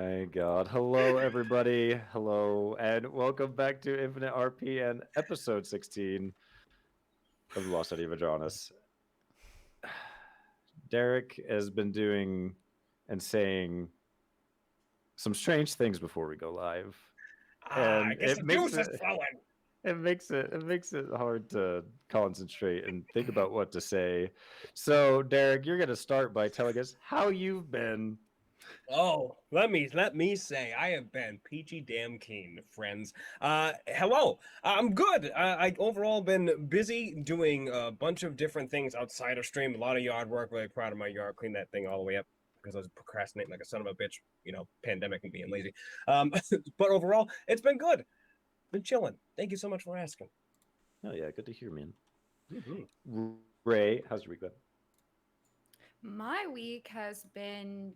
my god. Hello, everybody. Hello, and welcome back to Infinite RP and episode 16 of the Lost City of Vedranis. Derek has been doing and saying some strange things before we go live. I And guess the juice is flowing. it makes it hard to concentrate and think about what to say. So, Derek, you're gonna start by telling us how you've been. Oh, let me say, I have been peachy damn keen, friends. Hello, I'm good. I overall been busy doing a bunch of different things outside of stream. A lot of yard work. Really proud of my yard. Cleaned that thing all the way up because I was procrastinating like a son of a bitch. You know, pandemic and being lazy. But overall, it's been good. Been chilling. Thank you so much for asking. Oh yeah, good to hear, man. Mm-hmm. Ray, how's your week been? My week has been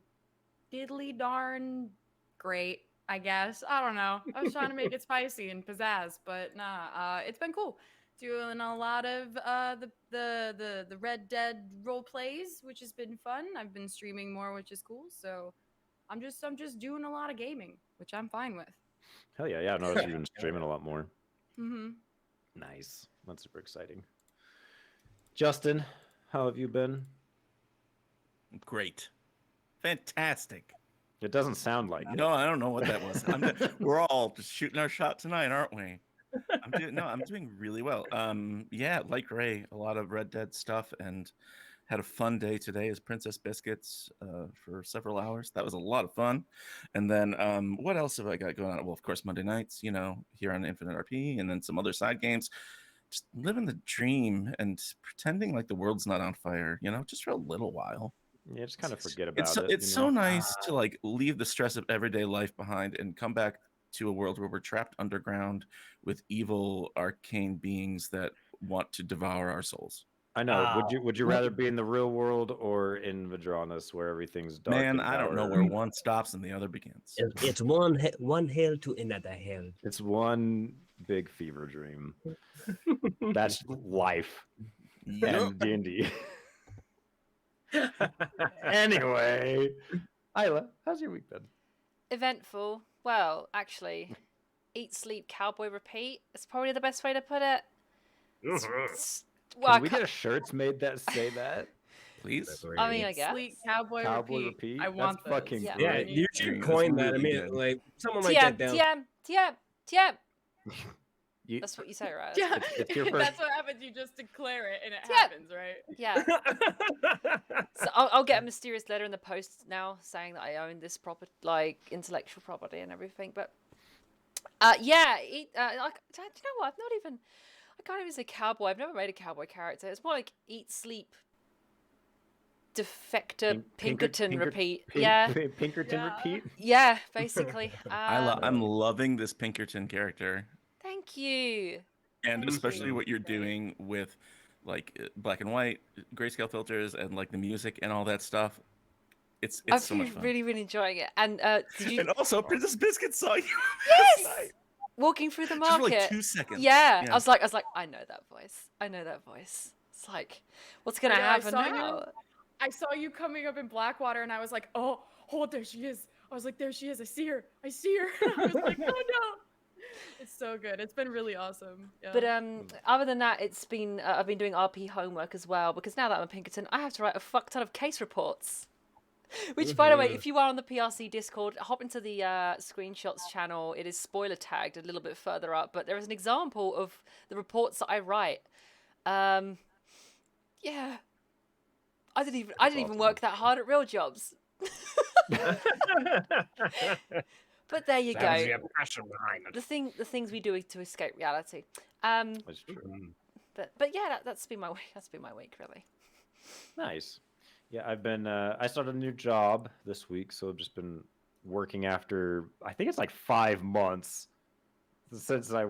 diddly darn great, I guess. I don't know. I was trying to make it spicy and pizzazz, but nah. It's been cool. Doing a lot of the Red Dead role plays, which has been fun. I've been streaming more, which is cool. So I'm just doing a lot of gaming, which I'm fine with. Hell yeah, yeah. I noticed you've been streaming a lot more. Mm-hmm. Nice. That's super exciting. Justin, how have you been? Great. Fantastic. It doesn't sound like No, I don't know what that was. We're all just shooting our shot tonight, aren't we? I'm doing really well. Yeah, like Ray, a lot of Red Dead stuff, and had a fun day today as Princess Biscuits for several hours. That was a lot of fun. And then what else have I got going on? Well, of course, Monday nights, here on Infinite RP, and then some other side games. Just living the dream and pretending like the world's not on fire, just for a little while. Yeah, just kind of forget about it. It's so nice to like leave the stress of everyday life behind and come back to a world where we're trapped underground with evil arcane beings that want to devour our souls. I know. Would you rather be in the real world or in Vedranis where everything's dark? Man, and I don't know where one stops and the other begins. It's one hell to another hell. It's one big fever dream. That's life and D&D. Anyway, Isla, how's your week been? Eventful. Well, actually, eat, sleep, cowboy, repeat. It's probably the best way to put it. Can we get a shirts made that say that? Please. I mean, I guess. Sleep, cowboy, repeat. I want That's fucking Yeah. great. Yeah, you should coin that. I mean, like someone write that down. TM. You, That's what you say, right? Yeah, it's your first... that's what happens. You just declare it and it happens, right? Yeah. So I'll get a mysterious letter in the post now saying that I own this intellectual property and everything. But yeah, do you know what? I can't even say cowboy. I've never made a cowboy character. It's more like eat, sleep, defector, Pinkerton, repeat. Pinkerton repeat? Yeah, basically. I'm loving this Pinkerton character. Thank you. And especially what you're doing with like black and white grayscale filters and like the music and all that stuff. It's so much fun. Really, really enjoying it. And did you? And also, Princess Biscuit saw you. Yes. Walking through the Just market. for like 2 seconds. Yeah. I was like, I know that voice. It's like, what's gonna happen now? I saw you coming up in Blackwater, and I was like, oh, there she is. I was like, there she is. I see her. I was like, oh no. It's so good. It's been really awesome. Yeah. But other than that, it's been I've been doing RP homework as well, because now that I'm a Pinkerton, I have to write a fuck ton of case reports. Which, by the way, if you are on the PRC Discord, hop into the screenshots channel. It is spoiler tagged a little bit further up, but there is an example of the reports that I write. Yeah, I didn't even work that hard at real jobs. But there you go. The passion behind it. The things we do to escape reality. That's true. But yeah, that's been my week. That's been my week, really. Nice. Yeah, I've been. I started a new job this week, so I've just been working after. I think it's like 5 months since I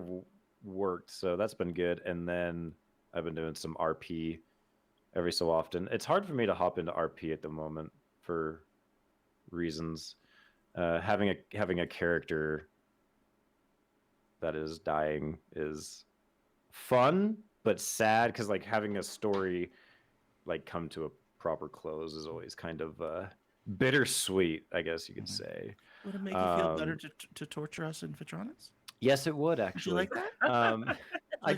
worked, so that's been good. And then I've been doing some RP every so often. It's hard for me to hop into RP at the moment for reasons. Having a character that is dying is fun but sad, because like having a story like come to a proper close is always kind of bittersweet, I guess you could say. Would it make you feel better to torture us in Vedranis? Yes, it would Would you actually. like that? I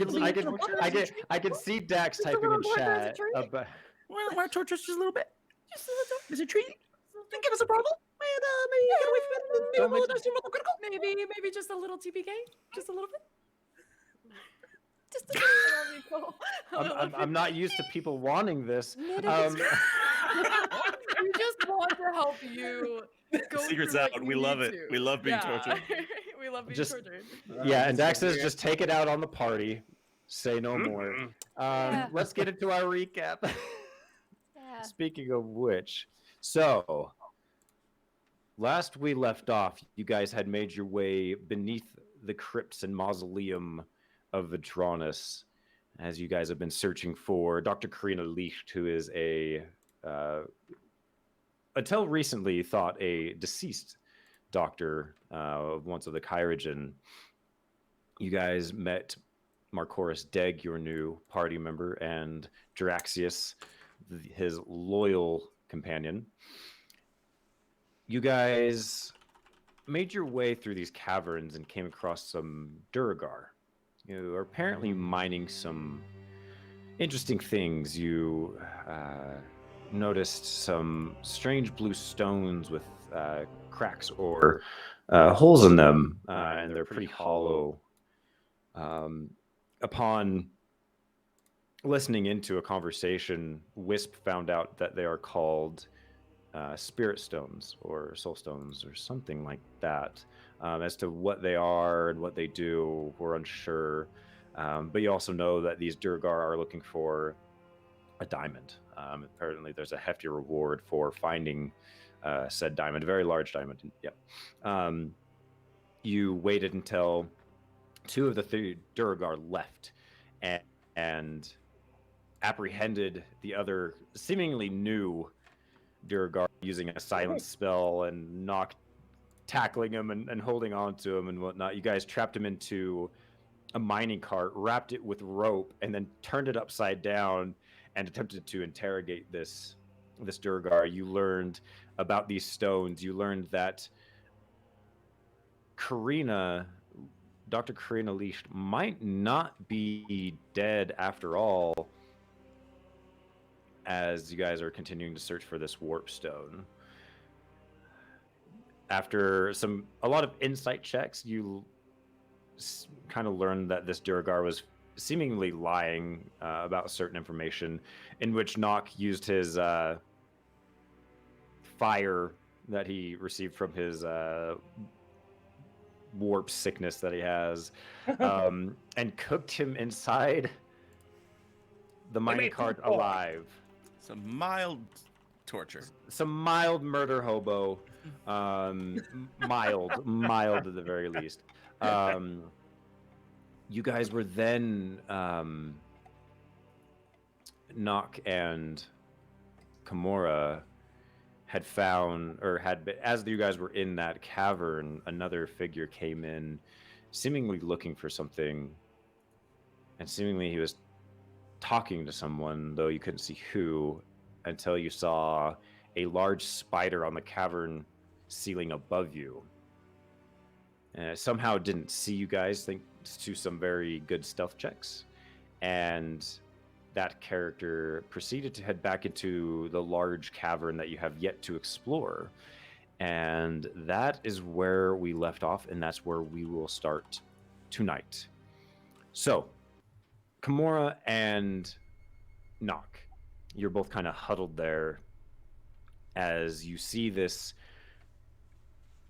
can see Dax Just a typing little in more, guys, a chat treat. about. Want to torture us just a little bit? Just a little. Is it treat? Give us a problem, and maybe get away from it, and maybe Don't make- apologize to your critical. Maybe just a little TPK, just a little bit. Just a little. I'm not used to people wanting this. No, no, We just want to help you go Secret's through out. what you We love need it. to. We love being Yeah. tortured. We love being Just- tortured. Yeah, and Dax so says weird. just take it out on the party. Say no more. Mm-mm. Yeah. Let's get into our recap. Yeah. Speaking of which, so last we left off, you guys had made your way beneath the crypts and mausoleum of Vedranis, as you guys have been searching for Dr. Karina Licht, who is a, until recently thought a deceased doctor of once of the Kyrogen. You guys met Marcoris Deg, your new party member, and Draxius, his loyal companion. You guys made your way through these caverns and came across some Duragar. You are apparently mining some interesting things. You noticed some strange blue stones with cracks or holes in them, and they're pretty hollow. Upon listening into a conversation, Wisp found out that they are called spirit stones or soul stones or something like that. As to what they are and what they do, we're unsure. But you also know that these Durgar are looking for a diamond. Apparently, there's a hefty reward for finding said diamond, a very large diamond. Yep. You waited until two of the three Durgar left and apprehended the other seemingly new Durgar using a silence spell and tackling him and holding on to him and whatnot. You guys trapped him into a mining cart, wrapped it with rope, and then turned it upside down and attempted to interrogate this Durgar. You learned about these stones. You learned that Dr. Karina Licht might not be dead after all, as you guys are continuing to search for this warp stone. After a lot of insight checks, you kind of learned that this Durgar was seemingly lying about certain information, in which Nock used his fire that he received from his warp sickness that he has, and cooked him inside the mining cart alive. Some mild torture. Some mild murder hobo. Mild at the very least. You guys were then Nock and Kimura had found, or had been, as you guys were in that cavern, another figure came in, seemingly looking for something, and seemingly he was talking to someone, though you couldn't see who, until you saw a large spider on the cavern ceiling above you. And it somehow didn't see you guys, thanks to some very good stealth checks. And that character proceeded to head back into the large cavern that you have yet to explore. And that is where we left off, and that's where we will start tonight. So, Kimura and Nock, you're both kind of huddled there as you see this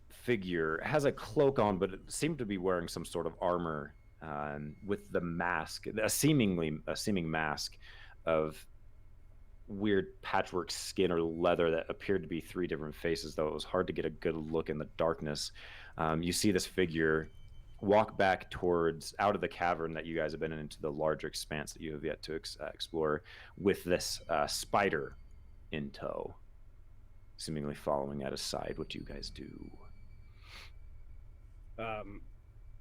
figure. It has a cloak on, but it seemed to be wearing some sort of armor, with the mask, a seeming mask of weird patchwork skin or leather that appeared to be three different faces, though it was hard to get a good look in the darkness. You see this figure walk back out of the cavern that you guys have been in, into the larger expanse that you have yet to explore, with this spider in tow, seemingly following at his side. What do you guys do?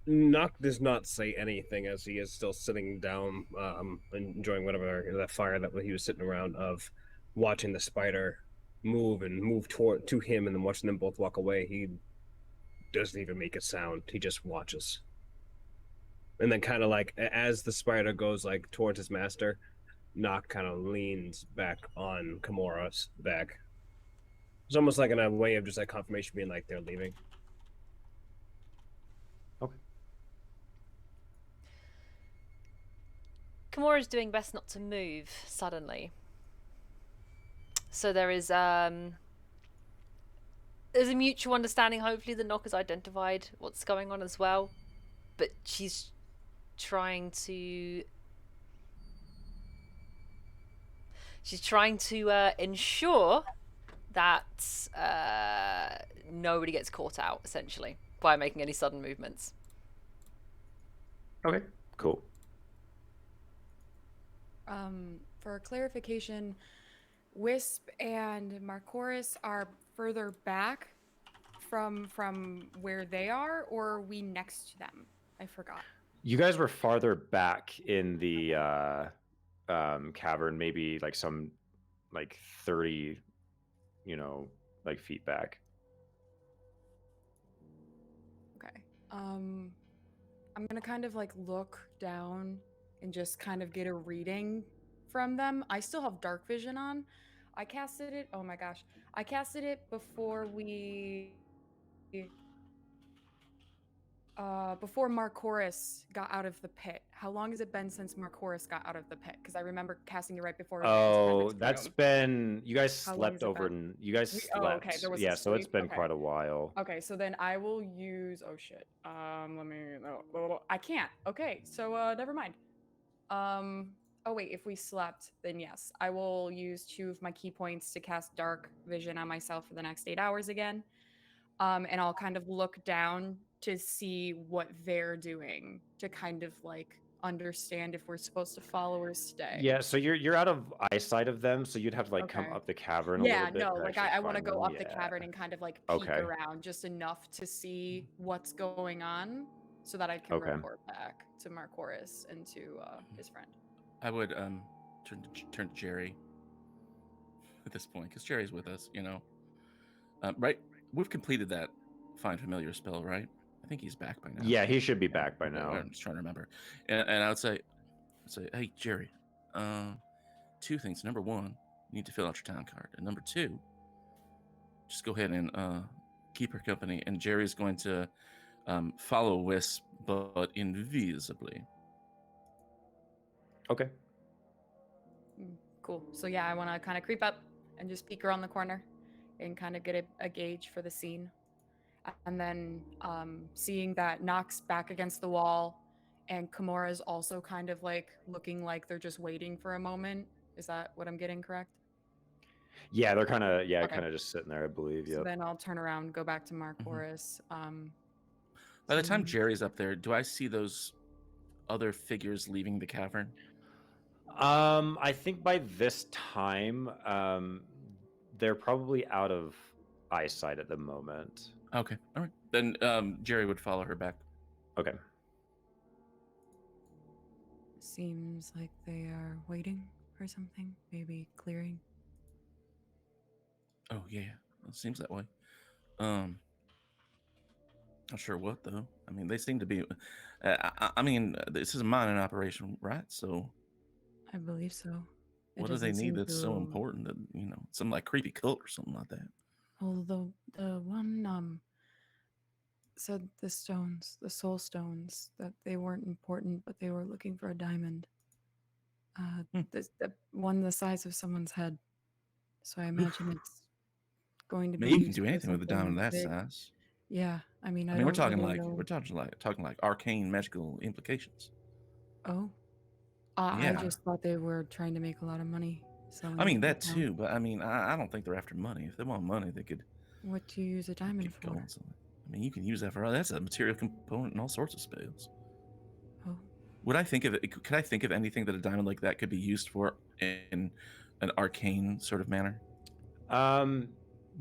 Nock does not say anything as he is still sitting down, enjoying whatever that fire that he was sitting around, of watching the spider move toward to him, and then watching them both walk away. He doesn't even make a sound. He just watches. And then kind of like as the spider goes like towards his master, Nock kind of leans back on Kimura's back. It's almost like in a way of just like confirmation being like they're leaving. Okay. Kimura's doing best not to move suddenly. So there's a mutual understanding, hopefully, that Nock has identified what's going on as well. But she's trying to ensure that nobody gets caught out, essentially, by making any sudden movements. Okay, cool. For clarification, Wisp and Marcoris are further back from where they are, or are we next to them? I forgot. You guys were farther back in the cavern, maybe like 30, like feet back. Okay. I'm gonna kind of like look down and just kind of get a reading from them. I still have dark vision on. I casted it. Oh my gosh. I casted it before before Marcoris got out of the pit. How long has it been since Marcoris got out of the pit? Because I remember casting it right before. Oh, that's been, you guys How long slept has it over been? and you guys slept. Oh, okay. There was yeah, a so it's sleep. been Okay. quite a while. Okay, so then I will use. Oh shit. Let me. No, I can't. Okay, so never mind. Oh wait, if we slept, then yes, I will use 2 of my key points to cast dark vision on myself for the next 8 hours again. And I'll kind of look down to see what they're doing to kind of like understand if we're supposed to follow or stay. Yeah, so you're out of eyesight of them, so you'd have to like come Okay. up the cavern a little Yeah, bit. no, to like actually I want to find go them. up the Yeah. cavern and kind of like peek Okay. around just enough to see what's going on so that I can Okay. report back to Marcoris and to his friend. I would turn to Jerry at this point, because Jerry's with us, right? We've completed that find familiar spell, right? I think he's back by now. Yeah, he should be back by now. I'm just trying to remember. And I would say, hey, Jerry, 2 things. Number 1, you need to fill out your town card. And number 2, just go ahead and keep her company. And Jerry's going to follow Wisp, but invisibly. Okay. Cool. So yeah, I want to kind of creep up and just peek around the corner and kind of get a gauge for the scene. And then seeing that Nock's back against the wall and Kimura's also kind of like looking like they're just waiting for a moment. Is that what I'm getting correct? Yeah, they're kind of Okay. kind of just sitting there, I believe. So Yep. then I'll turn around, go back to Marcoris. By the time Jerry's up there, do I see those other figures leaving the cavern? I think by this time, they're probably out of eyesight at the moment. Okay, all right. Then Jerry would follow her back. Okay. Seems like they are waiting for something, maybe clearing. Oh yeah, it seems that way. Not sure what though. I mean, they seem to be. I mean, this is a mining operation, right? So, I believe so. what do they need that's so important that some like creepy cult or something like that? Well, the one said the stones, the soul stones, that they weren't important, but they were looking for a diamond. The one the size of someone's head. So I imagine it's going to be. You can used do for anything with a something diamond that big. size. Yeah, I mean, I mean, we're don't talking really like know. talking like arcane magical implications. Oh, Yeah. I just thought they were trying to make a lot of money. Selling I mean it that now. too, but I mean, I don't think they're after money. If they want money, they could What do you use a diamond get for? going. I mean, you can use that for that's a material component in all sorts of spells. Oh, Would I think of it? Could I think of anything that a diamond like that could be used for in an arcane sort of manner?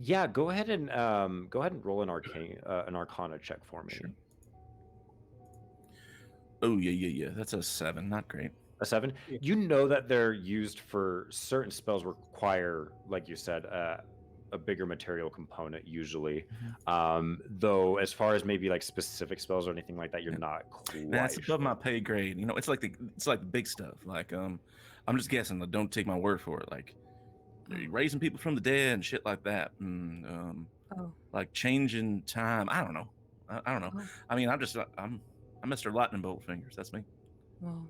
Yeah, go ahead and roll an arcana check for me. Sure. Oh yeah. That's a 7. Not great. A 7. You know that they're used for certain spells require, like you said, a bigger material component usually. Mhm. Though as far as maybe like specific spells or anything like that, you're Yeah. not quite That's above my sure. pay grade. You know, it's like the big stuff. Like I'm just guessing. Like, don't take my word for it. Like raising people from the dead and shit like that. And like changing time. I don't know. I don't know. Oh. I mean, I'm Mr. Lightning Bolt Fingers. That's me. Well,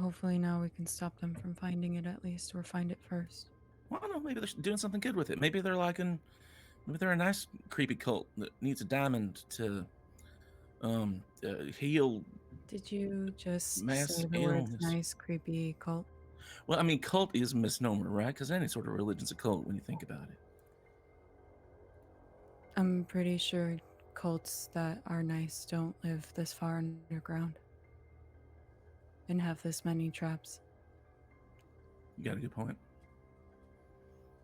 hopefully now we can stop them from finding it at least, or find it first. Well, I don't know. Maybe they're doing something good with it. Maybe they're maybe they're a nice creepy cult that needs a diamond to heal. Did you just Mass say the words illness. nice, creepy cult? Well, I mean, cult is a misnomer, right? Because any sort of religion's a cult when you think about it. I'm pretty sure cults that are nice don't live this far underground and have this many traps. You got a good point.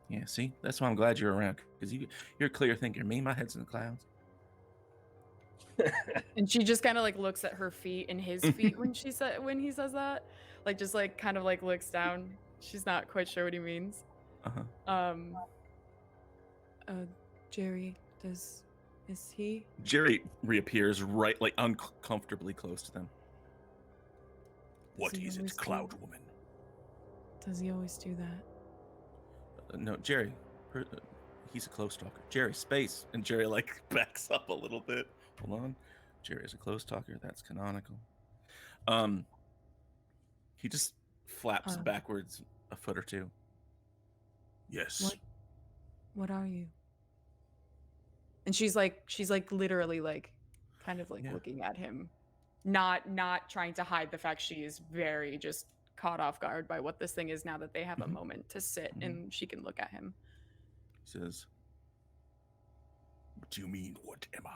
Yeah, see, that's why I'm glad you're around, because you're a clear thinker. Me, my head's in the clouds. And she just kind of like looks at her feet and his feet when he says that, like just like kind of like looks down. She's not quite sure what he means. Jerry, is he? Jerry reappears right, like uncomfortably close to them. What Does he is it, always do Cloud that? Woman? Does he always do that? No, Jerry. He's a close talker. Jerry, space. And Jerry like backs up a little bit. Hold on. Jerry is a close talker. That's canonical. He just flaps backwards a foot or two. Yes. What are you? And she's like literally like kind of like looking at him, not trying to hide the fact she is very just caught off guard by what this thing is now that they have a moment to sit and she can look at him. He says, "What do you mean, what am I?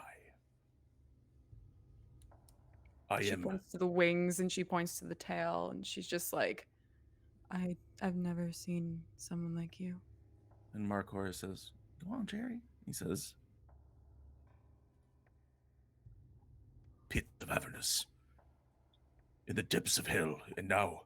She points to the wings and she points to the tail and she's just like, I've never seen someone like you. And Markor says, "Go on, Jerry." He says, "Pit of Avernus, in the depths of hell, and now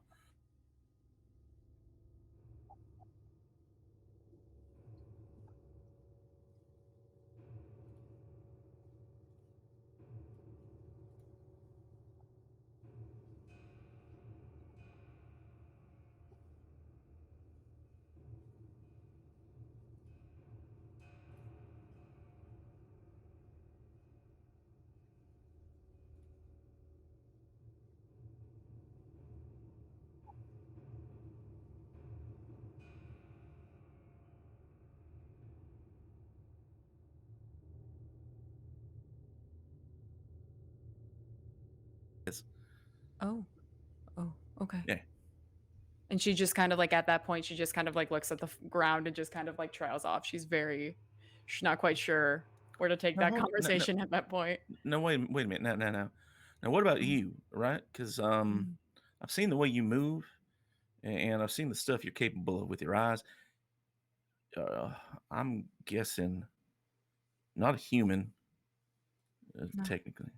Oh, okay. Yeah. And she just kind of like at that point, she just kind of like looks at the ground and just kind of like trails off. She's not quite sure where to take that conversation at that point. No, wait a minute. Now, what about you, right? Because I've seen the way you move, and I've seen the stuff you're capable of with your eyes. I'm guessing not a human, No. technically.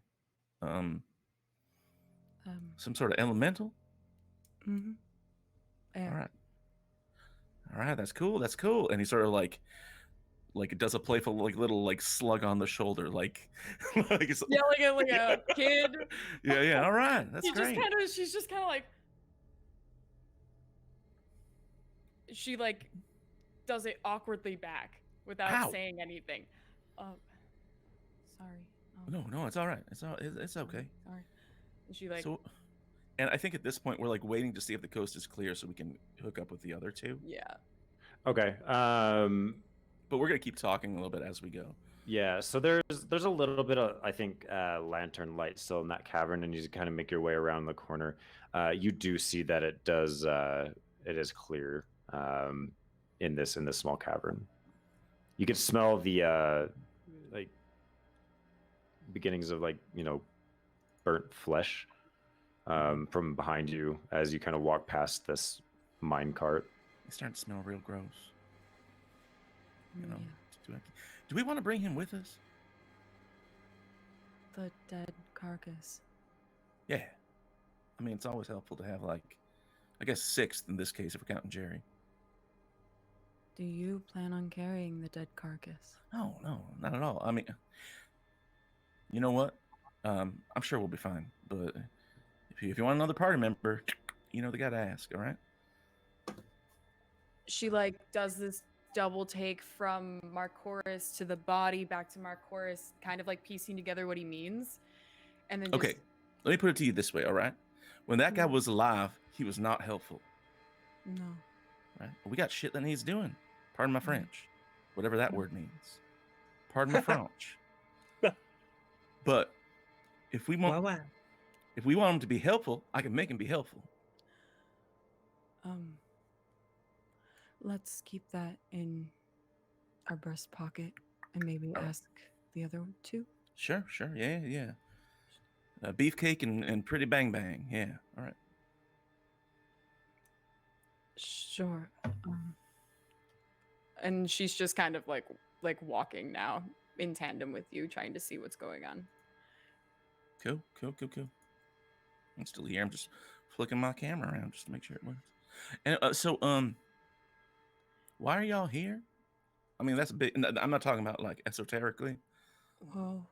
Some sort of elemental. Air. All right, that's cool. And he sort of like it does a playful like little like slug on the shoulder, like like a kid. Yeah. All right, that's great. She's just kind of like, she like does it awkwardly back without saying anything. Sorry. No, it's all right. It's okay. Sorry. And she like. So, and I think at this point we're like waiting to see if the coast is clear so we can hook up with the other two. Yeah. Okay. But we're gonna keep talking a little bit as we go. Yeah. So there's a little bit of, I think, lantern light still in that cavern, and you just kind of make your way around the corner. You do see that it is clear in this small cavern. You can smell the like beginnings of like burnt flesh from behind you as you kind of walk past this mine cart. It's starting to smell real gross. Do we want to bring him with us? The dead carcass. Yeah. I mean, it's always helpful to have like, I guess 6th in this case if we're counting Jerry. Do you plan on carrying the dead carcass? No, not at all. I mean, you know what? I'm sure we'll be fine. But if you want another party member, you know they gotta ask. All right? She like does this double take from Marcoris to the body back to Marcoris, kind of like piecing together what he means, and then Okay, just let me put it to you this way. All right? When that guy Mhm. was alive, he was not helpful. no. Right? We got shit that needs doing. Pardon my Right. French, whatever that Mhm. word means. Pardon my French. But if we want, Wow. if we want him to be helpful, I can make him be helpful. Let's keep that in our breast pocket and maybe ask the other two. Sure, yeah. Beefcake and Pretty Bang Bang. Yeah, all right. Sure. And she's just kind of like walking now in tandem with you, trying to see what's going on. Cool. I'm still here. I'm just flicking my camera around just to make sure it works. And so, why are y'all here? I mean, that's a bit. I'm not talking about like esoterically. Well,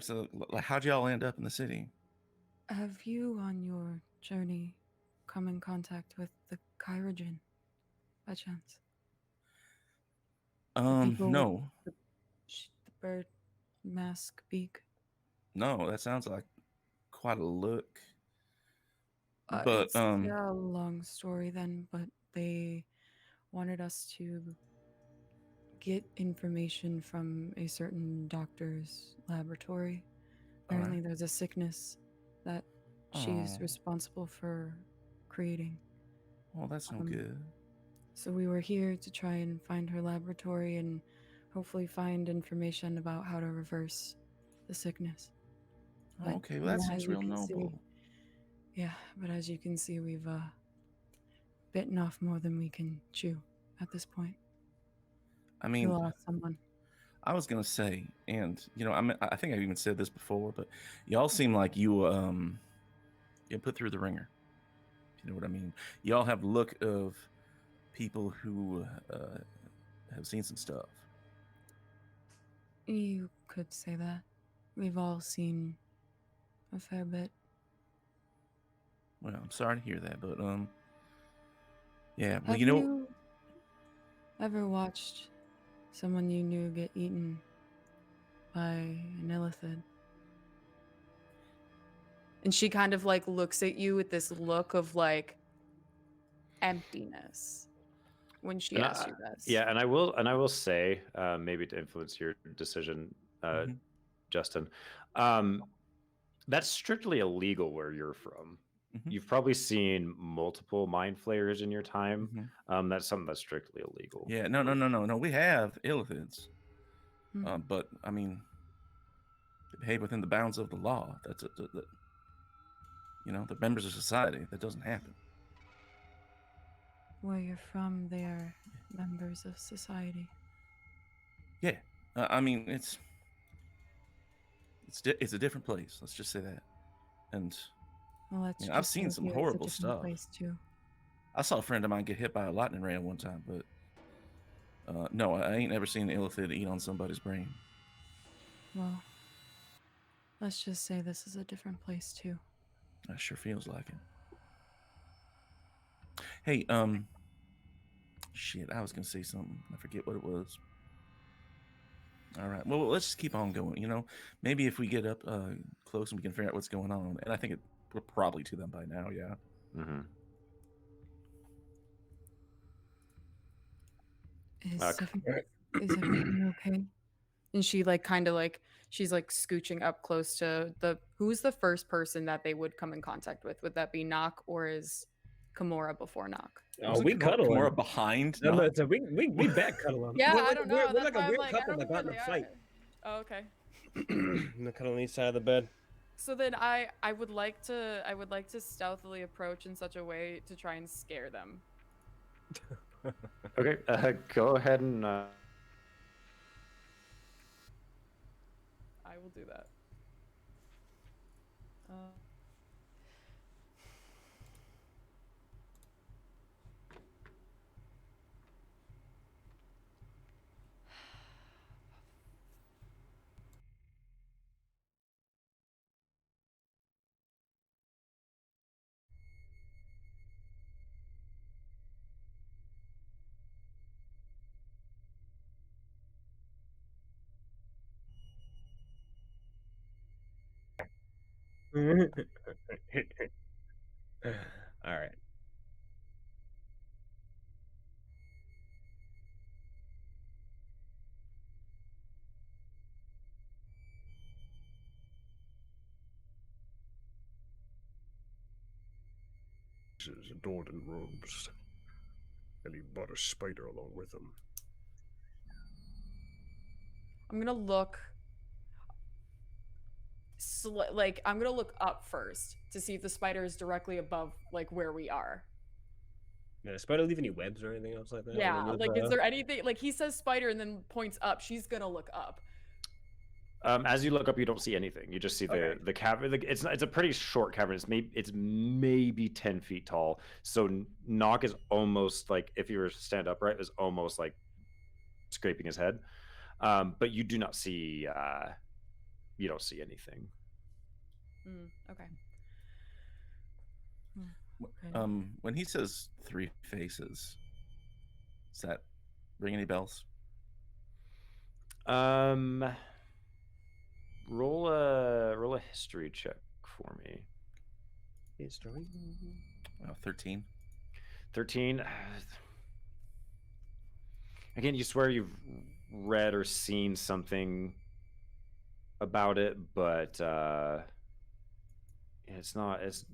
So, like, how'd y'all end up in the city? have you on your journey come in contact with the Kyrogen by chance? people with No, The bird mask beak. no. That sounds like quite a look. But It's a long story then, but they wanted us to get information from a certain doctor's laboratory. Apparently, there's a sickness that she's Oh. responsible for creating. Well, that's no good. So we were here to try and find her laboratory and hopefully find information about how to reverse the sickness. But Okay, well, that as seems you real can see- noble. yeah, but as you can see, we've bitten off more than we can chew at this point. I We mean, lost someone. I was gonna say, and you know, I think I even said this before, but y'all seem like you put through the ringer. If you know what I mean. Y'all have the look of people who have seen some stuff. You could say that. We've all seen a fair bit. Well, I'm sorry to hear that, but yeah. Well, Have you know, you ever watched someone you knew get eaten by an illithid? And she kind of like looks at you with this look of like emptiness when she And asks you this. Yeah, and I will say, maybe to influence your decision, Mhm. Justin, that's strictly illegal where you're from. Mhm. You've probably seen multiple mind flayers in your time. Mhm. That's something that's strictly illegal. Yeah, no. We have illithids, Hmm. but I mean, they behave within the bounds of the law. That's you know, they're members of society. That doesn't happen. Where you're from, they are members of society. Yeah, I mean, it's a different place. Let's just say that. And Well, let's you know, I've just seen say some here horrible it's a different stuff. place too. I saw a friend of mine get hit by a lightning ray one time, but no, I ain't ever seen an illithid eat on somebody's brain. Well, let's just say this is a different place too. That sure feels like it. Hey, shit, I was gonna say something. I forget what it was. All right. Well, let's just keep on going. You know, maybe if we get up close and we can figure out what's going on, and I think we're probably to them by now. Yeah. Mm-hmm. Is Okay. everything okay? And she like kind of like she's like scooching up close to who's the first person that they would come in contact with? Would that be Knock or is Kimura before Knock? Oh, we cuddle More him. behind. No, Knock? so we back cuddle him. Yeah, we're I like, don't we're, know. we're That's like why a I'm weird like, I couple don't that know got where in a they fight. are. Oh, okay. And cuddle on each side of the bed. So then I would like to stealthily approach in such a way to try and scare them. Okay. Go ahead and. I will do that. All right. Is adored in robes, and he brought a spider along with him. I'm gonna look. Like I'm gonna look up first to see if the spider is directly above like where we are. Did the spider leave any webs or anything else like that? Yeah, like is there anything like he says spider and then points up? She's gonna look up. As you look up, you don't see anything. You just see Okay. the cavern. It's a pretty short cavern. It's maybe 10 feet tall. So Nock is almost like, if you were to stand upright, is almost like scraping his head. But you do not see. You don't see anything. Okay. When he says 3 faces, does that ring any bells? Roll a history check for me. History. 13. 13. Again, you swear you've read or seen something about it, but it's not. It's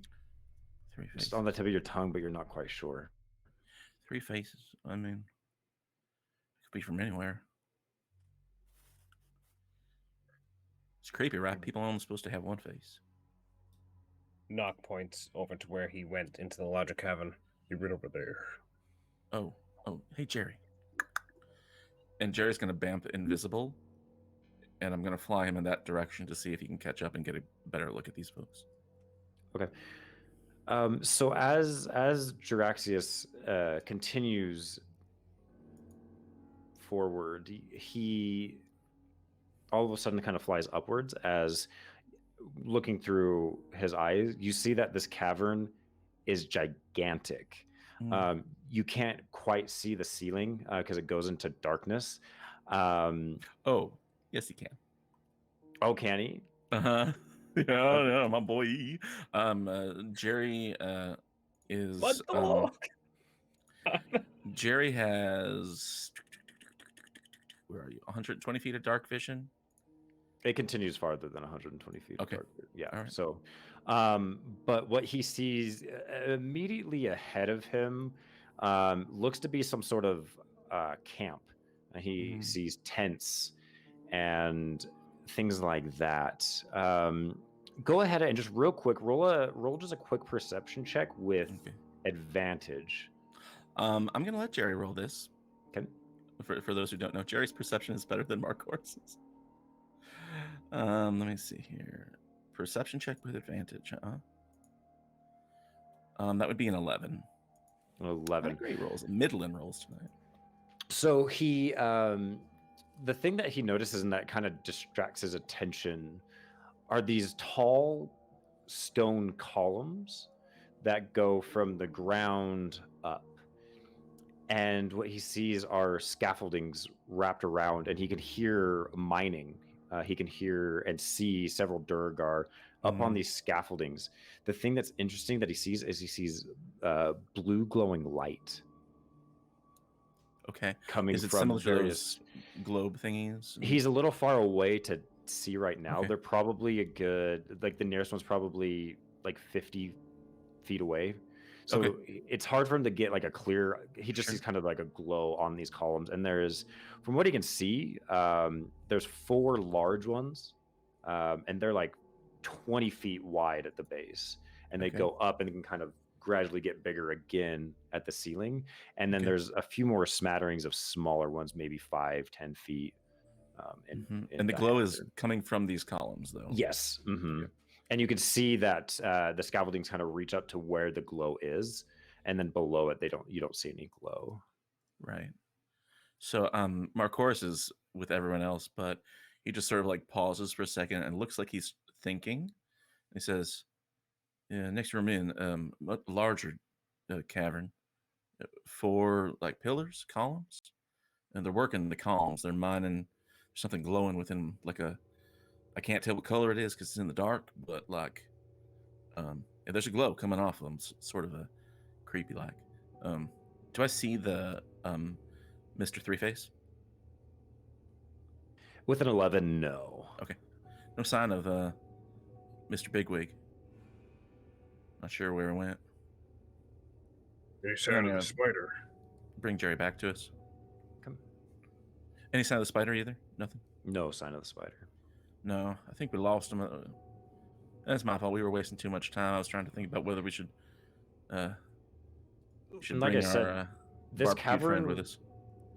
3 faces. just on the tip of your tongue, but you're not quite sure. 3 faces. I mean, it could be from anywhere. It's creepy, right? People are only supposed to have 1 face. Nock points over to where he went into the larger cavern. He went over there. Oh, hey, Jerry. And Jerry's going to bamf invisible, and I'm going to fly him in that direction to see if he can catch up and get a better look at these folks. Okay. So as Juraxius continues forward, he all of a sudden kind of flies upwards. As looking through his eyes, you see that this cavern is gigantic. You can't quite see the ceiling because it goes into darkness. Oh, yes, he can. Oh, can he? Uh-huh. Yeah, my boy. Jerry is What the Jerry has, where are you? 120 feet of dark vision. It continues farther than 120 feet. Okay. Yeah. All right. So, but what he sees immediately ahead of him looks to be some sort of camp. He sees tents and things like that. Go ahead and just real quick roll just a quick perception check with advantage. I'm gonna let Jerry roll this. Okay. For those who don't know, Jerry's perception is better than Marcor's. Let me see here. Perception check with advantage, that would be an 11. 11. Great rolls. Midland rolls tonight. So he, the thing that he notices and that kind of distracts his attention are these tall stone columns that go from the ground up. And what he sees are scaffoldings wrapped around, and he can hear mining. He can hear and see several Durgar up on these scaffoldings. The thing that's interesting that he sees blue glowing light. Okay. Coming Is it from similar to various those globe thingies? He's a little far away to see right now. Okay. They're probably a good, like the nearest one's probably like 50 feet away. So it's hard for him to get like a clear, he just sees kind of like a glow on these columns. And there's, from what he can see, there's 4 large ones, and they're like 20 feet wide at the base. And they go up and can kind of gradually get bigger again at the ceiling. And then there's a few more smatterings of smaller ones, maybe 5-10 feet. And the glow is coming from these columns, though. Yes. And you can see that the scaffoldings kind of reach up to where the glow is, and then below it, you don't see any glow. Right. So Marcoris is with everyone else, but he just sort of like pauses for a second and looks like he's thinking. He says, "Yeah, next room in, much larger cavern, 4 like pillars, columns, and they're working the columns. They're mining something glowing within like a, I can't tell what color it is because it's in the dark, but like And there's a glow coming off of them, sort of a creepy like. Do I see the Mr. Three Face? With an 11, no. Okay. No sign of Mr. Bigwig. Not sure where it went. Any sign of the spider? Bring Jerry back to us. Come. Any sign of the spider either? Nothing? No sign of the spider. No, I think we lost him. That's my fault. We were wasting too much time. I was trying to think about whether we should Like bring I said, our this barbecue friend cavern with us.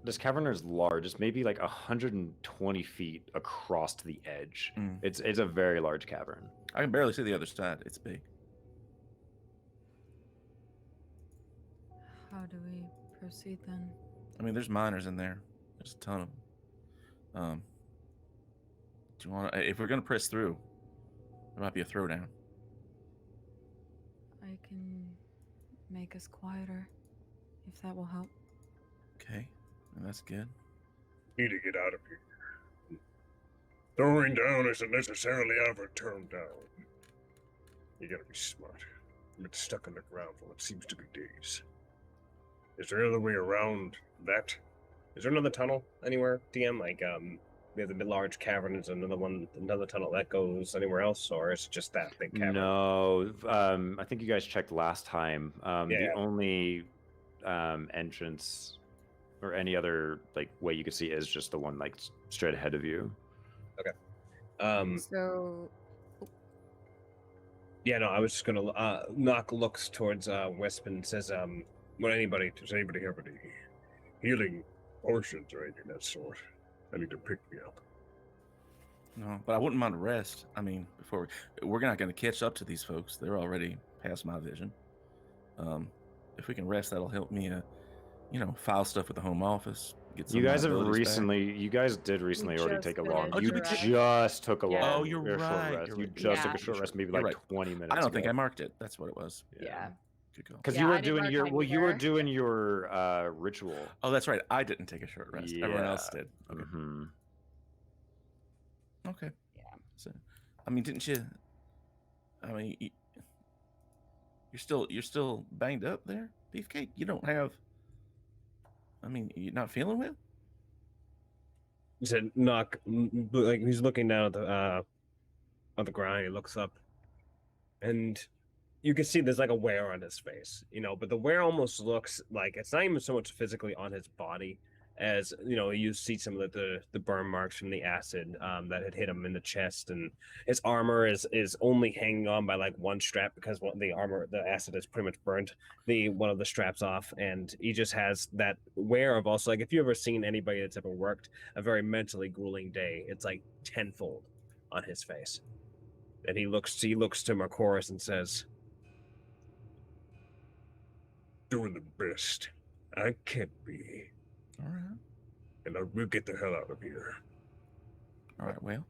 This cavern is large. It's maybe like 120 feet across to the edge. Mm. It's a very large cavern. I can barely see the other side. It's big. How do we proceed then? I mean, there's miners in there. There's a ton of them. Do you want to? If we're gonna press through, there might be a throwdown. I can make us quieter, if that will help. Okay, and that's good. Need to get out of here. Throwing down isn't necessarily ever turned down. You gotta be smart. I've been stuck in the ground for what seems to be days. Is there another way around that? Is there another tunnel anywhere, DM? Like, we have the large cavern. Is another tunnel that goes anywhere else, or is it just that big cavern? No, I think you guys checked last time. The only entrance or any other like way you could see is just the one like straight ahead of you. So, Yeah, no, I was just gonna Knock looks towards Wisp and says, does anybody have any Healing potions or anything of that sort. I need to pick me up. No, but I wouldn't mind a rest. I mean, we're not going to catch up to these folks. They're already past my vision. If we can rest, that'll help me, file stuff with the home office. Get some You guys did recently already just take a finished long. Oh, You did we? just took a long. Yeah. Oh, you're a short right, rest. you're You right. just Yeah. took a short rest, maybe You're like right. 20 minutes. I don't think ago. I marked it. That's what it was. yeah. Good call. Because Yeah, you were I didn't doing mark your mine you were either. doing your ritual. Oh, that's right. I didn't take a short rest. Everyone else Yeah. did. Okay. Mm-hmm. Okay. Yeah. So, I mean, didn't you? I mean, you're still banged up there, Beefcake. You don't have. I mean, you're not feeling well. He said, Knock, like he's looking down at the ground. He looks up, and you can see there's like a wear on his face, but the wear almost looks like it's not even so much physically on his body as you see some of the burn marks from the acid that had hit him in the chest, and his armor is only hanging on by like one strap because the acid has pretty much burnt one of the straps off, and he just has that wear of also like if you ever seen anybody that's ever worked a very mentally grueling day, it's like tenfold on his face, and he looks to Mercoris and says, Doing the best I can be. All right. And I will get the hell out of here. All right. Well,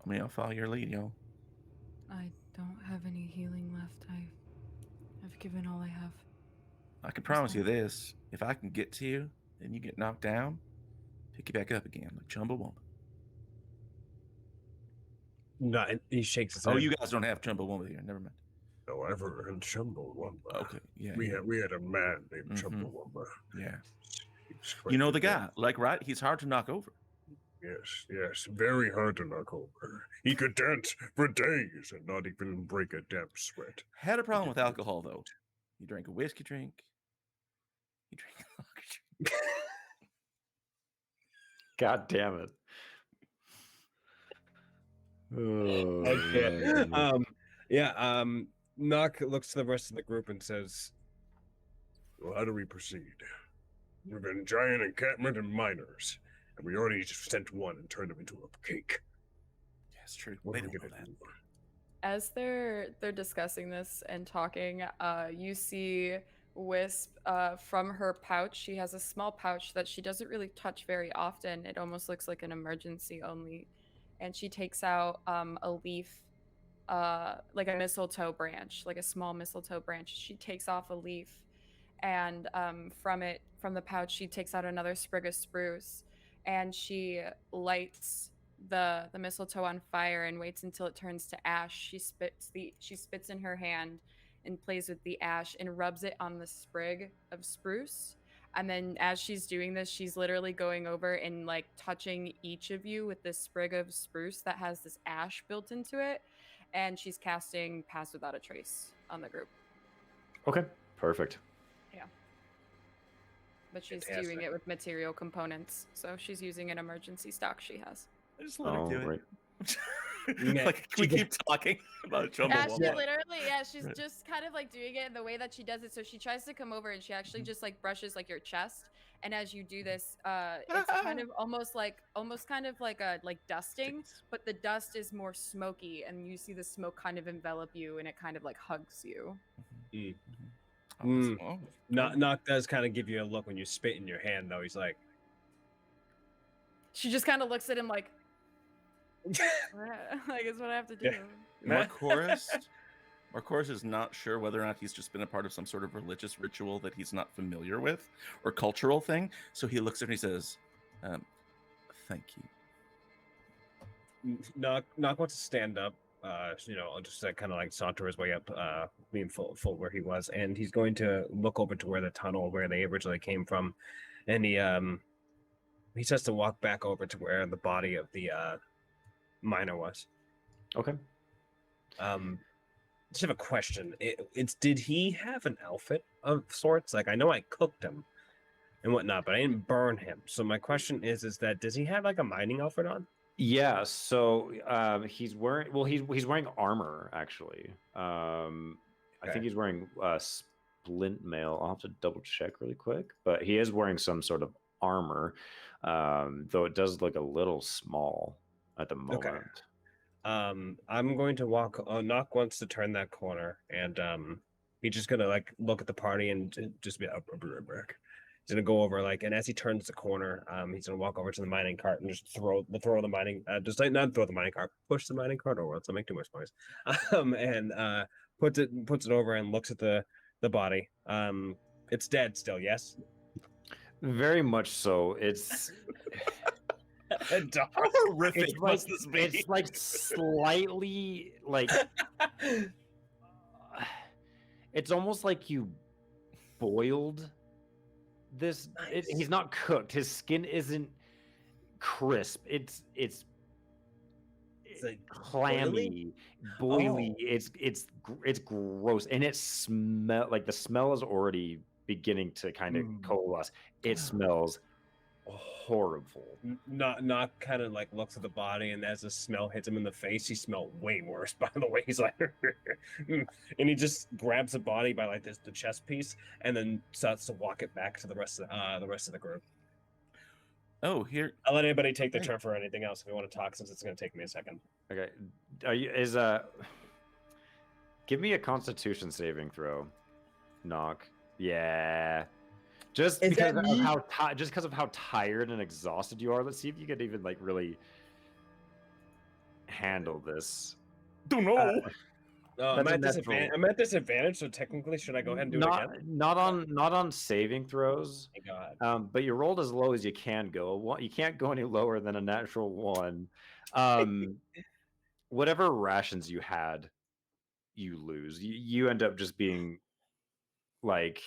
I mean, I'll follow your lead, y'all. I don't have any healing left. I've given all I have. I can promise you this: if I can get to you and you get knocked down, pick you back up again, like Chumbawamba. no, he shakes his head. Oh, you guys don't have Chumbawamba here. Never mind. No, I've heard Chumbawamba. Okay. Yeah. We had a man named Mhm. Chumbawamba. Yeah. He was quite You know the good. guy, like, right? He's hard to knock over. Yes, very hard to knock over. He could dance for days and not even break a damp sweat. Had a problem with alcohol though. He drank a whiskey drink. He drank a lager drink. God damn it. Oh, Okay. man. Knock looks to the rest of the group and says, Well, how do we proceed? We've been giant encampment and miners, and we already just sent one and turned him into a cake. Yeah, it's true. What They are we don't know gonna that. do? As they're discussing this and talking, you see Wisp from her pouch. She has a small pouch that she doesn't really touch very often. It almost looks like an emergency only, and she takes out a leaf, like a mistletoe branch, like a small mistletoe branch. She takes off a leaf, and from the pouch, she takes out another sprig of spruce, and she lights the mistletoe on fire and waits until it turns to ash. She spits in her hand and plays with the ash and rubs it on the sprig of spruce. And then as she's doing this, she's literally going over and like touching each of you with this sprig of spruce that has this ash built into it. And she's casting Pass Without a Trace on the group. Okay, perfect. But she's doing Fantastic. it with material components. So she's using an emergency stock she has. I just let her do it. Right. Like, can we keep talking about Jumbo Yeah, she Wumbo? literally, she's Right. just kind of like doing it in the way that she does it. So she tries to come over and she actually just like brushes like your chest. And as you do this, it's kind of almost kind of like a dusting, but the dust is more smoky, and you see the smoke kind of envelop you, and it kind of like hugs you. Oh, Knock does kind of give you a look when you spit in your hand, though. He's like, She just kind of looks at him like, I guess what I have to do. Yeah. Marcoris is not sure whether or not he's just been a part of some sort of religious ritual that he's not familiar with or cultural thing. So he looks at her and he says, thank you. Knock wants to stand up. Just kind of like saunter his way up, being full where he was, and he's going to look over to where the tunnel where they originally came from, and he starts to walk back over to where the body of the miner was. Okay. Just have a question. Did he have an outfit of sorts? Like, I know I cooked him and whatnot, but I didn't burn him. So my question is that does he have like a mining outfit on? Yeah, so he's wearing armor actually. I Okay. think he's wearing splint mail. I'll have to double check really quick, but he is wearing some sort of armor, though it does look a little small at the moment. Okay. I'm going to walk. Knock wants to turn that corner, and he's just gonna like look at the party and just be up. He's gonna go over and as he turns the corner, he's gonna walk over to the mining cart and just throw the mining, not throw the mining cart, push the mining cart over. Let's not make too much noise. And puts it over and looks at the body. It's dead still, yes. Very much so. It's How horrific it's must this be? it's like slightly like it's almost like you boiled this. Nice. He's not cooked. His skin isn't crisp. It's like clammy, boily. It's gross, and it the smell is already beginning to kind of coalesce. It smells horrible. Not kind of like looks at the body, and as the smell hits him in the face, he smelled way worse. By the way, he's like, and he just grabs the body by like the chest piece, and then starts to walk it back to the rest of the group. Oh, here. I'll let anybody take the turn for anything else if we want to talk, since it's going to take me a second. Okay, give me a Constitution saving throw, Knock. Yeah. Just because of how tired and exhausted you are, let's see if you could even like really handle this. Don't know. I'm at disadvantage, so technically, should I go ahead and do it again? Not on saving throws. Thank God. But you rolled as low as you can go. You can't go any lower than a natural 1. Whatever rations you had, you lose. You end up just being like.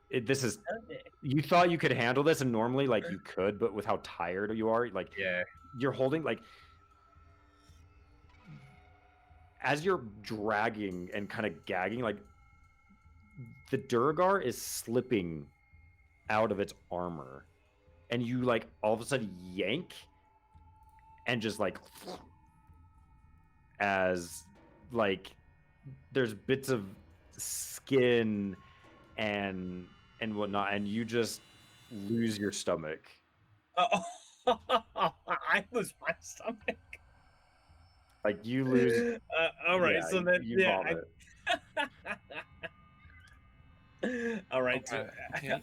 You thought you could handle this, and normally like you could, but with how tired you are, like you're holding like as you're dragging and kind of gagging, like the Durgar is slipping out of its armor, and you like all of a sudden yank and just like as like there's bits of skin and whatnot, and you just lose your stomach. Oh, I lose my stomach. Like you lose. All right, yeah, so then you vomit. All right, Okay. so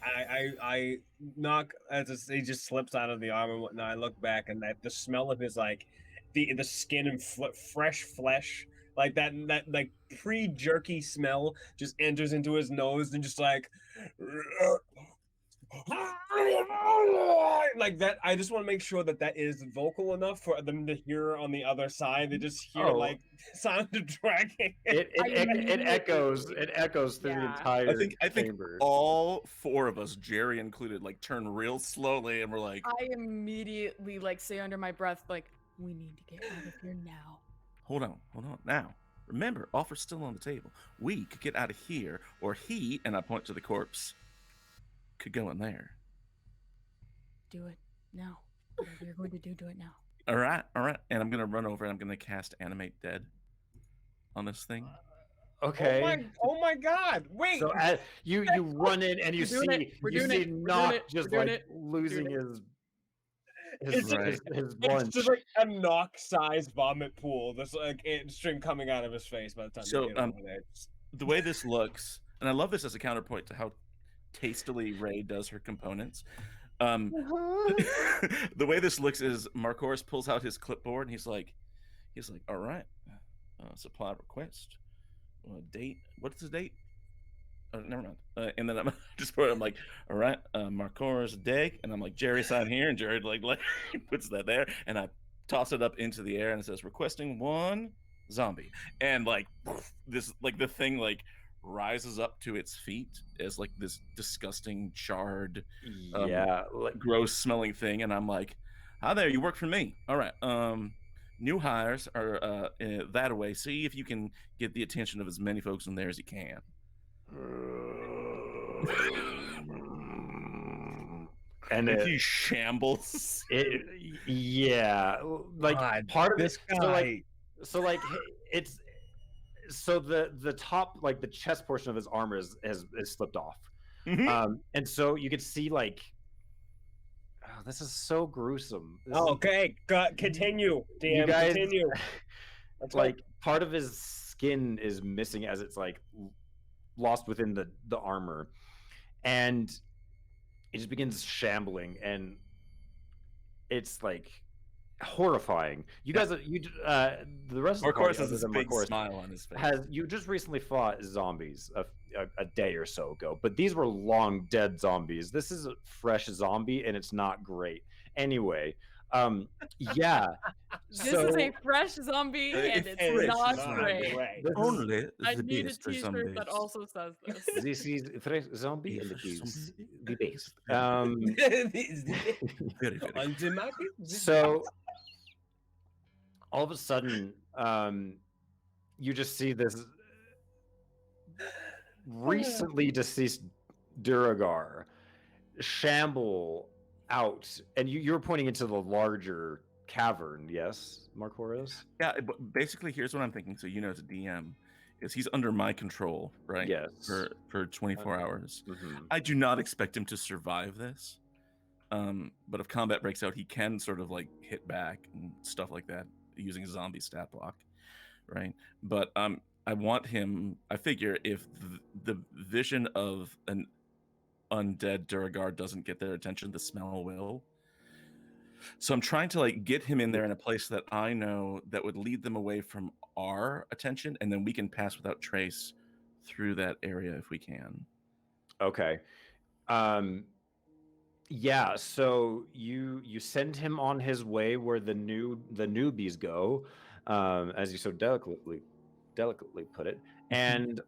I knock as he just slips out of the arm and whatnot. I look back, and the smell of his like the skin and fresh flesh, like that like pre-jerky smell just enters into his nose and just like like that. I just want to make sure that that is vocal enough for them to hear on the other side. They just hear Oh. like sound of dragging. It echoes through the Yeah. entire I think chamber. all four of us, Jerry included, like turn real slowly, and we're like, I immediately like say under my breath, like, we need to get out of here now. hold on. Now, remember, offer's still on the table. We could get out of here, or he, and I point to the corpse, could go in there. Do it now. Whatever you're going to do it now. All right. And I'm gonna run over and I'm gonna cast Animate Dead on this thing. Okay. Oh my God! Wait. So you run in and you We're doing see it. We're you doing see it. We're doing Nock it. just We're doing like it. losing his It's his It's lunch. just like a knock-sized vomit pool. There's like a stream coming out of his face by the time So, you get over there. The way this looks, and I love this as a counterpoint to how tastily Ray does her components. The way this looks is Marcoris pulls out his clipboard and he's like, all right, supply request, date. What's the date? Never mind. And then I'm just I'm like, all right, Marcoris day, and I'm like, Jerry sign here, and Jerry like puts that there, and I toss it up into the air, and it says requesting 1 zombie, and like this, like the thing like rises up to its feet as like this disgusting charred, like gross smelling thing, and I'm like, hi there, you work for me. All right, new hires are that away. See if you can get the attention of as many folks in there as you can. and He shambles. Yeah, like God, part of this it. guy. So like it's so the top, like the chest portion of his armor is slipped off. Mhm. And so you can see like, oh, this is so gruesome. Okay, continue. DM, You guys, continue. Let's like part of his skin is missing as it's like lost within the armor, and it just begins shambling, and it's like horrifying. You guys, the rest of the Marcoris party, has other this than big Marcoris, smile on his face. you just recently fought zombies a day or so ago, but these were long dead zombies. This is a fresh zombie, and it's not great. Anyway, yeah. This is a fresh zombie, and it's it's fresh not zombie. great. This is- Only I the need a best for t-shirt that zombies. also says this. this is fresh zombie, and it Fresh is zombie. the best. Very, very. Undemocratic. So all of a sudden, you just see this recently deceased Duragar shamble out, and you're pointing into the larger cavern, yes, Marcoris? Yeah, but basically, here's what I'm thinking. So as a DM, is he's under my control, right? Yes. For 24 hours. Mhm. I do not expect him to survive this. But if combat breaks out, he can sort of like hit back and stuff like that using zombie stat block, right? But I want him. I figure if the vision of an undead Duragar doesn't get their attention, the smell will. So I'm trying to like get him in there in a place that I know that would lead them away from our attention, and then we can pass without trace through that area if we can. Okay. Yeah, so you send him on his way where the newbies go, as you so delicately put it. And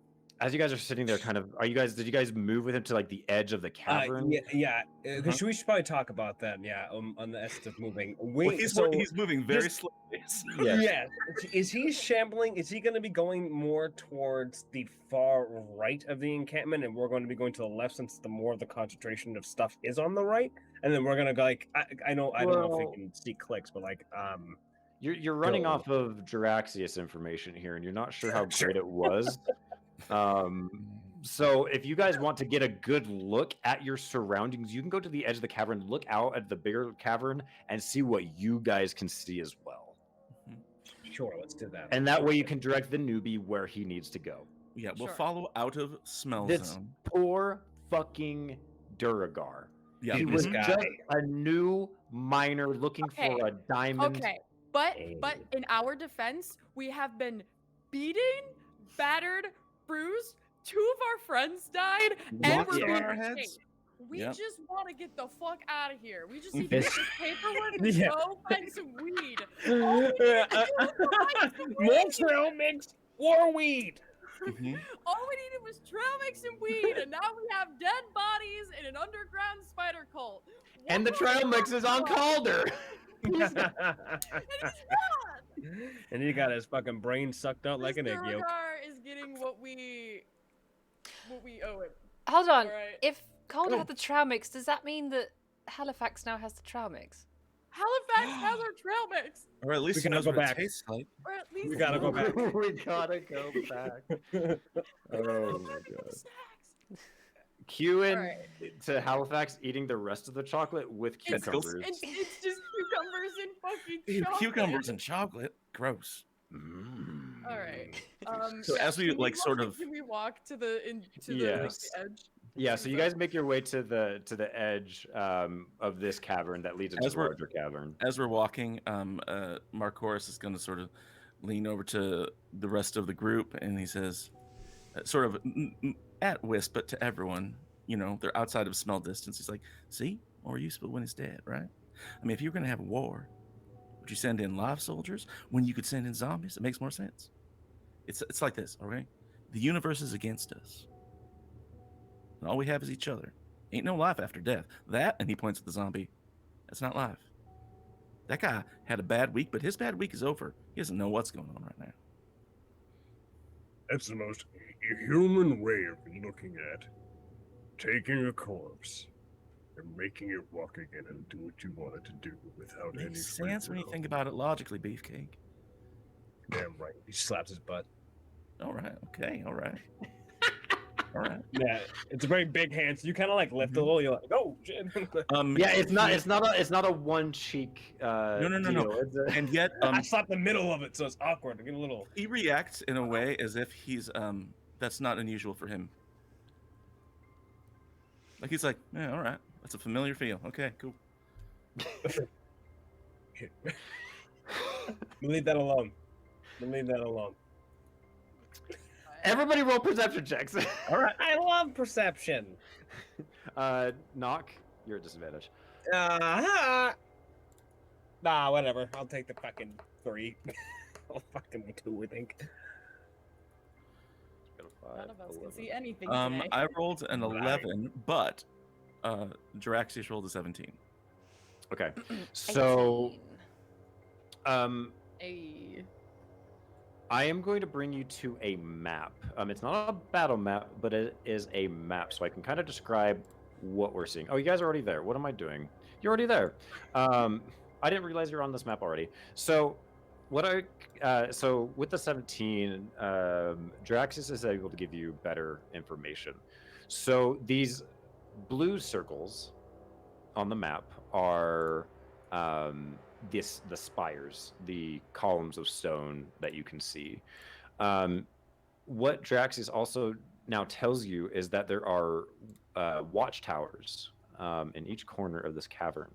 as you guys are sitting there, kind of, did you guys move with him to like the edge of the cavern? Yeah. We should probably talk about that. Yeah, on the essence of moving. Well, he's moving very slowly. Yes. Yeah. Is he shambling? Is he going to be going more towards the far right of the encampment, and we're going to be going to the left since the more of the concentration of stuff is on the right? And then we're going to go like I don't know if we can see clicks, but like You're running Go. off of Juraxius information here, and you're not sure how great it was. So if you guys want to get a good look at your surroundings, you can go to the edge of the cavern, look out at the bigger cavern, and see what you guys can see as well. Sure, let's do that. And that way you can direct the newbie where he needs to go. Yeah, we'll Sure. follow out of smell This zone. poor fucking Duragar. Yeah, He this was guy. just a new miner looking for a diamond. Okay, but in our defense, we have been beaten, battered, bruised. 2 of our friends died, and Lots we're on being our chased. heads? We Yep. just want to get the fuck out of here. We just need to get It's- this paperwork and Yeah. go find some weed. All we needed to do was go find some More weed. trail mix or weed. Mhm. All we needed was trail mix and weed, and now we have dead bodies in an underground spider cult. And the What trail mix is on Calder. And he got his fucking brain sucked out like an egg yolk. Durgar is getting what we owe him. Hold on. Alright. If Calder Oh. had the trail mix, does that mean that Halifax now has the trail mix? Halifax has our trail mix, Or at least We he gotta knows go what back. it tastes like. or at least We gotta go back. We gotta go back. Oh my god. Cue in Alright. to Halifax eating the rest of the chocolate with It's, cucumbers. it's just cucumbers and fucking Ew, chocolate. cucumbers and chocolate. Gross. Mm. All right. So as we, can like, sort walk- of- Can we walk to the to the, like, Yes. the edge? Yeah, so you guys make your way to the edge of this cavern that leads into As the we're- larger cavern. As we're walking, Marcoris is going to sort of lean over to the rest of the group, and he says, sort of at Wisp, but to everyone, you know, they're outside of smell distance. He's like, "See, more useful when he's dead, right? I mean, if you were going to have a war, would you send in live soldiers when you could send in zombies? It makes more sense. It's like this, okay? The universe is against us, and all we have is each other. Ain't no life after death. That," and he points at the zombie, "that's not life. That guy had a bad week, but his bad week is over. He doesn't know what's going on right now." That's the most human way of looking at taking a corpse and making it walk again and do what you want it to do without any Makes free sense when you will. think about it logically, Beefcake. Damn right. He slaps his butt. All right, okay, all right. All right. Yeah, it's a very big hand, so you kind of like lift a little. You're like, oh shit. Yeah, it's not a one cheek No. deal. It's a- And yet, I slapped the middle of it, so it's awkward. I get a little. he reacts in a way as if he's that's not unusual for him. Like he's like, "Yeah, all right, that's a familiar feel. Okay, cool." Leave that alone. Leave that alone. Everybody roll perception checks. All right. I love perception. Knock, you're at disadvantage. Nah, whatever. I'll take the fucking 3. I'll fucking 2, I think. None of us can see anything I today. rolled an 11, but Jiraxius rolled a 17. Okay, so 18. Hey. I am going to bring you to a map. It's not a battle map, but it is a map, so I can kind of describe what we're seeing. Oh, you guys are already there. What am I doing? You're already there. I didn't realize you're on this map already. So, so with the 17, Draxus is able to give you better information. So these blue circles on the map are the spires, the columns of stone that you can see. What Draxus also now tells you is that there are watchtowers in each corner of this cavern,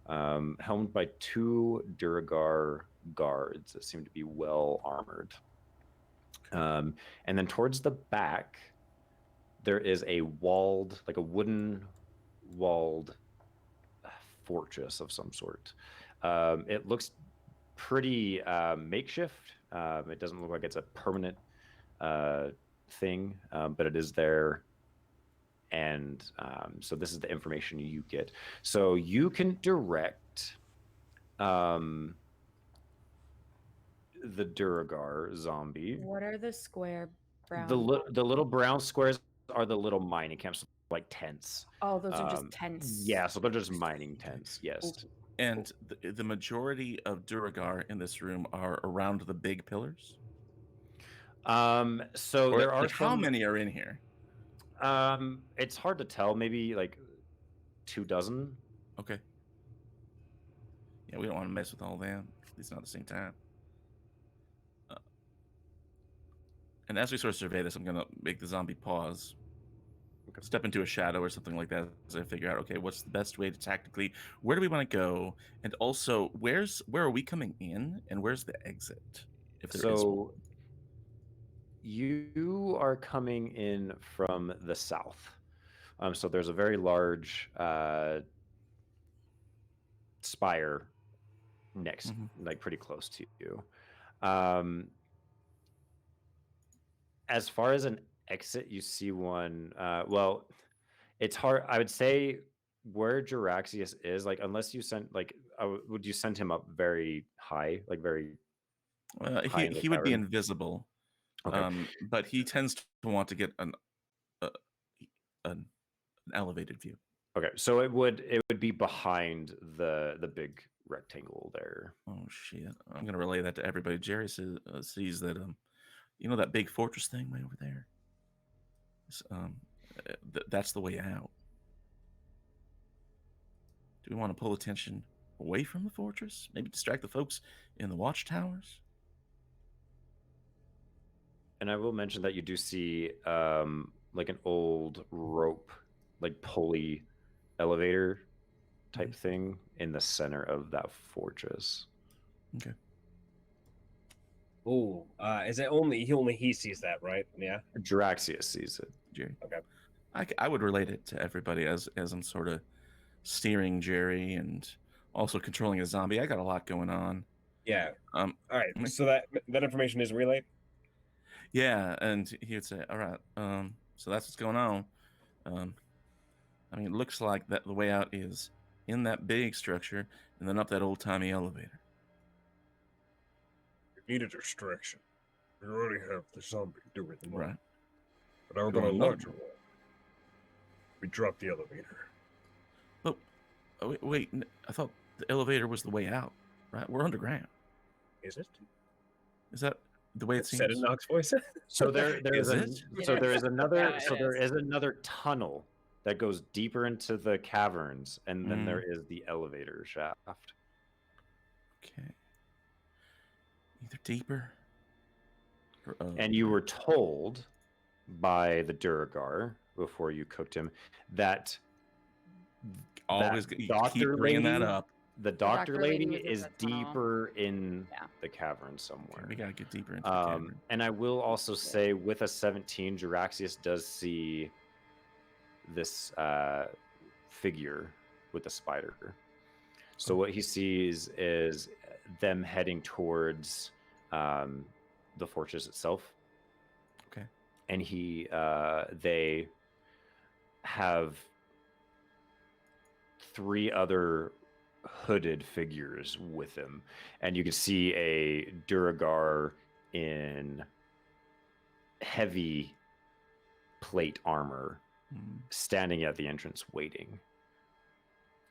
helmed by 2 Duragar guards that seem to be well armored. And then towards the back, there is a walled, like a wooden walled fortress of some sort. It looks pretty makeshift. It doesn't look like it's a permanent thing, but it is there. And so this is the information you get. So you can direct the Duragar zombie. What are the square brown? The little brown squares are the little mining camps, like tents. Oh, those are just tents. Yeah, so they're just mining tents. Yes. And the majority of Duragar in this room are around the big pillars. So Or, there are like, how some- many are in here? It's hard to tell. Maybe like 24. Okay. Yeah, we don't want to mess with all them. At least not at the same time. And as we sort of survey this, I'm gonna make the zombie pause, step into a shadow or something like that, as I figure out, okay, what's the best way to tactically, where do we want to go, and also where are we coming in, and where's the exit, if there is one? So you are coming in from the south. So there's a very large spire next, like pretty close to you. As far as an exit, you see one. Well, it's hard. I would say where Jiraxius is, like, unless you sent, like, would you send him up very high, like very high in the He would be cavern? invisible, Okay. but he tends to want to get uh, an elevated view. Okay, so it would be behind the big rectangle there. Oh shit! I'm gonna relay that to everybody. Jerry sees that you know that big fortress thing way over there. That's the way out. Do we want to pull attention away from the fortress? Maybe distract the folks in the watchtowers? And I will mention that you do see like an old rope, like pulley elevator type thing in the center of that fortress. Okay. Oh, is it only he sees that, right? Yeah. Jiraxius sees it. Jerry. Okay. I would relate it to everybody as I'm sort of steering Jerry and also controlling a zombie. I got a lot going on. Yeah. All right. So that information is relayed. Yeah, and he would say, "All right, so that's what's going on. I mean, it looks like that the way out is in that big structure and then up that old timey elevator." We need a distraction. We already have the zombie doing the Right. But how Do about a another larger one? We drop the elevator. Oh, wait, I thought the elevator was the way out. Right, we're underground. Is it? Is that the way it seems? Said in Knox voice. So there Is is it? so there is another Yeah, so it there is. is another tunnel that goes deeper into the caverns, and then there is the elevator shaft. Okay. Either deeper or And you were told by the Duragar before you cooked him that always that keep doctor bringing that lady- up. the doctor doctor lady lady was in is the tunnel. deeper in Yeah. the cavern Okay, somewhere. we gotta get deeper into the cavern. And I will also say, with a 17, Jiraxius does see this figure with the spider. So what he sees is them heading towards the fortress itself. Okay. And they have 3 other hooded figures with him, and you can see a Duragar in heavy plate armor standing at the entrance waiting.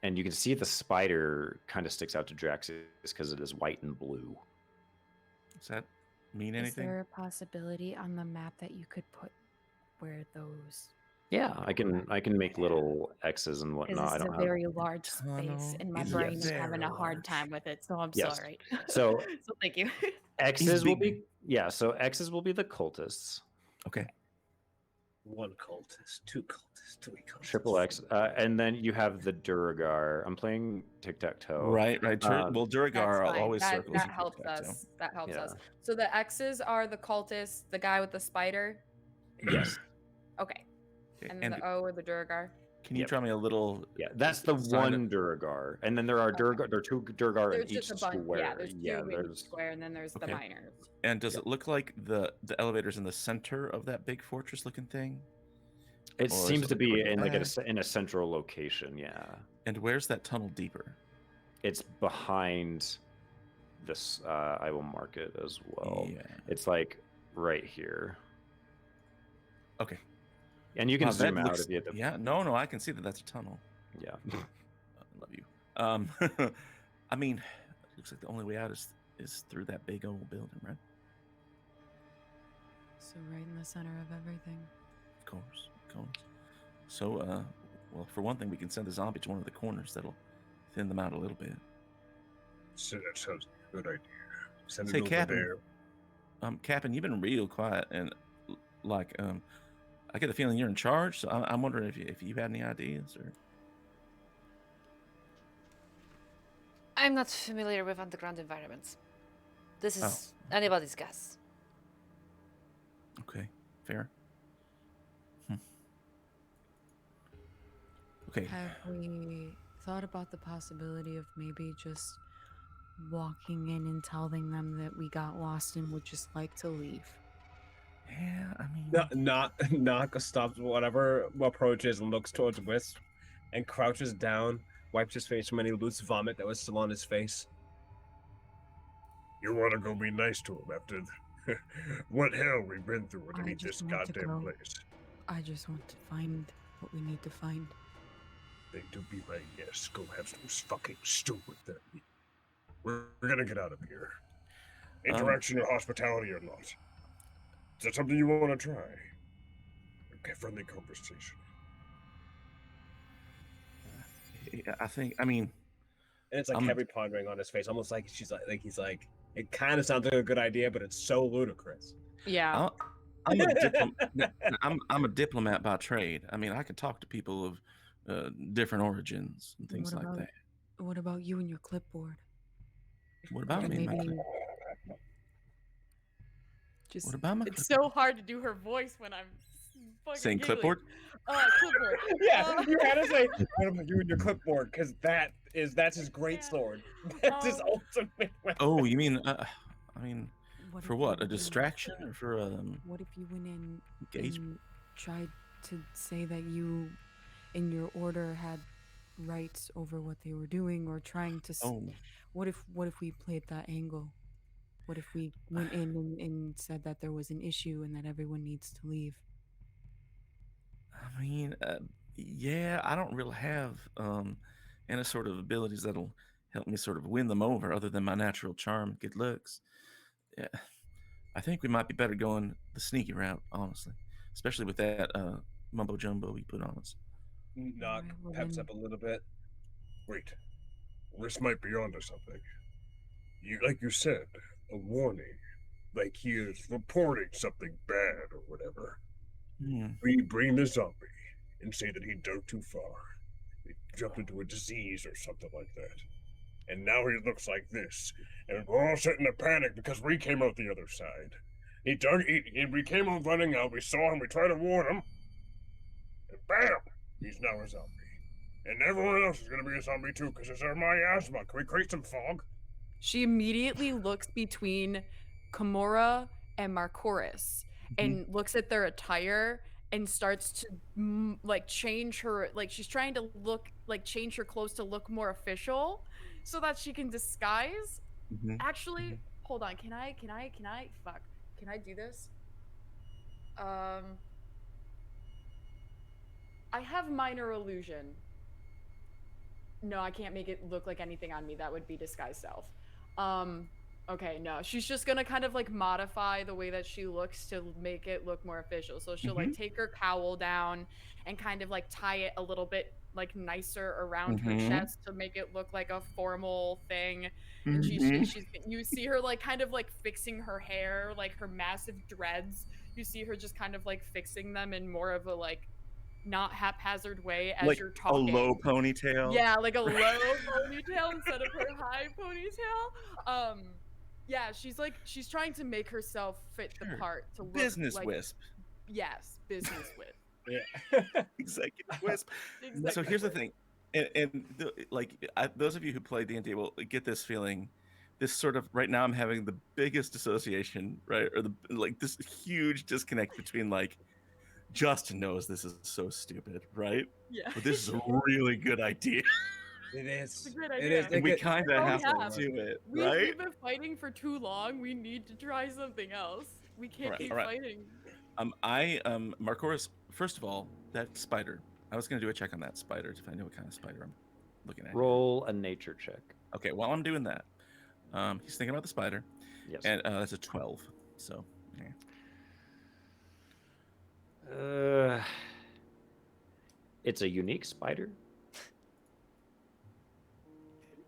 And you can see the spider kind of sticks out to Draxus because it is white and blue. Does that mean Is anything? there a possibility on the map that you could put where those? Yeah, I can make little X's and Because whatnot. I this is don't a have. very large space, Tunnel and my is brain is very having a hard large. time with it. So I'm Yes. sorry. So So thank you. X's will big. be So X's will be the cultists. Okay. One cultist, two cultists, three cultists. Triple X, and then you have the Duragar. I'm playing tic-tac-toe. Right. Well, That's Duragar fine. always That circles. in helps tic-tac-toe. us. That helps Yeah. us. So the X's are the cultists, the guy with the spider. Yes. Okay. Okay, And then and the O are the Duragar. can you Yep. draw me a little? Yeah, that's the sign one Duragar, and then there are Duragar. There are 2 Duragar There's in each just a bunch. square. Yeah, there's 2 in each there's square, and then there's the Okay. minors. And does it look like the elevator's in the center of that big fortress-looking thing? It Or is seems it to like be toward the in like back? in a central location. Yeah, And where's that tunnel deeper? it's behind this. I will mark it as well. Yeah. It's like right here, Okay. and you can Wow, that zoom out looks- if you have to. Yeah. No, I can see that that's a tunnel. Yeah. I love you. I mean, it looks like the only way out is through that big old building, right? So right in the center of everything. Of course. So, well, for one thing, we can send the zombie to one of the corners. That'll thin them out a little bit. So that sounds like a good idea. Send Say, it over Captain. there. Captain, you've been real quiet, and like, I get the feeling you're in charge. So I'm wondering if you had any ideas or. I'm not familiar with underground environments. This is Oh. anybody's guess. Okay, fair. Okay. Have we thought about the possibility of maybe just walking in and telling them that we got lost and would just like to leave? Yeah, I mean, Knock stops whatever approaches and looks towards Wisp and crouches down, wipes his face from any loose vomit that was still on his face. You want to go be nice to him after what hell we've been through I underneath just this want to goddamn go. place. I just want to find what we need to find. Then to be my guest, go have some fucking stew with them. We're gonna get out of here. Interaction or hospitality or not. Is that something you want to try? Okay, friendly conversation. I mean, And it's like I'm- heavy pondering on his face, almost like she's like he's like, it kind of sounds like a good idea, but it's so ludicrous. Yeah. I'm a diplomat by trade. I mean, I can talk to people of different origins and things What like about- that. What about you and your clipboard? What about And me? and my maybe clip- just What about my it's clipboard? so hard to do her voice when I'm fucking Saying giggling. clipboard? Clipboard. Yeah, you had to say, what about you and your clipboard? Because that's his great sword. That's his ultimate weapon. Oh, you mean? I mean, What for if what? you A went in- distraction or for What if you went in engagement? and tried to say that you, in your order, had rights over what they were doing, or trying to? Oh, What if we played that angle? What if we went in and said that there was an issue and that everyone needs to leave? I mean, yeah, I don't really have any sort of abilities that'll help me sort of win them over, other than my natural charm, good looks. Yeah, I think we might be better going the sneaky route, honestly, especially with that mumbo jumbo we put on us. Knock Alright, well peps then- up a little bit. Wait, this might be onto something. Like you said, a warning. Like he is reporting something bad or whatever. Hmm. We bring the zombie and say that he dug too far. He jumped into a disease or something like that. And now he looks like this. And we're all sitting in a panic because we came out the other side. We came out running out, we saw him, we tried to warn him. And bam! He's now a zombie. And everyone else is gonna be a zombie too, because it's our miasma. Can we create some fog? She immediately looks between Kimura and Marcoris and looks at their attire and starts to like change her, like she's trying to look like change her clothes to look more official so that she can disguise. Mhm. Actually, hold on. Can I fuck. Can I do this? I have minor illusion. No, I can't make it look like anything on me. That would be disguise self. Okay, no. She's just gonna kind of like modify the way that she looks to make it look more official. So she'll like take her cowl down and kind of like tie it a little bit like nicer around her chest to make it look like a formal thing. And she's you see her like kind of like fixing her hair, like her massive dreads. You see her just kind of like fixing them in more of a like not haphazard way as Like you're a talking. low ponytail. Yeah, like a low ponytail instead of her high ponytail. Yeah, she's trying to make herself fit the Sure. part to look Business like, wisp. yes, business whip. Yeah. Executive wisp. Exactly. So here's the thing, those of you who play D&D will get this feeling. This sort of right now, I'm having the biggest association, right, or this huge disconnect between like Justin knows this is so stupid, right? Yeah. But this is a really good idea, It is. It's a good It idea. is. and we Like, kind Oh, of we have have. to do it, We've right? been fighting for too long. We need to try something else. We can't keep alright. fighting. Marcoris, first of all, that spider. I was gonna do a check on that spider to find out what kind of spider I'm looking at. Roll a nature check. Okay, while I'm doing that, he's thinking about the spider, Yes. and that's a 12. So, yeah. It's a unique spider.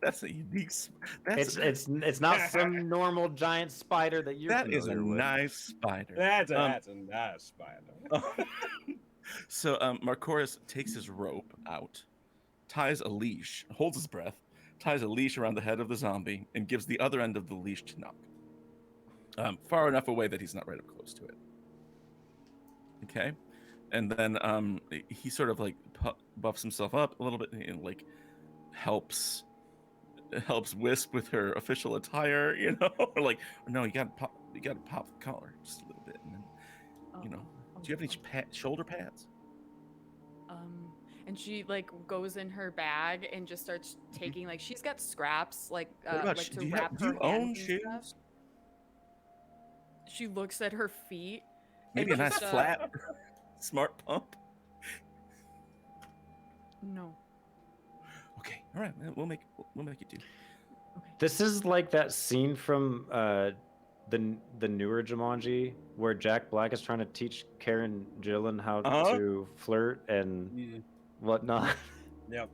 That's a unique. That's It's not some normal giant spider that you're. that is a familiar with. nice spider. that's a nice spider. So Marcoris takes his rope out, ties a leash, holds his breath, ties a leash around the head of the zombie, and gives the other end of the leash to Knock. Far enough away that he's not right up close to it. Okay. and then he sort of like buffs himself up a little bit and like helps Wisp with her official attire, you know. Like, no, you gotta pop the collar just a little bit, and then you know. Do you have any shoulder pads? And she like goes in her bag and just starts taking like she's got scraps like What about like to do wrap you her own hands and stuff. shoes? She looks at her feet. Maybe a and nice just, flat smart pump. No. Okay, all right, we'll make it do. Okay. This is like that scene from the newer Jumanji where Jack Black is trying to teach Karen Gillan how to flirt and whatnot. Yep.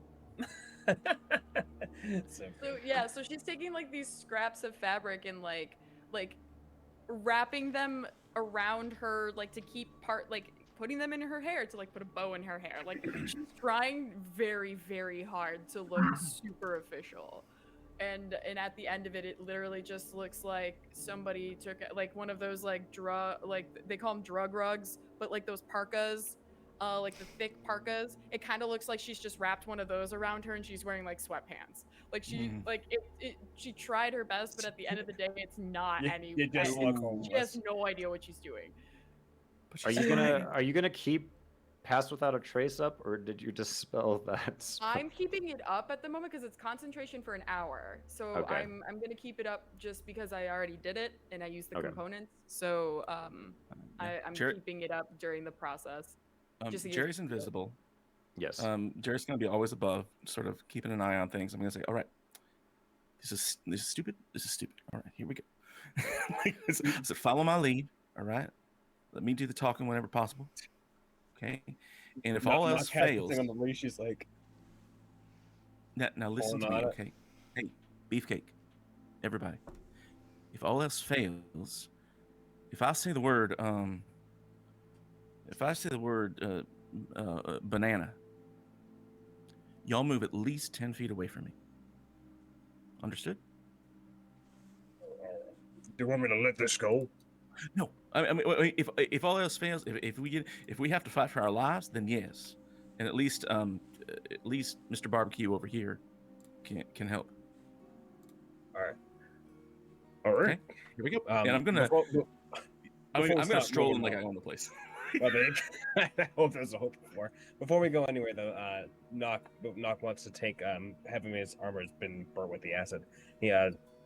So yeah, so she's taking like these scraps of fabric and like wrapping them around her like to keep putting them in her hair to like put a bow in her hair. Like she's trying very, very hard to look super official. And at the end of it, it literally just looks like somebody took like one of those like they call them drug rugs, but like those parkas, like the thick parkas. It kind of looks like she's just wrapped one of those around her and she's wearing like sweatpants. Like she she tried her best, but at the end of the day, it's not any. You just look homeless. She has no idea what she's doing. Are you gonna keep Pass Without a Trace up, or did you dispel that spell? I'm keeping it up at the moment because it's concentration for an hour. So Okay. I'm gonna keep it up just because I already did it and I used the Okay. components. So I'm keeping it up during the process. Jerry's invisible. Yes. Jerry's gonna be always above, sort of keeping an eye on things. I'm gonna say, all right, this is stupid. This is stupid. All right, here we go. So follow my lead. All right, let me do the talking whenever possible. Okay, and if all else fails, on the leash, she's like, now listen to me, okay? Hey, Beefcake, everybody. If all else fails, if I say the word banana, y'all move at least 10 feet away from me. Understood? Do you want me to let this go? No. I mean, if all else fails, if we have to fight for our lives, then yes, and at least Mr. Barbecue over here can help. All right. Okay, here we go. And I'm gonna stroll in like I own the place. I hope there's a hope before. Before we go anywhere, though, Knock wants to take having his armor has been burnt with the acid. He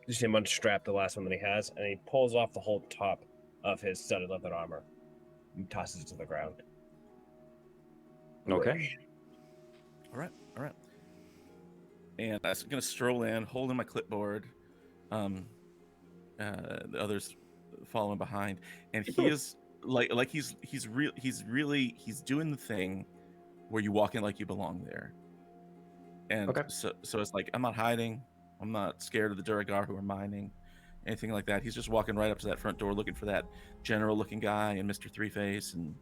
just him unstrapped the last one that he has, and he pulls off the whole top of his studded leather armor and tosses it to the ground. Okay. All right. And I'm gonna stroll in, holding my clipboard. The others following behind, and he is he's doing the thing where you walk in like you belong there. And Okay. so it's like I'm not hiding. I'm not scared of the Duragar who are mining, anything like that. He's just walking right up to that front door, looking for that general-looking guy and Mr. Three-Face and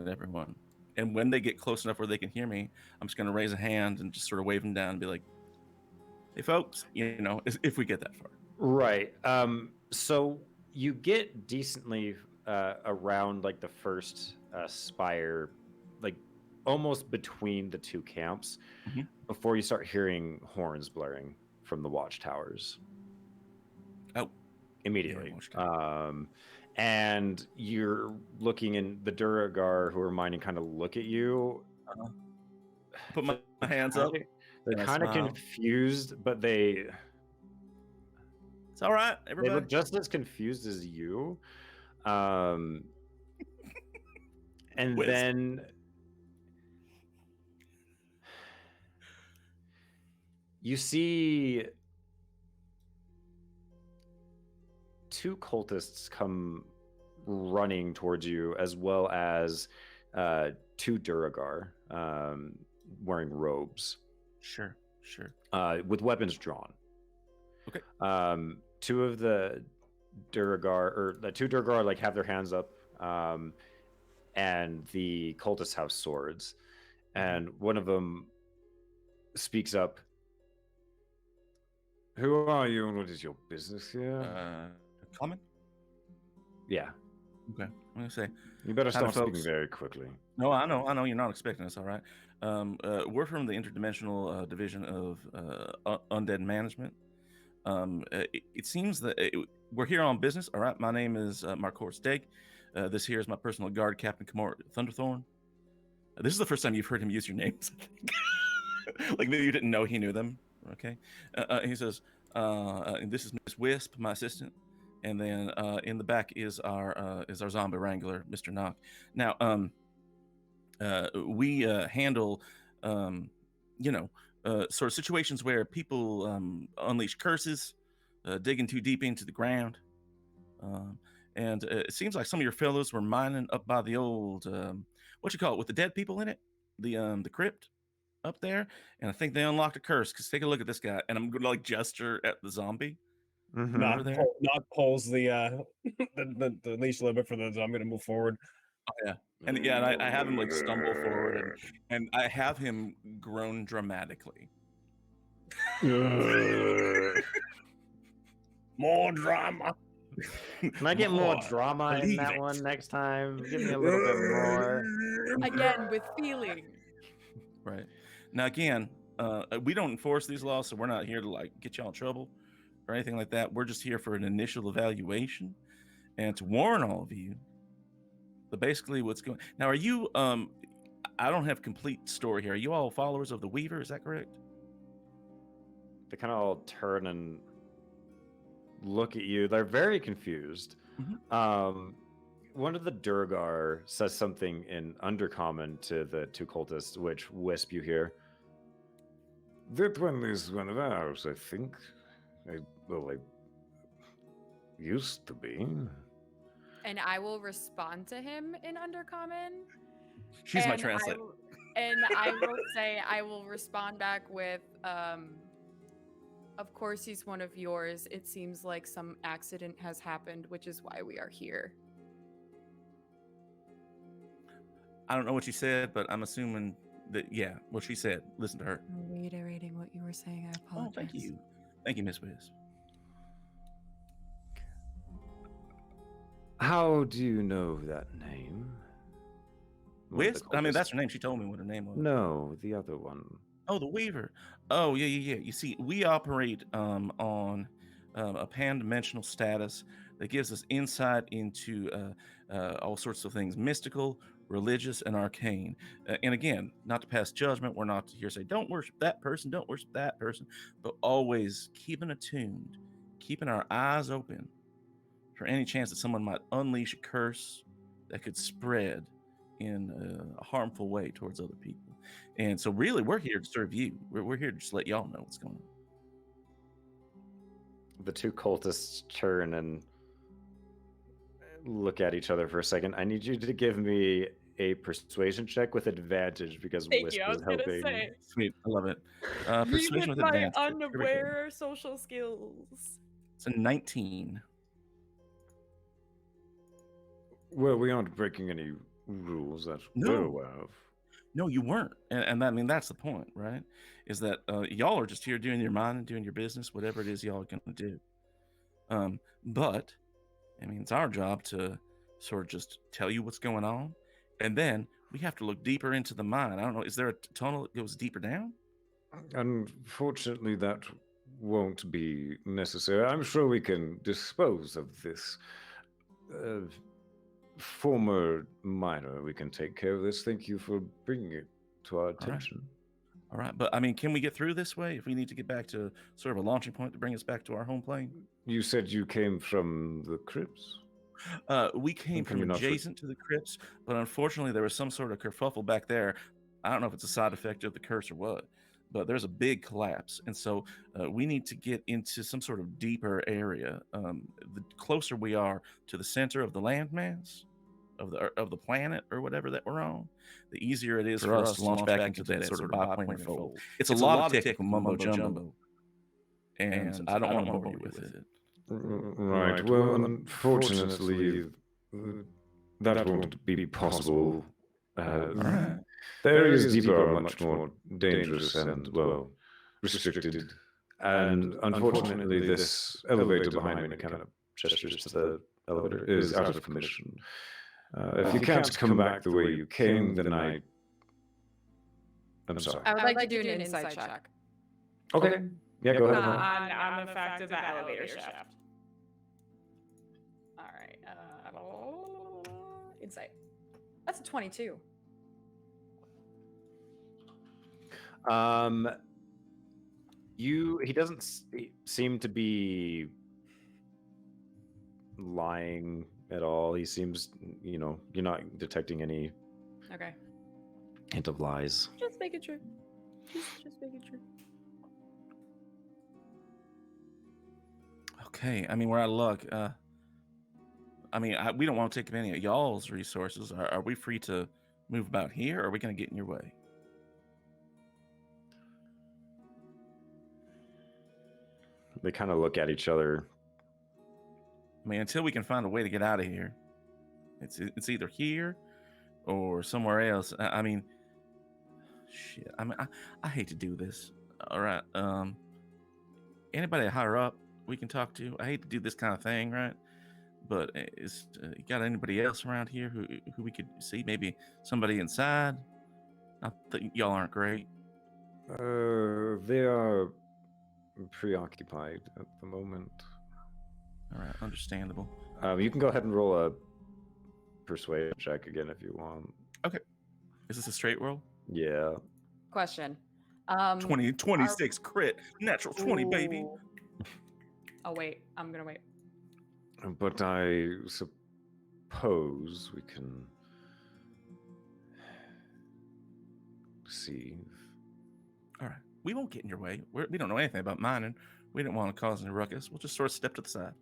everyone. And when they get close enough where they can hear me, I'm just gonna raise a hand and just sort of wave them down and be like, "Hey, folks," you know, if we get that far. Right. So you get decently around like the first spire, like almost between the two camps, before you start hearing horns blaring from the watchtowers. Oh, immediately. Yeah, and you're looking, and the Duragar who are mining kind of look at you. Put my hands up. They're kind of confused, but it's all right, they everybody. look just as confused as you. And then you see two cultists come running towards you, as well as two Duragar wearing robes. Sure. With weapons drawn. Okay. Two of the Duragar like have their hands up, and the cultists have swords, and one of them speaks up. Who are you and what is your business here? Common? Yeah. Okay. gonna say, You better Howdy, stop speaking folks. very quickly. No, I know you're not expecting us. All right. We're from the interdimensional division of undead management. It seems that we're here on business. All right. My name is Marcor Steg. This here is my personal guard, Captain Kamor Thunderthorn. This is the first time you've heard him use your names, I think. Like maybe you didn't know he knew them. Okay. He says, and this is Miss Wisp, my assistant. And then in the back is our zombie wrangler, Mr. Knock. Now, we handle, sort of situations where people unleash curses, digging too deep into the ground. And it seems like some of your fellows were mining up by the old, what you call it, with the dead people in it, the crypt up there. And I think they unlocked a curse. Because take a look at this guy, and I'm gonna like gesture at the zombie. Mhm. Not over there. not pulls the the leash limit for the zombie to move forward. Oh, yeah. And I have him like stumble forward, and I have him groan dramatically. More drama. Can I get more More. drama in Believe that it. one next time? Give me a little bit more. Again, with feeling. Right. Now again, we don't enforce these laws, so we're not here to like get y'all in trouble or anything like that. We're just here for an initial evaluation and to warn all of you that basically what's going. Now, are you? I don't have complete story here. Are you all followers of the Weaver? Is that correct? They kind of all turn and look at you. They're very confused. One of the Durgar says something in Undercommon to the two cultists, which Wisp you hear. That one is one of ours, I think. I used to be. And I will respond to him in Undercommon. She's my And translator. I will say, I will respond back with, of course he's one of yours. It seems like some accident has happened, which is why we are here. I don't know what she said, but I'm assuming that, yeah, what she said. Listen to her. I'm reiterating what you were saying. I apologize. Oh, thank you. Thank you, Miss Wisp. How do you know that name? One of the Wisp? I mean, cultists- that's her name. She told me what her name was. No, the other one. Oh, the Weaver. Oh, yeah. You see, we operate on a pan-dimensional status that gives us insight into all sorts of things mystical, religious, and arcane. And again, not to pass judgment. We're not here to say, don't worship that person, don't worship that person, but always keeping attuned, keeping our eyes open for any chance that someone might unleash a curse that could spread in a harmful way towards other people. And so really, we're here to serve you. We're here to just let y'all know what's going on. The two cultists turn and look at each other for a second. I need you to give me a persuasion check with advantage because Thank Wisp you. I is was gonna helping. say. Sweet, I love it. Even Persuasion with my advantage. Here we go. unaware social skills. It's a 19. Well, we aren't breaking any rules that No. we're aware of. No, you weren't. And I mean, that's the point, right? Is that y'all are just here doing your mind and doing your business, whatever it is y'all are going to do. But, I mean, it's our job to sort of just tell you what's going on. And then we have to look deeper into the mine. I don't know, is there a tunnel that goes deeper down? Unfortunately, that won't be necessary. I'm sure we can dispose of this former miner. We can take care of this. Thank you for bringing it to our attention. All right. But, I mean, can we get through this way if we need to get back to sort of a launching point to bring us back to our home plane? You said you came from the crypts? We came Can you from not re- adjacent to the crypts, but unfortunately there was some sort of kerfuffle back there. I don't know if it's a side effect of the curse or what, but there's a big collapse, and so we need to get into some sort of deeper area. The closer we are to the center of the landmass of the planet or whatever that we're on, the easier it is for us to launch back into that sort of biplanar fold. It's a lot of technical mumbo jumbo, and I don't want to bore you with it. Right. Well, unfortunately, that won't be possible. Areas deeper are much more dangerous and, well, restricted. And unfortunately, this elevator behind me kind of gestures to the elevator is out of commission. If you can't come back the way you came, then I'm sorry. I would like to do an insight check. Okay. Yeah, go ahead. roll. On the fact of the elevator shaft. All right. Insight. That's a 22. He doesn't seem to be lying at all. He seems, you're not detecting any Okay. hint of lies. Just making sure. Just making sure. Okay, I mean, we're out of luck. We don't want to take any of y'all's resources. Are we free to move about here, or are we going to get in your way? They kind of look at each other. I mean, until we can find a way to get out of here, it's either here or somewhere else. I mean, shit. I mean, I hate to do this. All right. Anybody higher up we can talk to? I hate to do this kind of thing, right? But you got anybody else around here who we could see? Maybe somebody inside? Not that y'all aren't great. They are preoccupied at the moment. All right, understandable. You can go ahead and roll a persuasion check again if you want. Okay. Is this a straight roll? Yeah. Question. 26 crit. Natural 20, baby. Ooh. Oh, wait. I'm going to wait. But I suppose we can see. All right. We won't get in your way. We don't know anything about mining. We didn't want to cause any ruckus. We'll just sort of step to the side.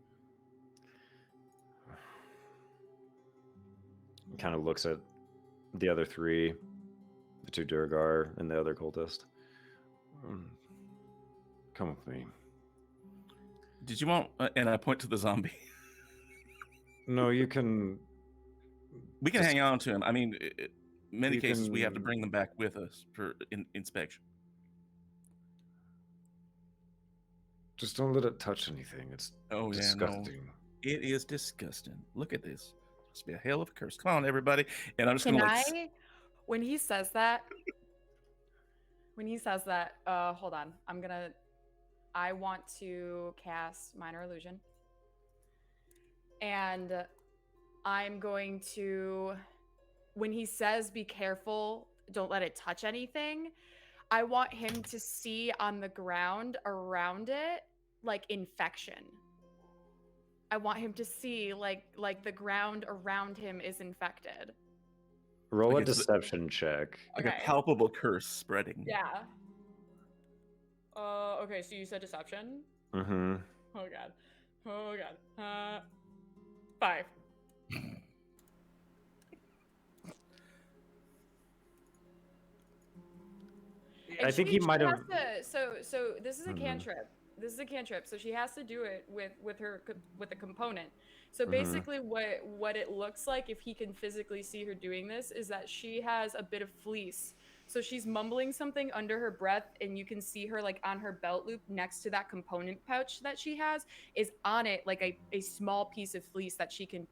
Kind of looks at the other three, the two Durgar and the other cultist. Come with me. Did you want? And I point to the zombie. No, you can. We can hang on to him. I mean, in many cases, we have to can- bring them back with us for inspection. Just don't let it touch anything. It's Oh, yeah, no. disgusting. It is disgusting. Look at this. Must be a hell of a curse. Come on, everybody. And I'm just Can going to I, when he says that, hold on. I want to cast Minor Illusion. And I'm going to, when he says be careful, don't let it touch anything, I want him to see on the ground around it, like infection. I want him to see like the ground around him is infected. Roll a Okay, so deception check. like Okay. a palpable curse spreading. Yeah. Okay, so you said deception? Mm-hmm. Oh god. Oh god. 5. I think he might have. So this is a Mhm. cantrip. This is a cantrip. So she has to do it with a component. So Mhm. basically, what it looks like if he can physically see her doing this is that she has a bit of fleece. So she's mumbling something under her breath, and you can see her like on her belt loop next to that component pouch that she has is on it like a small piece of fleece that she can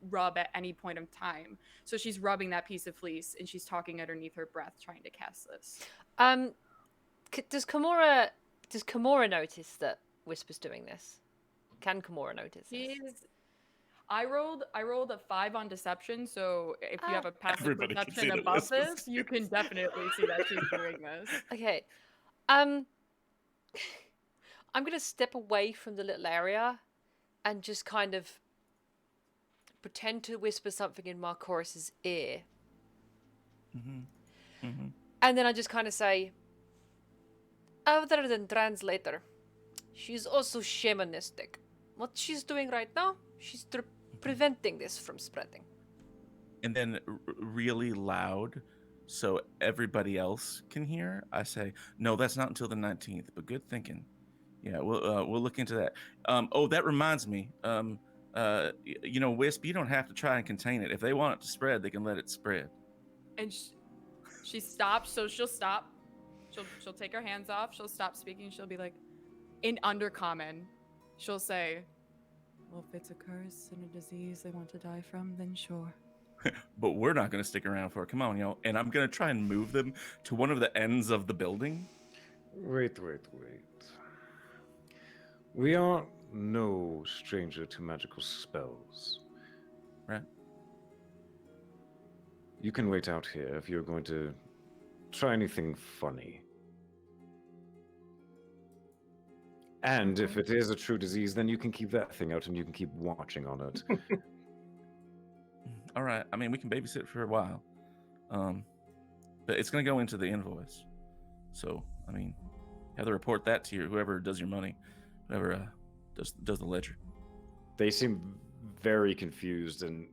rub at any point of time. So she's rubbing that piece of fleece and she's talking underneath her breath trying to cast this. Does Kimura notice that Whisper's doing this? Can Kimura notice this? I rolled a 5 on deception, so if you have a passive Everybody can see perception that above Whisper's this, you can definitely see that she's doing this. Okay. I'm gonna step away from the little area and just kind of pretend to whisper something in Marcoris's ear. Mm-hmm. Mm-hmm. And then I just kind of say, other than translator, she's also shamanistic. What she's doing right now, she's preventing this from spreading. And then really loud so everybody else can hear, I say, no, that's not until the 19th, but good thinking. Yeah, we'll look into that. That reminds me. Wisp, you don't have to try and contain it. If they want it to spread, they can let it spread. And she stops, so she'll stop. She'll take her hands off. She'll stop speaking. She'll be like, in Undercommon, she'll say, "Well, if it's a curse and a disease they want to die from, then sure." but we're not going to stick around for it. Come on, and I'm going to try and move them to one of the ends of the building. Wait. We aren't no stranger to magical spells. Right. You can wait out here if you're going to try anything funny. And if it is a true disease, then you can keep that thing out and you can keep watching on it. All right. I mean, we can babysit for a while. But it's going to go into the invoice. So, I mean, have to report that to whoever does your money, whoever does the ledger. They seem very confused and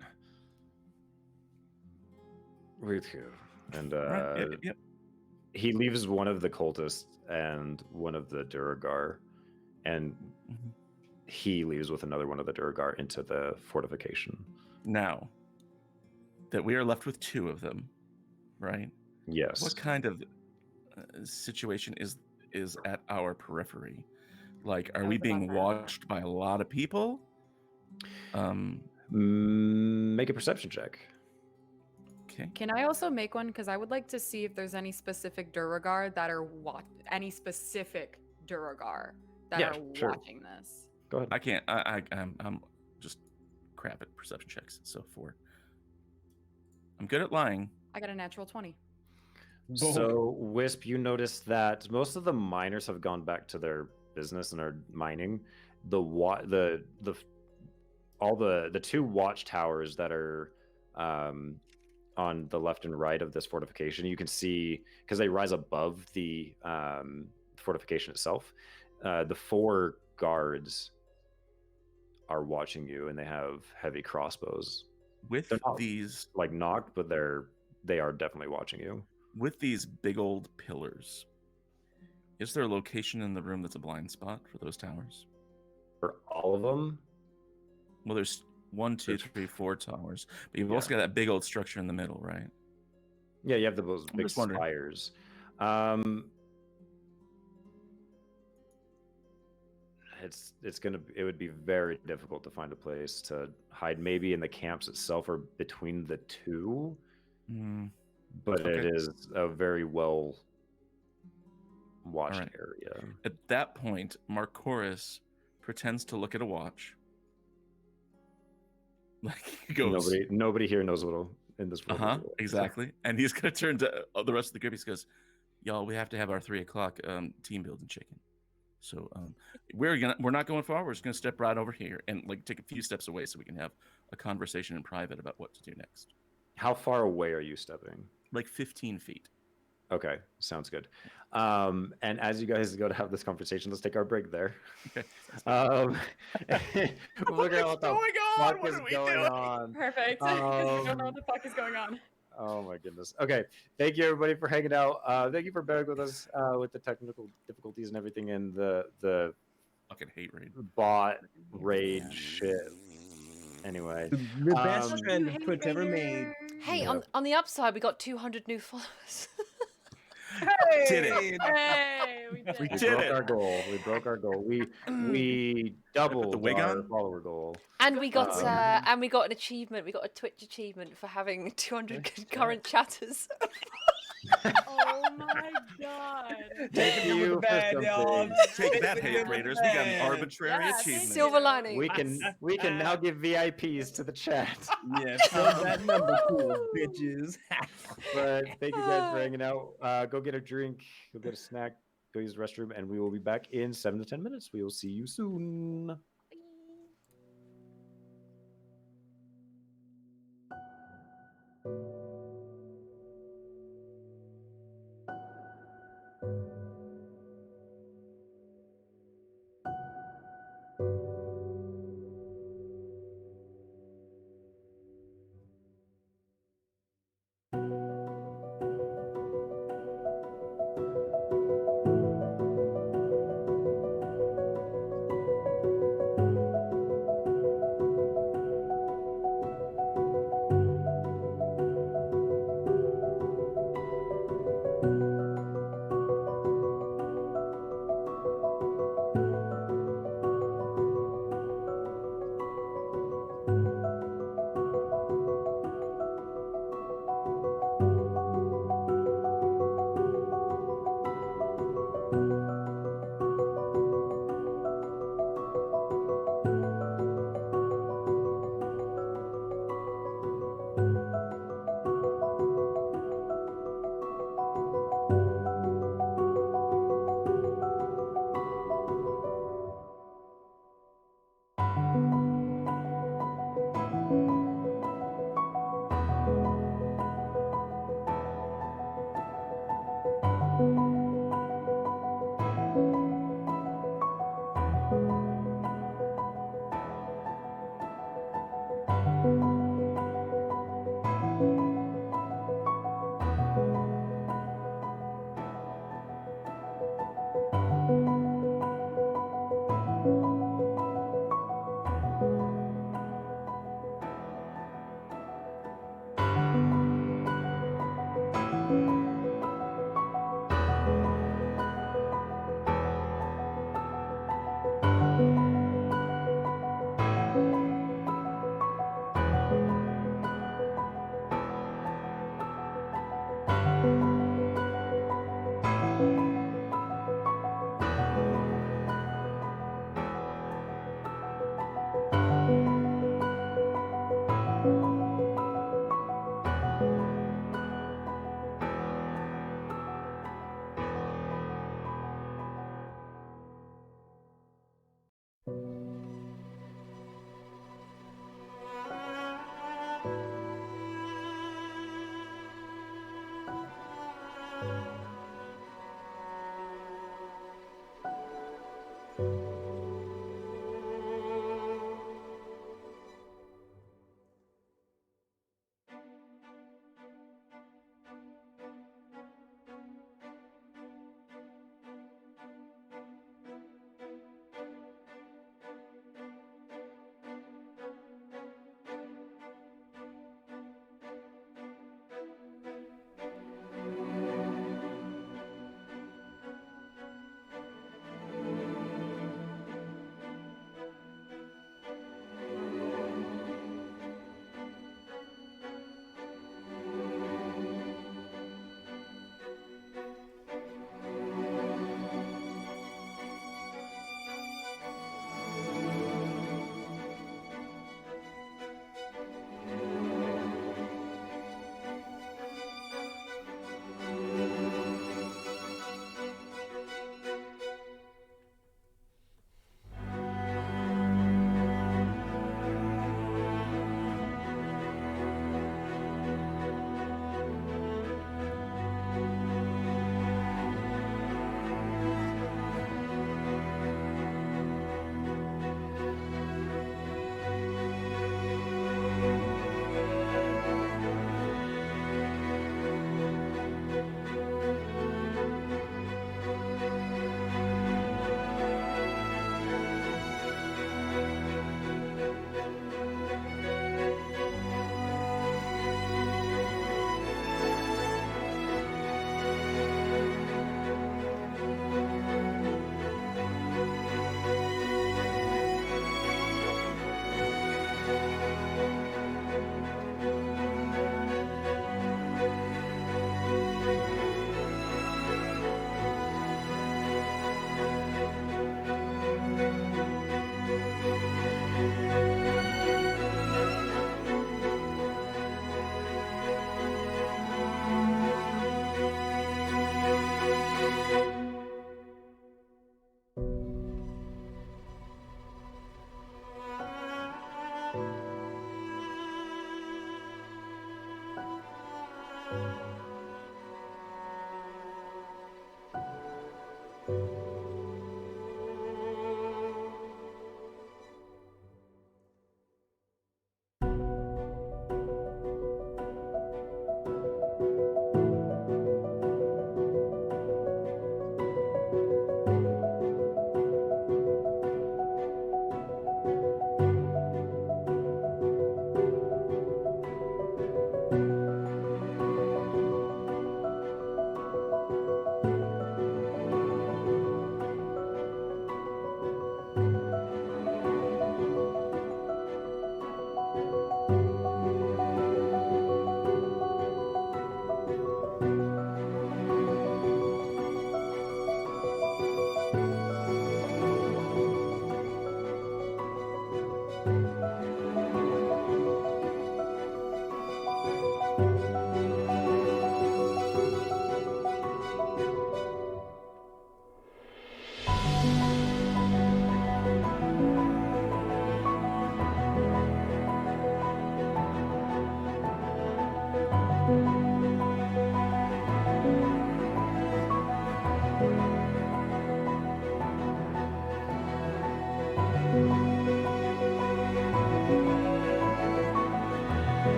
wait here. And Right. Yep. he leaves one of the cultists and one of the Duragar, and he leaves with another one of the Duragar into the fortification. Now that we are left with 2 of them, right? Yes. What kind of situation is at our periphery? Like, are we being watched by a lot of people? Make a perception check. Okay. Can I also make one? Because I would like to see if there's any specific Duragar that are watching this. Go ahead. I can't. I'm just crap at perception checks. So 4. I'm good at lying. I got a natural 20. So, Wisp, you notice that most of the miners have gone back to their business and are mining. All the 2 watchtowers that are on the left and right of this fortification, you can see, because they rise above the fortification itself, the 4 guards are watching you, and they have heavy crossbows. With They're not these, like knocked, but they are definitely watching you. with these big old pillars, is there a location in the room that's a blind spot for those towers? For all of them? Well, there's 1, 2, 3, 4 towers, but you've also got that big old structure in the middle, right? Yeah, you have those I'm big just wondering. spires. It would be very difficult to find a place to hide, maybe in the camps itself or between the 2. But Okay. it is a very well watched Alright. area. At that point, Marcoris pretends to look at a watch. Like, he goes, Nobody here knows in this world. exactly. And he's gonna turn to the rest of the group. He goes, "Y'all, we have to have our 3 o'clock team building chicken. So we're not going far. We're just gonna step right over here and like take a few steps away so we can have a conversation in private about what to do next." How far away are you stepping? Like 15 feet. Okay, sounds good. And as you guys go to have this conversation, let's take our break there. Okay. Look at what the fuck What is are we going doing? on. Perfect. I don't know what the fuck is going on. Oh my goodness. Okay, thank you everybody for hanging out. Thank you for bearing with us with the technical difficulties and everything, and the Fucking hate raid. bot raid shit. Anyway, The best trend Hey, Twitch ever made. Hey, Yeah. on the upside, we got 200 new followers. Did it. Hey, we did. we it. did broke it. our goal. We broke our goal. We doubled wig our on? follower goal. And we got Um, and we got an achievement. We got a Twitch achievement for having 200 concurrent chatters. Oh my god. Take it with the for bad, y'all. something. Take that, hate raiders. We got an arbitrary Yeah, achievement. Silver lining. We can now give VIPs to the chat. Yeah, fill that number, cool bitches. But thank you guys for hanging out. Go get a drink, go get a snack, go use the restroom, and we will be back in 7 to 10 minutes. We will see you soon.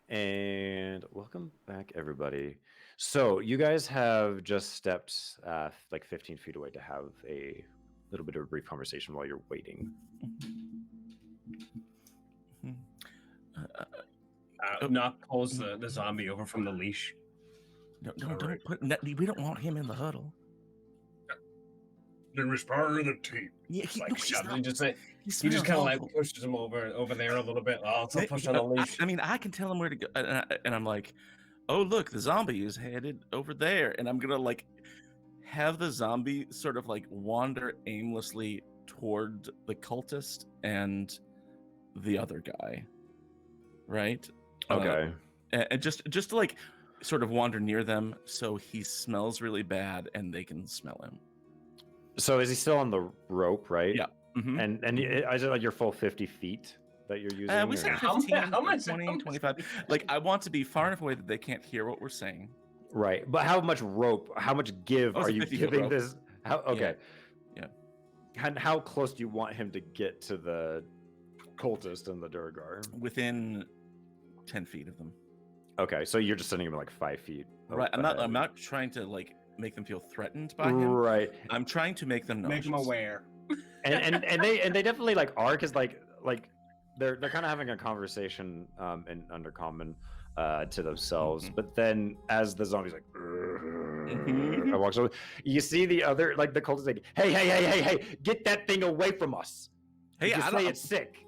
And welcome back, everybody. So you guys have just stepped like 15 feet away to have a little bit of a brief conversation while you're waiting. Not pulls the zombie over from the leash. Don't put. We don't want him in the huddle. He was part of the team. Yeah, Like, he's not. he just He kind of like pushes him over there a little bit. Oh, it's push on the leash. I mean, I can tell him where to go, and I'm like, oh look, the zombie is headed over there, and I'm gonna like have the zombie sort of like wander aimlessly toward the cultist and the other guy, right? Okay. And just to like sort of wander near them so he smells really bad and they can smell him. So is he still on the rope, right? Yeah. Mm-hmm. And is it like your full 50 feet that you're using? We or- said How 15, much- 20, how much- 25. Like, I want to be far enough away that they can't hear what we're saying. Right. But how much rope, how much give Oh, it's are a you 50-foot giving rope. this? Okay. Yeah. And how close do you want him to get to the cultist and the Durgar? Within 10 feet of them. Okay, so you're just sending him like 5 feet. Right. I'm ahead. not trying to like make them feel threatened by him. Right. I'm trying to make them Make him nauseous. aware. And they definitely like are, because like they're kind of having a conversation in Undercommon to themselves. Mhm. But then as the zombie's like Mhm. I walks over, you see the other, like the cultist like, hey, get that thing away from us. Hey, Just I say don't. it's sick.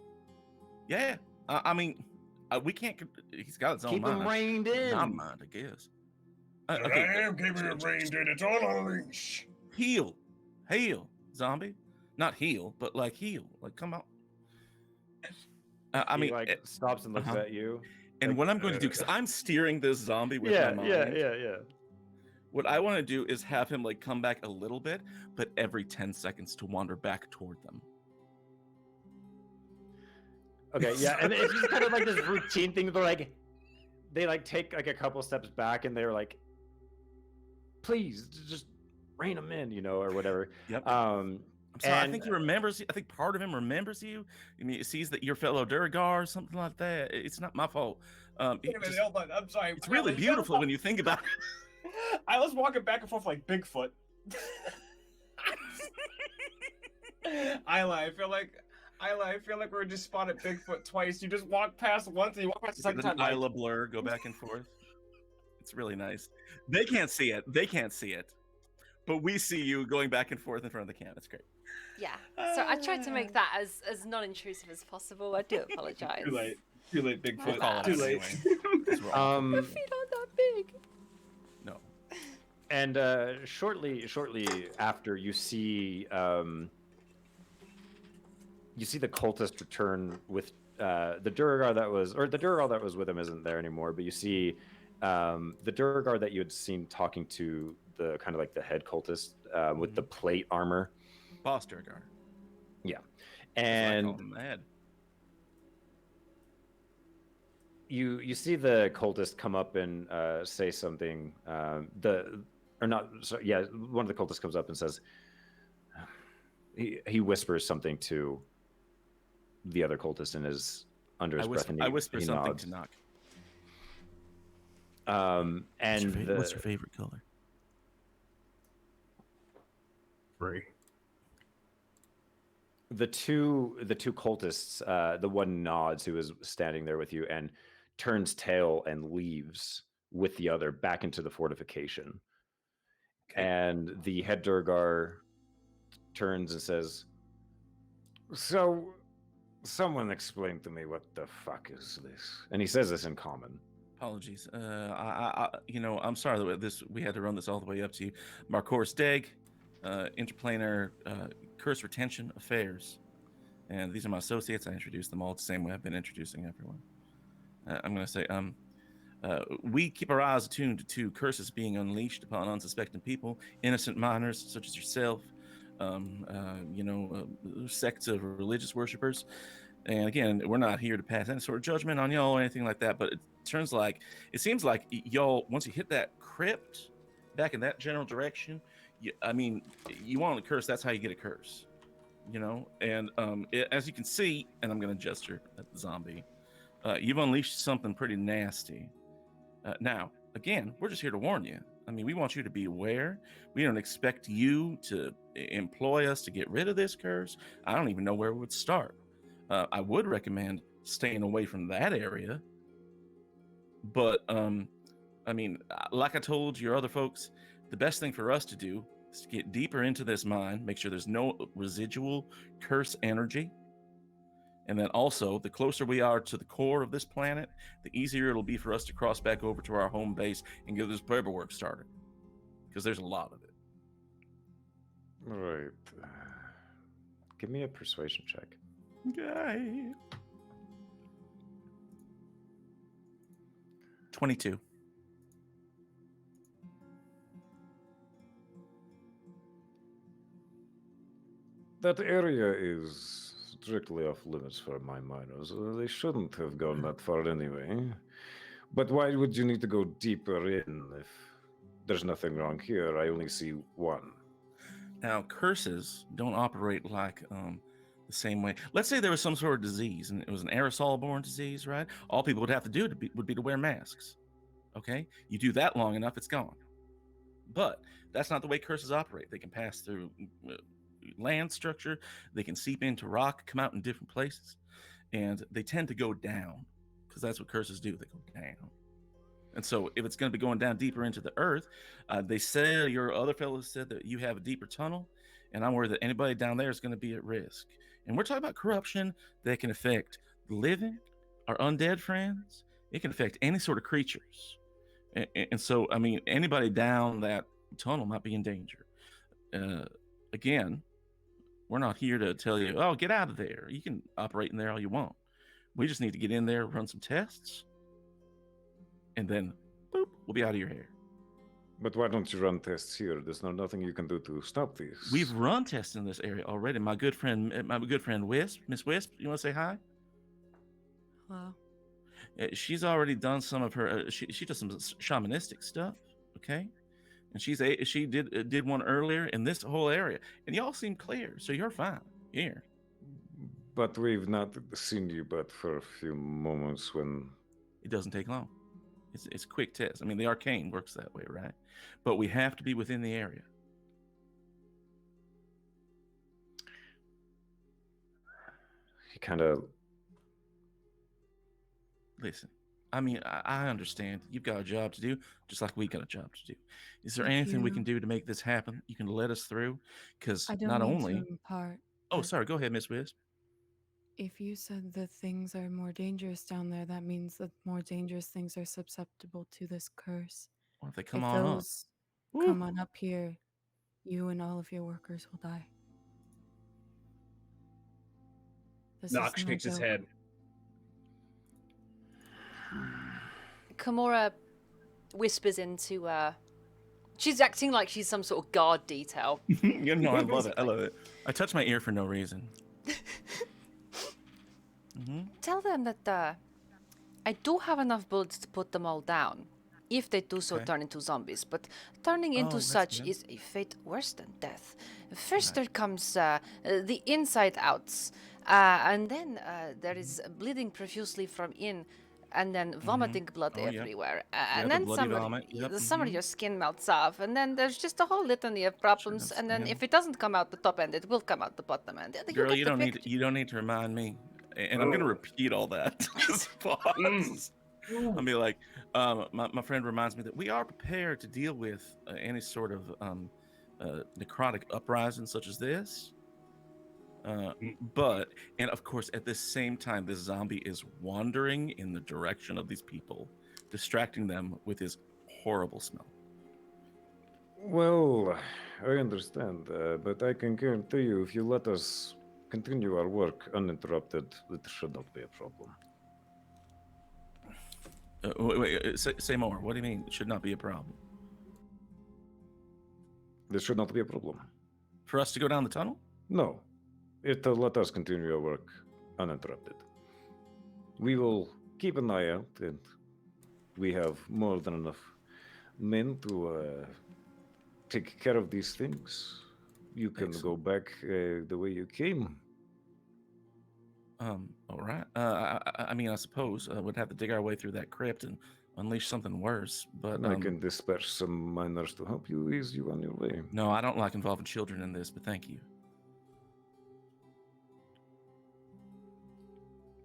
Yeah. I mean, we can't. He's got his own Keep mind. him reined in. Not mind, I guess. I am keeping so- it reined in. It's all on a leash. Heal, zombie. Not heal, but like heal. Like, come on. I He, mean, like stops and looks uh-huh. at you. and like, what I'm going to do, because I'm steering this zombie with Yeah, my yeah, mind. yeah. What I want to do is have him like come back a little bit, but every 10 seconds to wander back toward them. Okay, yeah, and it's just kind of like this routine thing. They like take like a couple steps back, and they're like, "Please, just rein him in," or whatever. Yep. Um, I'm sorry, I and- think he remembers. I think part of him remembers you. I mean, he sees that you're fellow Durgar or something like that. It's not my fault. Wait a minute, hold on. I'm sorry. It's really beautiful when you think about it. I was walking back and forth like Bigfoot. I feel like we're just spotted Bigfoot twice. You just walk past once and you walk past the second time. Like, Isla blur, go back and forth. It's really nice. They can't see it. They can't see it. But we see you going back and forth in front of the camera. It's great. Yeah. So I tried to make that as non-intrusive as possible. I do apologize. Too late, Bigfoot. We'll call it Too out late. anyway. My feet aren't that big. No. And shortly after, you see the cultist return with the Durgar that was with him isn't there anymore. But you see the Durgar that you had seen talking to the kind of like the head cultist with the plate armor. Boss Durgar. Yeah, I and call him mad. you see the cultist come up and say something. One of the cultists comes up and says, he whispers something to the other cultist in his under his breath. And I whisper he something nods. to Knock. And What's your favorite color? Gray. The two cultists, the one nods who is standing there with you and turns tail and leaves with the other back into the fortification. Okay. And the head Durgar turns and says, "So, someone explain to me what the fuck is this?" And he says this in common. Apologies. I'm sorry that we had to run this all the way up to you. Marcoris Deg, Interplanar Curse Retention Affairs. And these are my associates. I introduced them all the same way I've been introducing everyone. I'm going to say, we keep our eyes attuned to curses being unleashed upon unsuspecting people, innocent minors such as yourself, sects of religious worshipers. And again, we're not here to pass any sort of judgment on y'all or anything like that, but it seems like y'all, once you hit that crypt back in that general direction, you want a curse, that's how you get a curse, and as you can see, and I'm going to gesture at the zombie, you've unleashed something pretty nasty. Now, again, we're just here to warn you. We want you to be aware. We don't expect you to employ us to get rid of this curse. I don't even know where we would start. I would recommend staying away from that area. But, like I told your other folks, the best thing for us to do is to get deeper into this mine, make sure there's no residual curse energy. And then also, the closer we are to the core of this planet, the easier it'll be for us to cross back over to our home base and get this paperwork started. Because there's a lot of it. Right. Give me a persuasion check. Okay. 22. That area is strictly off limits for my miners. They shouldn't have gone that far anyway. But why would you need to go deeper in if there's nothing wrong here? I only see one. Now, curses don't operate like the same way. Let's say there was some sort of disease, and it was an aerosol-borne disease, right? All people would have to do would be to wear masks. Okay? You do that long enough, it's gone. But that's not the way curses operate. They can pass through land structure, they can seep into rock, come out in different places, and they tend to go down, because that's what curses do. They go down. And so if it's going to be going down deeper into the earth, they say, your other fellows said that you have a deeper tunnel, and I'm worried that anybody down there is going to be at risk. And we're talking about corruption that can affect the living, our undead friends. It can affect any sort of creatures. And so, anybody down that tunnel might be in danger. Again, we're not here to tell you, oh, get out of there. You can operate in there all you want. We just need to get in there, run some tests, and then, boop, we'll be out of your hair. But why don't you run tests here? There's nothing you can do to stop these. We've run tests in this area already. My good friend Wisp, Miss Wisp, you want to say hi? Hello. She's already done some of her. She does some shamanistic stuff. Okay, and she did one earlier in this whole area, and y'all seem clear, so you're fine here. But we've not seen you but for a few moments when... It doesn't take long. It's quick tests. The arcane works that way, right? But we have to be within the area. He kind of. Listen, I mean, I understand. You've got a job to do, just like we got a job to do. Is there If anything we you- can do to make this happen? You can let us through? Because I don't not mean only... to impart. Oh, but sorry. Go ahead, Miss Wiz. If you said that things are more dangerous down there, that means that more dangerous things are susceptible to this curse. What if they come if on up? those come on up here, you and all of your workers will die. This Nox is no shakes his joke. head. Kimura whispers into she's acting like she's some sort of guard detail. You know, I love it. I love it. I touch my ear for no reason. Tell them that I do have enough bullets to put them all down, if they do so Okay. turn into zombies. But turning Oh, into that's such good. is a fate worse than death. First Right. there comes the inside outs, and then there is bleeding profusely from in, and then vomiting blood Oh, yeah. everywhere. Yeah, And the then bloody vomit. Yep, some of mhm. your skin melts off, and then there's just a whole litany of problems. of And then skin. if it doesn't come out the top end, it will come out the bottom end. Girl, get you the don't need picture. you don't need to remind me. And I'm gonna Oh. repeat all that. Just pause. I'll be like, my friend reminds me that we are prepared to deal with any sort of necrotic uprising such as this. But, and of course, at the same time, this zombie is wandering in the direction of these people, distracting them with his horrible smell. Well, I understand, but I can guarantee you, if you let us continue our work uninterrupted, it should not be a problem. Wait, say more. What do you mean? It should not be a problem. This should not be a problem. For us to go down the tunnel? No, let us continue our work uninterrupted. We will keep an eye out, and we have more than enough men to take care of these things. You can go back the way you came. All right. I mean, I suppose we'd have to dig our way through that crypt and unleash something worse. But And I can disperse some miners to help you ease you on your way. no, I don't like involving children in this. But thank you.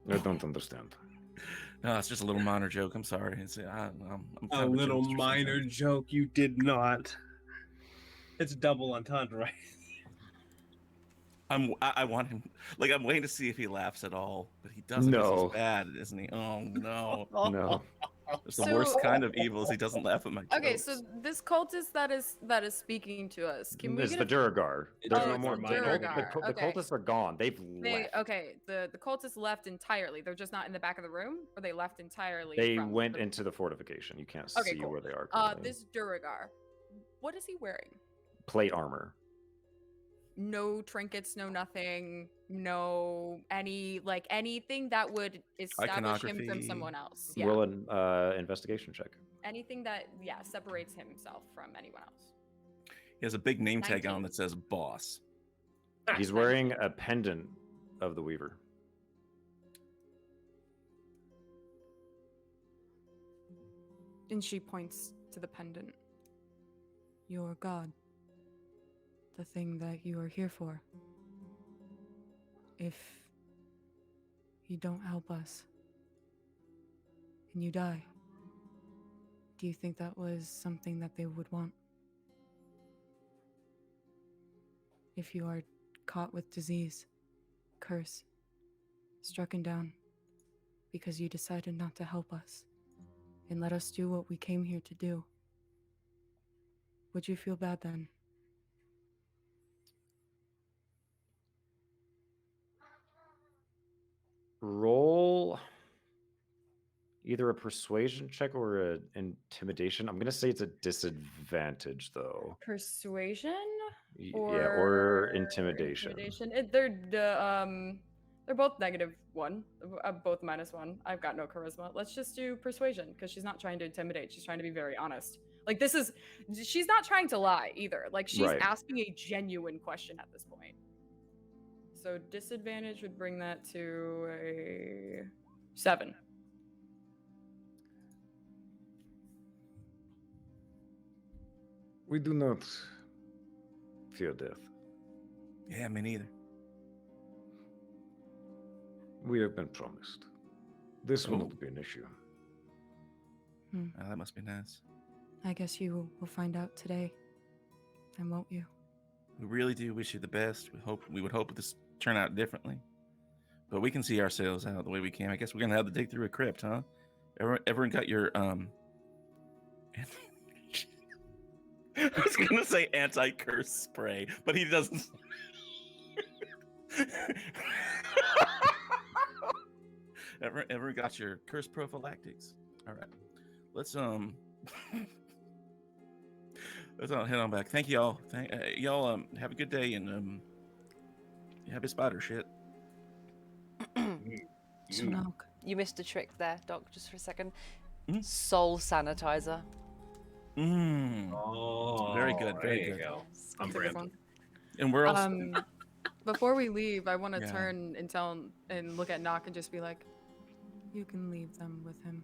I don't understand. No, it's just a little minor joke. I'm sorry. I'm A kind of little jokester minor sometimes. joke. You did not. It's double entendre, right? I want him. Like, I'm waiting to see if he laughs at all, but he doesn't. 'Cause No. he's bad, isn't he? Oh no. No. It's the So- worst kind of evil is he doesn't laugh at my jokes. Okay, so this cultist that is speaking to us, can we It's get the Duragar. There's Oh, no it's more. the Duragar, The okay. cultists are gone. They've left. the cultists left entirely. They're just not in the back of the room, or they left entirely. They from went the- into the fortification. You can't Okay, see cool. where they are currently. This Duragar, what is he wearing? Plate armor. No trinkets, no nothing, no anything that would establish him from Iconography. someone else. Yeah, Roll an investigation check. anything that separates himself from anyone else. He has a big name tag 19. on that says "Boss." He's wearing a pendant of the Weaver. And she points to the pendant. Your God. The thing that you are here for. If you don't help us and you die, do you think that was something that they would want? If you are caught with disease, curse, stricken down because you decided not to help us and let us do what we came here to do, would you feel bad then? Roll either a persuasion check or an intimidation. I'm gonna say it's a disadvantage though. Persuasion Or intimidation. They're both -1, both -1. I've got no charisma. Let's just do persuasion because she's not trying to intimidate. She's trying to be very honest. Like she's not trying to lie either. Like she's Right. asking a genuine question at this point. So disadvantage would bring that to a 7. We do not fear death. Yeah, me neither. We have been promised. This will Oh. not be an issue. Oh, that must be nice. I guess you will find out today. Then won't you? We really do wish you the best. We would hope this turn out differently, but we can see ourselves out the way we can. I guess we're gonna have to dig through a crypt, huh? Everyone got your I was gonna say anti-curse spray, but he doesn't. Ever got your curse prophylactics? All right, let's let's head on back. Thank y'all. Y'all have a good day and happy spider shit. Snog. You missed a trick there, Doc, just for a second. Mhm. Soul sanitizer. Oh, Very good, very there you good. go. Yes, I'm that's a good Brandon. one. And we're also Before we leave, I want to Yeah. turn and look at Nock and just be like, you can leave them with him.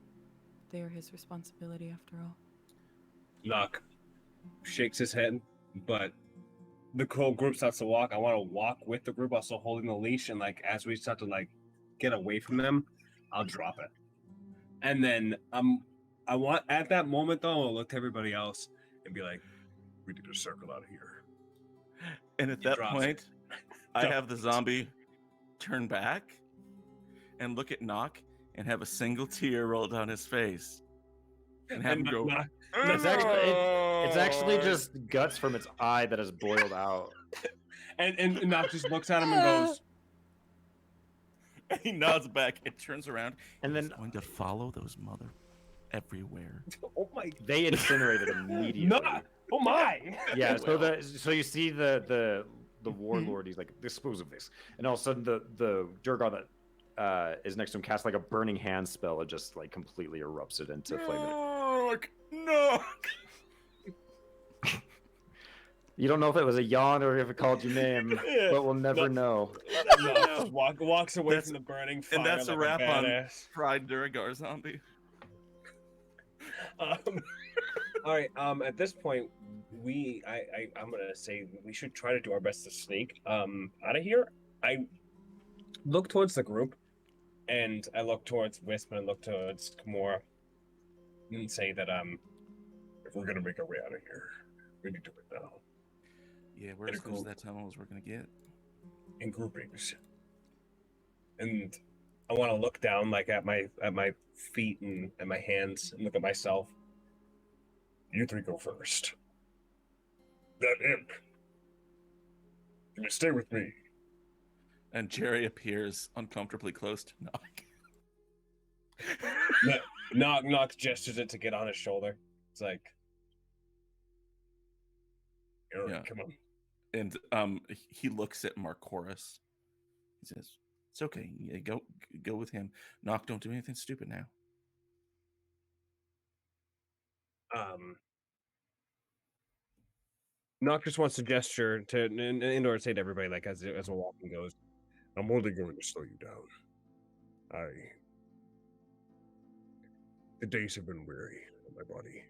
They are his responsibility after all. Knock shakes his head, but the whole group starts to walk. I want to walk with the group, also holding the leash, and like as we start to like get away from them, I'll drop it. And then I want at that moment though, I'll look to everybody else and be like, We need to circle out of here. and at He that drops point, it. I have the zombie turn back and look at Knock and have a single tear roll down his face. And have him go. Knock- It's actually just guts from its eye that has boiled out. and Knock just looks at him and goes, And he nods back and turns around And he's then going to follow those mother everywhere. "Oh my, they incinerated immediately. Knock! Oh my!" Yeah, so Well. so you see the warlord, he's like, dispose of this. And all of a sudden the Durgar that is next to him casts like a burning hand spell. It just like completely erupts it into flame. Knock! Knock! You don't know if it was a yawn or if it called your name, but we'll never know. Knock just walks away That's- from the burning fire. And that's like a wrap on badass. Pride Durgar zombie. All right. At this point, I'm gonna say we should try to do our best to sneak out of here. I look towards the group, and I look towards Wisp, and I look towards Kimura, and say that If we're gonna make our way out of here, we need to do it now. Yeah, we're as close to that tunnel as we're gonna get. in groupings, and I want to look down like at my feet and at my hands and look at myself. You three go first. That imp. Can you stay with me? And Jerry appears uncomfortably close to Knock. Knock gestures it to get on his shoulder. It's like, All right, Yeah. come on. And he looks at Marcoris. He says, "It's okay. Yeah, go with him. Knock, don't do anything stupid now." Knock just wants to gesture to in order to say to everybody, like as a walking goes. I'm only going to slow you down. The days have been weary on my body.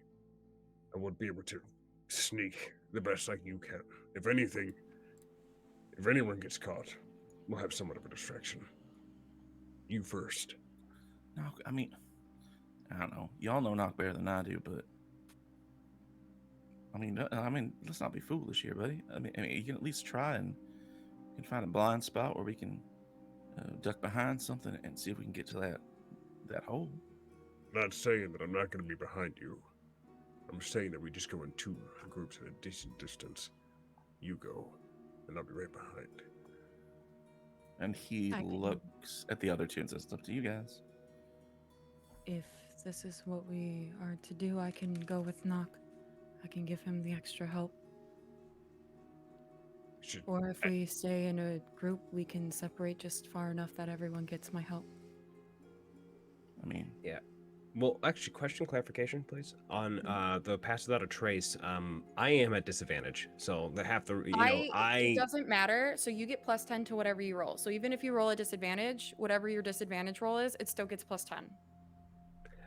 I won't be able to sneak the best like you can. If anything, if anyone gets caught, we'll have somewhat of a distraction. You first. Knock, I mean, I don't know. Y'all know Knock better than I do, but I mean, let's not be foolish here, buddy. I mean, you can at least try and you can find a blind spot where we can duck behind something and see if we can get to that hole. Not saying that I'm not going to be behind you. I'm saying that we just go in two groups at a decent distance. You go, and I'll be right behind. And he I can- looks at the other two and says, "It's up to you guys." If this is what we are to do, I can go with Nock. I can give him the extra help. Should, Or if we stay in a group, we can separate just far enough that everyone gets my help. I mean, Well, actually, clarification, please. On the pass without a trace, I am at disadvantage, so they have to. It doesn't matter. So you get +10 to whatever you roll. So even if you roll a disadvantage, whatever your disadvantage roll is, it still gets +10.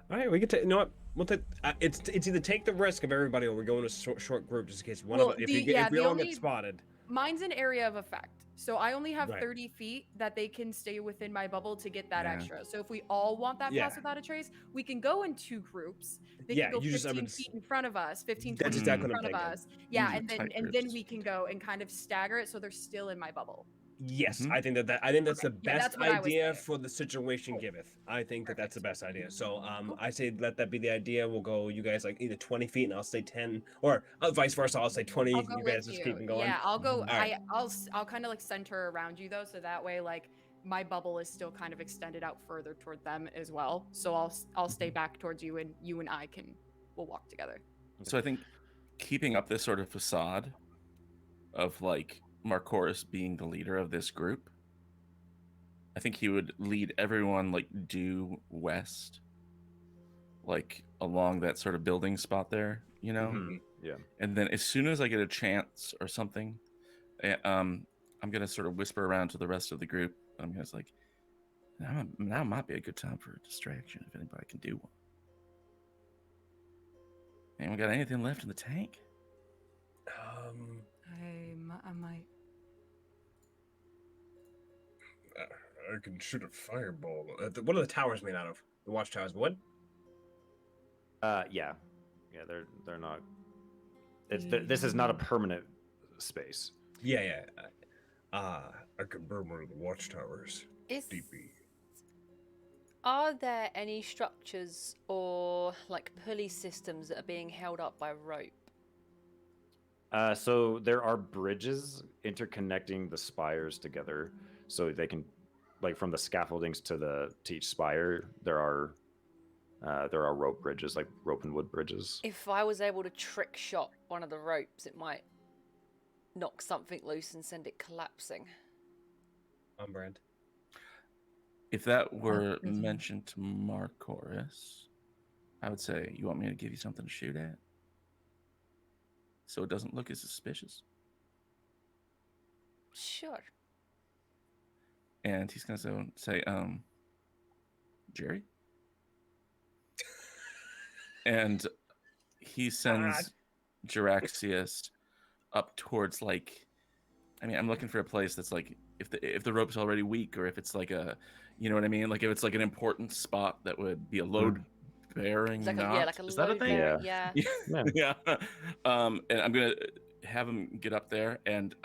All right, we can take. You know what? We'll take. It's either take the risk of everybody, or we go in a short group just in case one Well, of us. If the- we yeah, if we the all only- get spotted. Mine's an area of effect. So I only have Right. 30 feet that they can stay within my bubble to get that Yeah. extra. So if we all want that Yeah. pass without a trace, we can go in 2 groups. They Yeah, can go you just- I 15 would feet in front of us, 15, That's 20 feet exactly in what I'm front of thinking. us. Yeah, These are and tight then groups. we can go and kind of stagger it so they're still in my bubble. Yes, Mhm. I think I think that's Okay, the yeah, best that's what I was idea saying. for the situation giveth. I think that that's the Perfect. best idea. So Cool. I say let that be the idea. We'll go you guys like either 20 feet and I'll say 10, or vice versa. I'll say 20. I'll go You guys with just you. keep going. Yeah, I'll go. All right. I'll kind of like center around you though, so that way like my bubble is still kind of extended out further toward them as well. So I'll stay back towards you, and you and I we'll walk together. So I think keeping up this sort of facade of like Marcoris being the leader of this group, I think he would lead everyone like due west, like along that sort of building spot there, you know. Mhm. Yeah. And then as soon as I get a chance or something, I'm gonna sort of whisper around to the rest of the group. I'm gonna like, now might be a good time for a distraction if anybody can do one. Anyone got anything left in the tank? I might. I can shoot a fireball. What are the towers made out of? The watchtowers, wood? Yeah. They're not. This is not a permanent space. Yeah. I can burn one of the watchtowers. DP. Are there any structures or like pulley systems that are being held up by rope? So there are bridges interconnecting the spires together, so they can, like from the scaffoldings to each spire, there are rope bridges, like rope and wood bridges. If I was able to trick shot one of the ropes, it might knock something loose and send it collapsing. On brand. If that were prison. mentioned to Marcoris, I would say, you want me to give you something to shoot at? So it doesn't look as suspicious. Sure. And he's gonna say, Jerry? And he sends Jaraxius up towards like, I'm looking for a place that's like, if the rope's already weak, or if it's like a, you know what I mean? Like if it's like an important spot that would be a load bearing It's like knot. like a Is that a load thing? bearing, yeah. Yeah. And I'm gonna have him get up there, and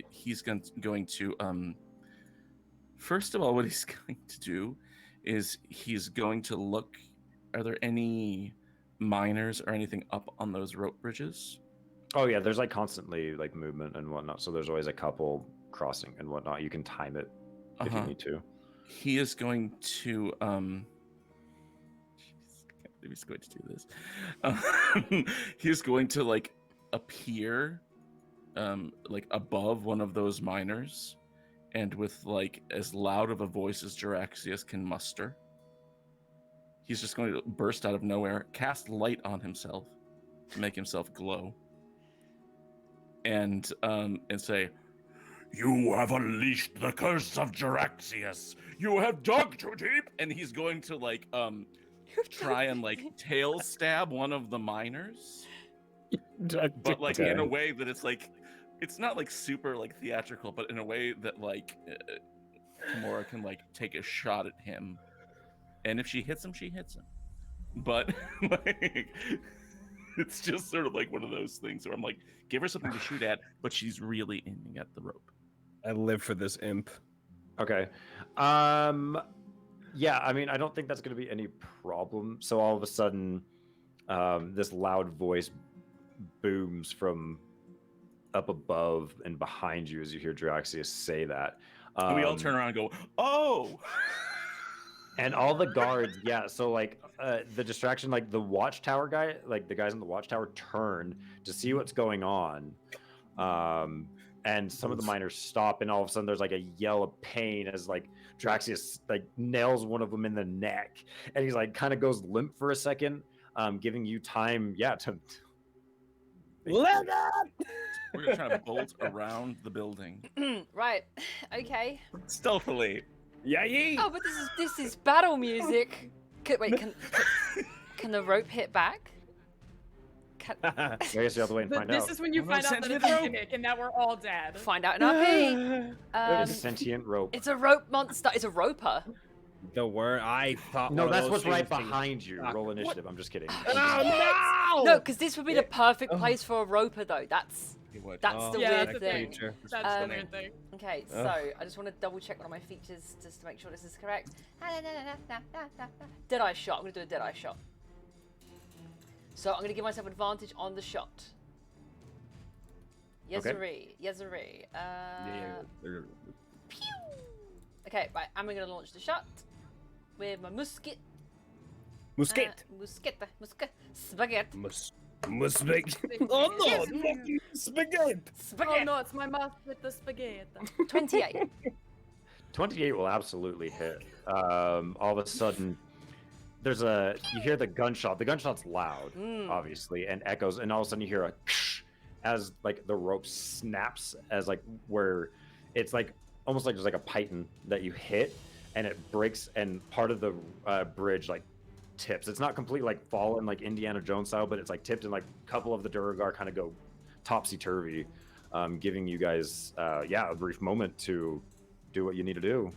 he's going to first of all, what he's going to do is he's going to look, are there any miners or anything up on those rope bridges? Oh yeah, there's like constantly like movement and whatnot, so there's always a couple crossing and whatnot. You can time it if you need to. He is going to I can't believe he's going to do this. He's going to like appear like above one of those miners, and with like as loud of a voice as Jaraxius can muster, he's just going to burst out of nowhere, cast light on himself to make himself glow, and say, "You have unleashed the curse of Jaraxius. You have dug too deep." And he's going to like try and like tail stab one of the miners, but like in a way that it's like, it's not like super like theatrical, but in a way that like Kimura can like take a shot at him, and if she hits him, she hits him. But like, it's just sort of like one of those things where I'm like, give her something to shoot at, but she's really aiming at the rope. I live for this imp. Okay. Yeah, I don't think that's going to be any problem. So all of a sudden, this loud voice booms from up above and behind you as you hear Jaraxius say that. We all turn around and go, "Oh!" And all the guards, yeah. So like the distraction, like the watchtower guy, like the guys in the watchtower turn to see what's going on. And some of the miners stop, and all of a sudden there's like a yell of pain as like Jaraxius like nails one of them in the neck, and he's like kind of goes limp for a second, giving you time, to. Let up! We're gonna try to bolt around the building Right. Okay. stealthily. Yeah, Oh, but this is battle music. Can the rope hit back? I guess you have to wait and find This out. is when you Oh, no, find out that it's sentient rope. Nick and that we're all dead. Find out in RP. It's a sentient rope. It's a rope monster. It's a roper. The word I thought. No, one of that's those what's right things- behind you. Fuck. Roll initiative. I'm just kidding. Oh No, because this would be the perfect Oh. place for a roper, though. That's It would. That's the Yeah, weird that's the thing. Creature. That's the Um, weird thing. Okay, so I just want to double check one of my features just to make sure this is correct. Deadeye shot. I'm going to do a Deadeye shot. So I'm going to give myself advantage on the shot. Yezuri. Yezuri. Pew! Okay, right. I'm going to launch the shot with my musket. Musket. Musket. Spaghetti. Musket. Oh no, fucking spaghetti. Oh Spaghetti. no, it's my mouth with the spaghetti. 28. 28 will absolutely hit. All of a sudden, you hear the gunshot. The gunshot's loud, obviously, and echoes, and all of a sudden you hear a as like the rope snaps, as like where it's like almost like there's like a python that you hit, and it breaks, and part of the bridge like tips. It's not completely like fallen like Indiana Jones style, but it's like tipped, and like a couple of the Duragar kind of go topsy-turvy, giving you guys a brief moment to do what you need to do.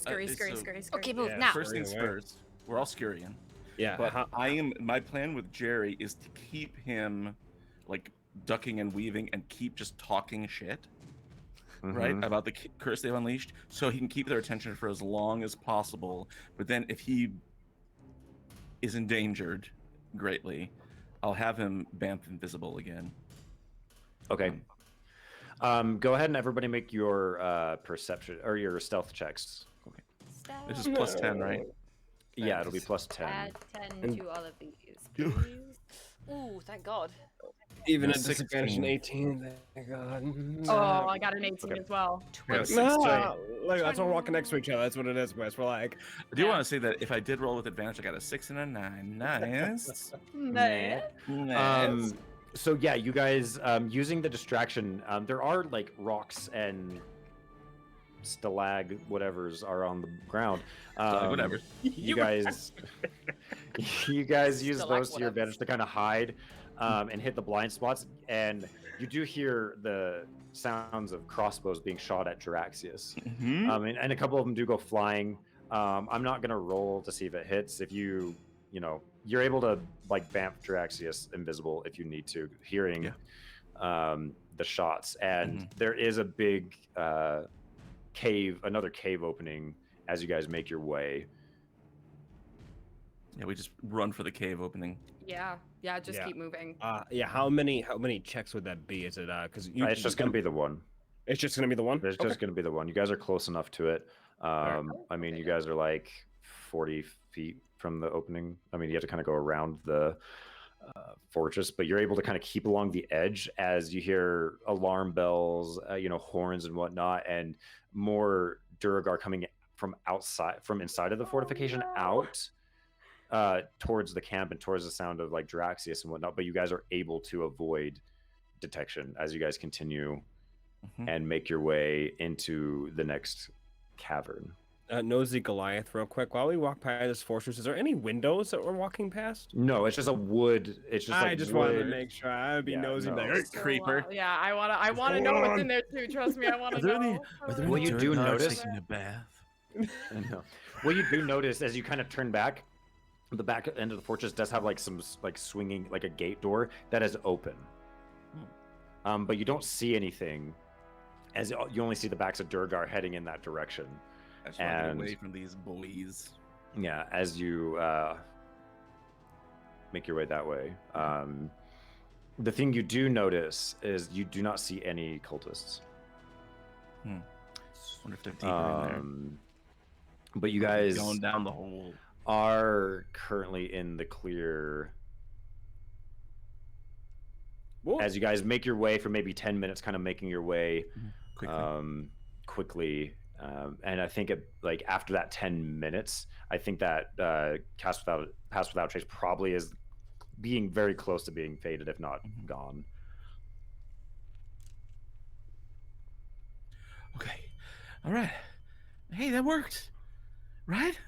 Scurry, so scurry, scurry, scurry. Okay, move Yeah, now. First things Scurry away. first, we're all scurrying. Yeah. But my plan with Jerry is to keep him like ducking and weaving and keep just talking shit, right? Mhm. About the curse they've unleashed, so he can keep their attention for as long as possible. But then if he is endangered greatly, I'll have him Bamf invisible again. Okay. Go ahead and everybody make your perception or your stealth checks. This is plus 10, right? Yeah, it'll be plus 10. Add 10 to all of these, please. Ooh, thank God. Even Yeah, at disadvantage 16. an 18. Thank God. Oh, I got an 18 as well. Yeah, No, 16. like, that's what we're walking next to each other. That's what it is, Wes. We're like, I do want to say that if I did roll with advantage, I got a 6 and a 9. Nice. Nice. Nice. So yeah, you guys using the distraction, there are like rocks and stalag whatevers are on the ground. Whatever. You guys you guys use Stalag those to your whatevers. advantage to kind of hide and hit the blind spots, and you do hear the sounds of crossbows being shot at Jaraxius. Mhm. And a couple of them do go flying. I'm not gonna roll to see if it hits. If you're able to like Bamf Jaraxius invisible if you need to, hearing the shots. And there is a big another cave opening as you guys make your way. Yeah, we just run for the cave opening. Yeah, just Yeah. keep moving. yeah. How many checks would that be? Is it because It's just gonna be the one. It's just gonna be the one. It's just gonna be the one. You guys are close enough to it. right. I mean, you guys are like 40 feet from the opening. I mean, you have to kind of go around the fortress, but you're able to kind of keep along the edge as you hear alarm bells, horns and whatnot, and more Duragar coming from inside of the fortification out towards the camp and towards the sound of like Jaraxius and whatnot. But you guys are able to avoid detection as you guys continue and make your way into the next cavern. Nosy Goliath, real quick. While we walk by this fortress, is there any windows that we're walking past? No, it's just a wood. It's just I like just wood. wanted to make sure. I would be Yeah, nosy. no. Like, It's So, creeper. yeah, I wanna know what's in there too. Trust me, I wanna know. Well, you do notice- taking a bath? I know. Well, you do notice as you kind of turn back, the back end of the fortress does have like some like swinging, like a gate door that is open. But you don't see anything, as you only see the backs of Durgar heading in that direction. I just want to get And- away from these boys. Yeah, as you make your way that way. The thing you do notice is you do not see any cultists. Wonder if they're deeper in there. But you guys Going down the hole. are currently in the clear. Whoa. As you guys make your way for maybe 10 minutes, kind of making your way quickly. And I think like after that 10 minutes, I think that pass without trace probably is being very close to being faded, if not gone. Okay. All right. Hey, that worked. Right?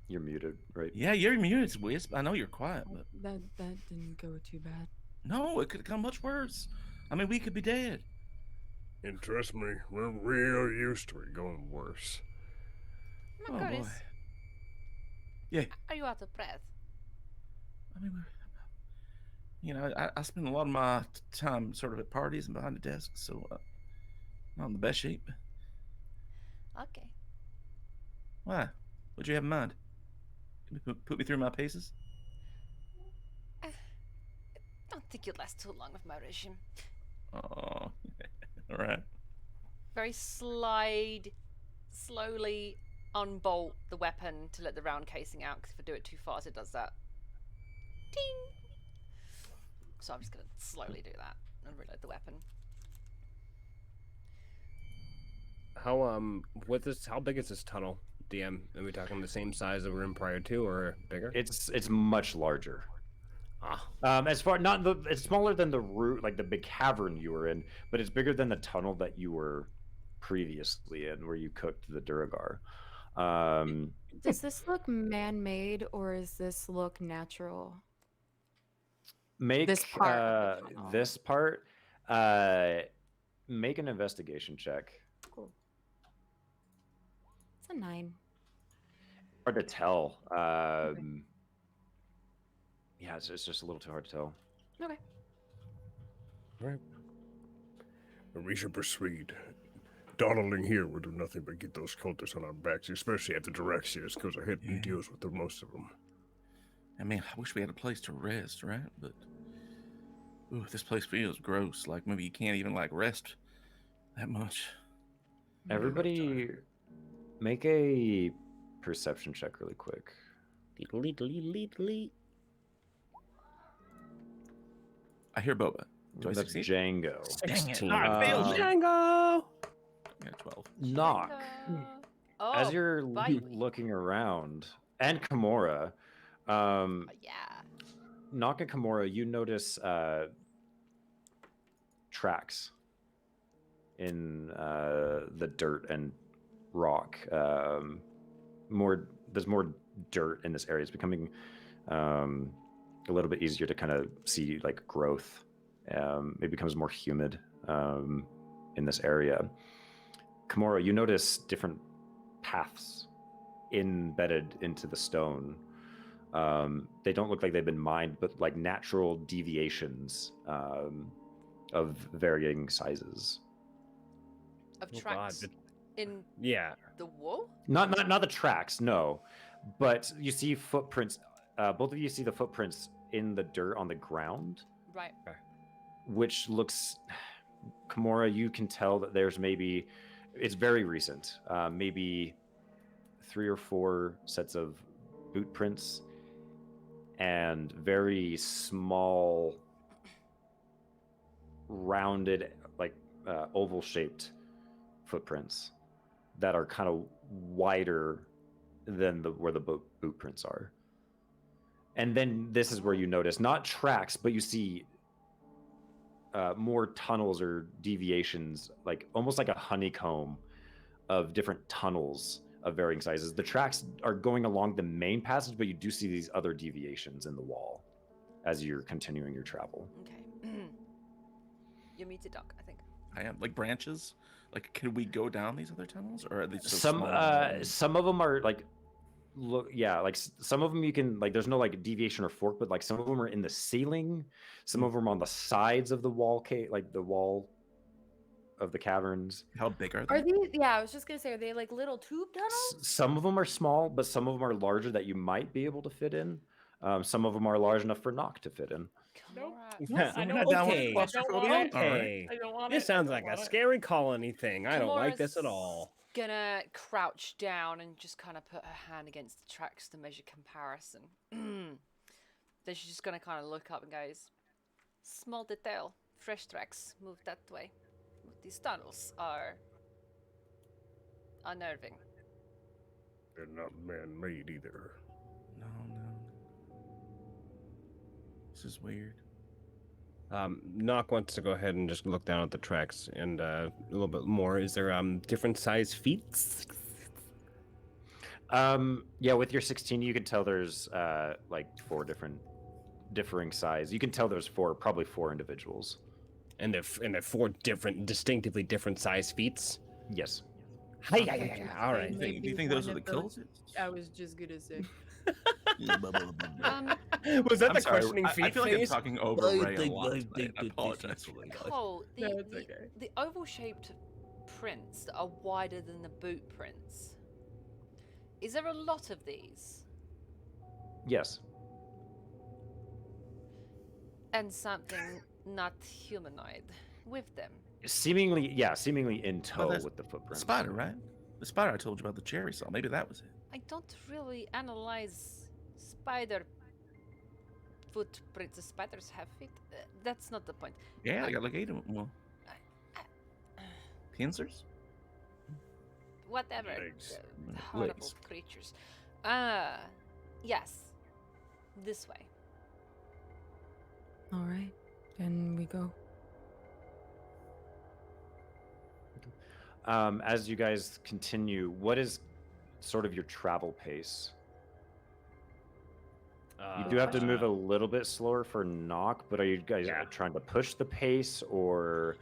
You're muted, right? Yeah, you're muted, Wisp. I know you're quiet, but That didn't go too bad. no, it could have come much worse. I mean, we could be dead. And trust me, we're real used to it going worse. Oh boy. Marcus, Yeah, are you out of breath? I mean, I spend a lot of my time sort of at parties and behind the desk, so not in the best shape. Okay. Why? What'd you have in mind? Can you put me through my paces? I don't think you'll last too long with my regime. Oh, all right. Very slowly unbolt the weapon to let the round casing out, because if I do it too fast, it does that. Ding! So I'm just going to slowly do that and reload the weapon. How big is this tunnel, DM? Are we talking the same size that we were in prior to, or bigger? It's much larger. Ah. As far not the it's smaller than the root, like the big cavern you were in, but it's bigger than the tunnel that you were previously in, where you cooked the Duragar. Does this look man-made or does this look natural? Make This part of the tunnel. this part. Make an investigation check. Cool. It's a 9. Hard to tell. Yeah, it's just a little too hard to tell. Okay. Right. But we should proceed. Dawdling here will do nothing but get those cultists on our backs, especially at the Direxias, because our head deals with most of them. I mean, I wish we had a place to rest, right? But ooh, this place feels gross. Like maybe you can't even like rest that much. Everybody, make a perception check really quick. I hear Boba. Do I That's succeed? Django. 16. I failed. Django! Yeah, 12. Knock. Oh, As you're baby. looking around, and Kimura, Yeah. Knock and Kimura, you notice tracks in the dirt and rock. There's more dirt in this area. It's becoming a little bit easier to kind of see like growth. It becomes more humid in this area. Kimura, you notice different paths embedded into the stone. They don't look like they've been mined, but like natural deviations of varying sizes. Of Oh, tracks God. in Yeah. the wall? Not the tracks, no, but you see footprints. Both of you see the footprints in the dirt on the ground, Right. which looks. Kimura, you can tell that there's maybe. It's very recent. Maybe 3 or 4 sets of boot prints and very small, rounded, like oval-shaped footprints that are kind of wider than where the boot prints are. And then this is where you notice not tracks, but you see more tunnels or deviations, like almost like a honeycomb of different tunnels of varying sizes. The tracks are going along the main passage, but you do see these other deviations in the wall as you're continuing your travel. Okay. You're muted, Doc, I think. I am like branches. Like, can we go down these other tunnels, or are they so Some small? some of them are like like some of them you can like there's no like deviation or fork, but like some of them are in the ceiling, some of them on the sides of the wall, like the wall of the caverns. How big are they? Are these? Yeah, I was just gonna say, are they like little tube tunnels? Some of them are small, but some of them are larger that you might be able to fit in. Some of them are large enough for Nock to fit in. Nope. Yeah, I I don't- don't. down with Okay. claustrophobia? Okay. I don't want This it. sounds like a scary colony thing. I don't like this at Kimura's all. Gonna crouch down and just kind of put her hand against the tracks to measure comparison. Then she's just gonna kind of look up and goes, "Small detail. Fresh tracks. Move that way. These tunnels are unnerving." They're not man-made either. No. This is weird. Nock wants to go ahead and just look down at the tracks and a little bit more. Is there different size feet? Yeah, with your 16, you can tell there's like 4 differing size. You can tell there's probably four individuals. And they're 4 different, distinctively different size feats. Yes. Hi, I was yeah. gonna All say right. Do you maybe think those one are the of those- kills? I was just gonna say. Was that I'm the sorry. questioning I feet feel like I'm face? talking over Ray a lot tonight. I apologize for that. Cole, No, it's okay. the oval-shaped prints that are wider than the boot prints. Is there a lot of these? Yes. And something not humanoid with them? Seemingly in tow that's with the footprints. Spider, right? The spider I told you about, the cherry saw. Maybe that was it. I don't really analyze spider footprints. The spiders have feet. That's not the point. Yeah, I got like 8 of them. Well, pincers? Whatever. Legs. Horrible Legs. creatures. Yes. This way. All right, then we go. As you guys continue, what is sort of your travel pace? You do have to move a little bit slower for knock, but are you guys Yeah. trying to push the pace or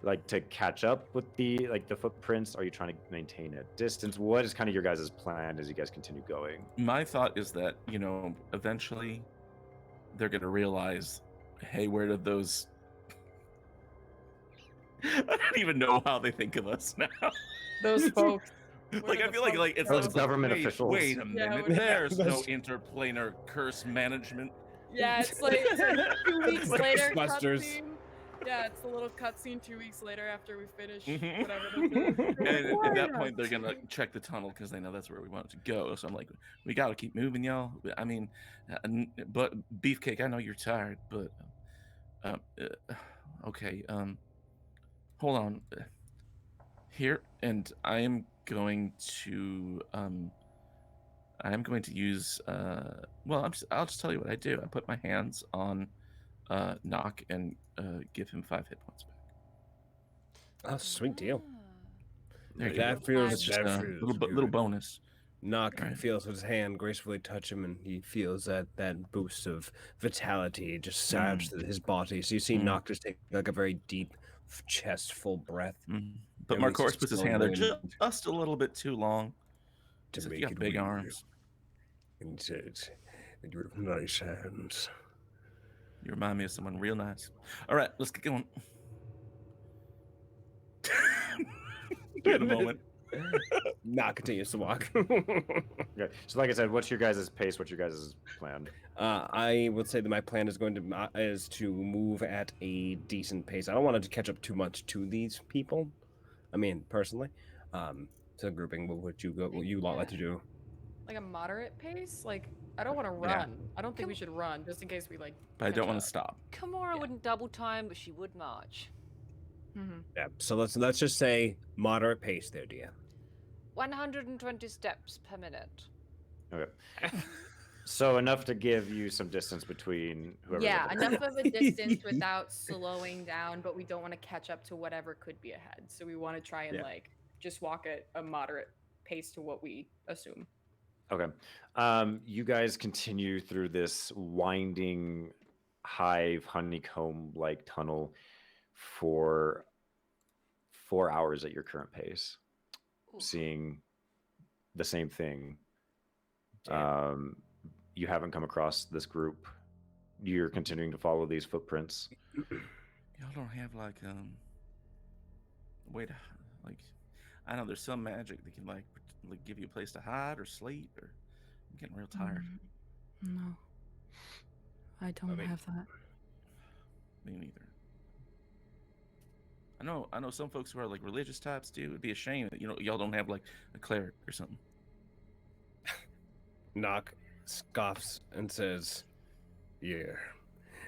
like to catch up with the footprints? Are you trying to maintain a distance? What is kind of your guys' plan as you guys continue going? My thought is that, eventually they're going to realize, hey, where did those... I don't even know how they think of us now. Those folks. Like, I feel like it's Those like, government wait, officials. Wait a Yeah, minute. we're- There's no Those- interplanar curse management. Yeah, it's like 2 weeks Like later. Ghostbusters. Cutscene. Yeah, it's a little cutscene 2 weeks later after we finish Mhm. whatever this is. And at that point, they're gonna check the tunnel because they know that's where we want it to go. So I'm like, we gotta keep moving, y'all. I mean, but Beefcake, I know you're tired, but okay. Hold on. Here, and I am going to use well, I'll just tell you what I do. I put my hands on Knock and give him 5 hit points back. Oh, sweet deal. There you That go. feels It's just That a feels little good. bonus. Knock Right. feels his hand gracefully touch him, and he feels that boost of vitality just surge through his body. So you see Knock just take like a very deep chest-full breath Mhm. But Everything's Marcoris puts his hand there slowly just a little bit too long. to As if make you got it big real. arms. And he says, and you have nice hands. You remind me of someone real nice. All right, let's get going. In a moment. Knock continues to walk. Okay. So like I said, what's your guys' pace? What's your guys' plan? I would say that my plan is to move at a decent pace. I don't want to catch up too much to these people. I mean, personally, so grouping. What would you lot like to do? Like a moderate pace? Like, I don't want to Yeah. run. I don't think we should run, just in case we like. But I don't want catch to stop. Kimura Yeah. wouldn't double time, but she would march. up. Yeah. So let's just say moderate pace there, dear. 120 steps per minute. Okay. So enough to give you some distance between whoever. Yeah, enough of a distance without slowing down, but we don't want to catch up to whatever could be ahead. So we want to try and Yeah. like just walk at a moderate pace to what we assume. Okay. You guys continue through this winding hive honeycomb like tunnel for 4 hours at your current pace, Ooh. seeing the same thing. Damn. You haven't come across this group. You're continuing to follow these footprints. Y'all don't have like way to like, I know there's some magic that can like give you a place to hide or sleep, or I'm getting real tired. No, I don't mean- have that. Me neither. I know some folks who are like religious types do. It'd be a shame that y'all don't have like a cleric or something. Knock scoffs and says, Yeah,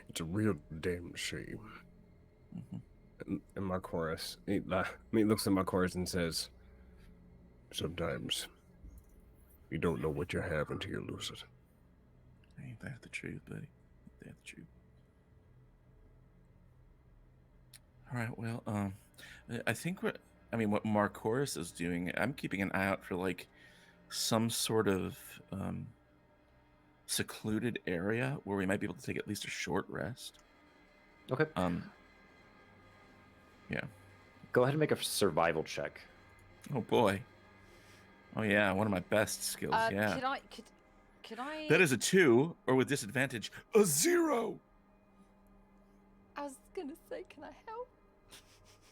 it's a real damn shame. and Marcoris, he looks at Marcoris and says, Sometimes you don't know what you have until you lose it. Ain't that the truth, buddy? Ain't that the truth? All right. Well, I think what Marcoris is doing, I'm keeping an eye out for like some sort of secluded area where we might be able to take at least a short rest. Okay. Yeah. Go ahead and make a survival check. Oh boy. Oh yeah, one of my best skills. Yeah. Could I? That is a 2, or with disadvantage, a 0. I was gonna say, can I help?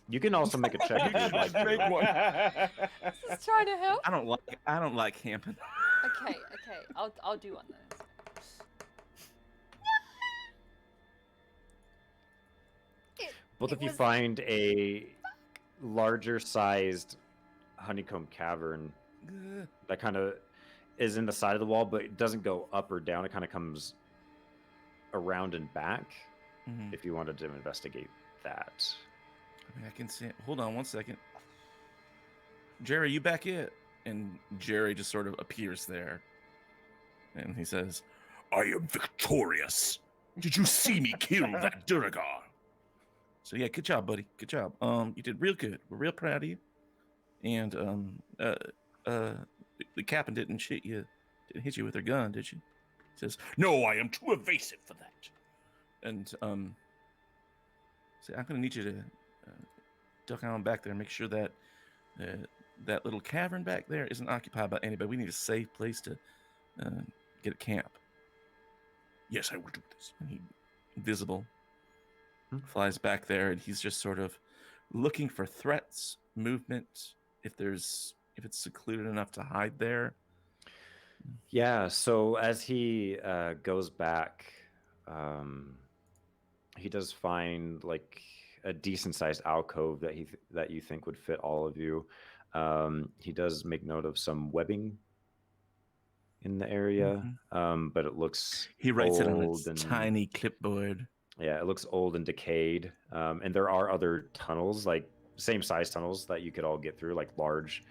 You can also make a check if you'd like. Make one. Just trying to help. I don't like camping. Okay. I'll do one then. Both of you find a larger sized honeycomb cavern that kind of is in the side of the wall, but it doesn't go up or down. It kind of comes around and back. Mhm. If you wanted to investigate that. I mean, I can see it. Hold on one second. Jerry, you back it? And Jerry just sort of appears there. And he says, I am victorious. Did you see me kill that Duragar? So yeah, good job, buddy. Good job. You did real good. We're real proud of you. And the captain didn't hit you with her gun, did she? He says, no, I am too evasive for that. And say, I'm gonna need you to duck on back there and make sure that that little cavern back there isn't occupied by anybody. We need a safe place to get a camp. Yes, I will do this. And he, invisible, flies back there, and he's just sort of looking for threats, movement, if it's secluded enough to hide there. Yeah, so as he goes back, he does find like a decent sized alcove that you think would fit all of you. He does make note of some webbing in the area, but it looks He writes it on old a tiny clipboard. Yeah, it looks old and decayed. And there are other tunnels, like same size tunnels that you could all get through, like large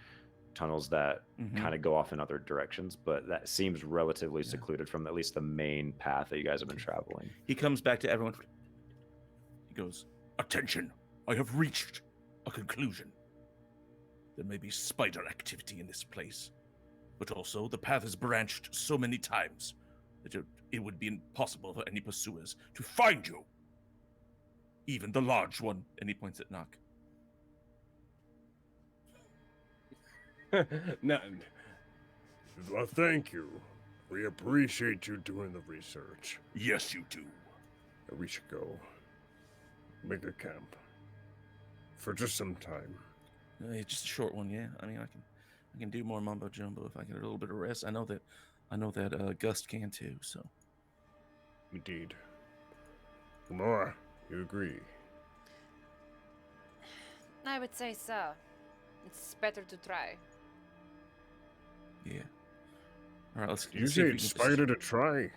tunnels that kind of go off in other directions, but that seems relatively secluded from at least the main path that you guys have been traveling. He comes back to everyone. He goes, attention, I have reached a conclusion. There may be spider activity in this place, but also the path is branched so many times that it would be impossible for any pursuers to find you. Even the large one, and he points at Nock. No, Well, thank you. We appreciate you doing the research. Yes, you do. We should go. Make a camp. For just some time. It's just a short one, yeah. I mean, I can do more mumbo jumbo if I get a little bit of rest. I know that Gust can too. So. Indeed. Gamora, you agree? I would say so. It's better to try. Yeah. All right, let's. Did you see say if we it's can spider to try?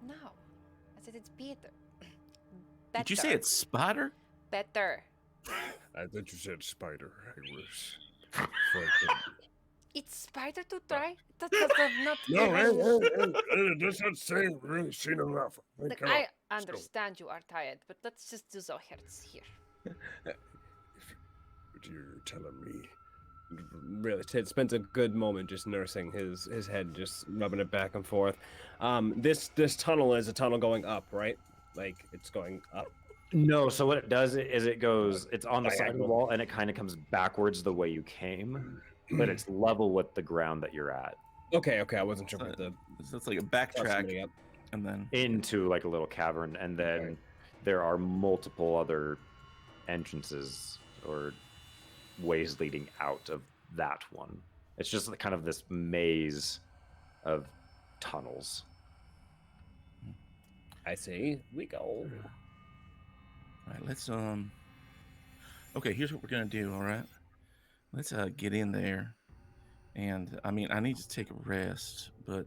No, I said it's better. Did you say it's spider? Better. I thought you said spider. I was frightened. It's spider to try? That does not No, even... hey, that's not saying we've really seen enough. Hey, Look, come on, I let's go. understand you are tired, but let's just do so here. You're telling me. really, Ted spends a good moment just nursing his head, just rubbing it back and forth. This tunnel is a tunnel going up, right? Like it's going up. No, so what it does is it's on the side of the Diagonal. wall and it kind of comes backwards the way you came, but it's level with the ground that you're at Okay, I wasn't sure what the So it's like a somebody backtrack, up. and then into like a little cavern, and then Okay. there are multiple other entrances or ways leading out of that one. It's just kind of this maze of tunnels. I see. We go. all right, let's okay, here's what we're gonna do. All right, let's get in there, and I mean, I need to take a rest, but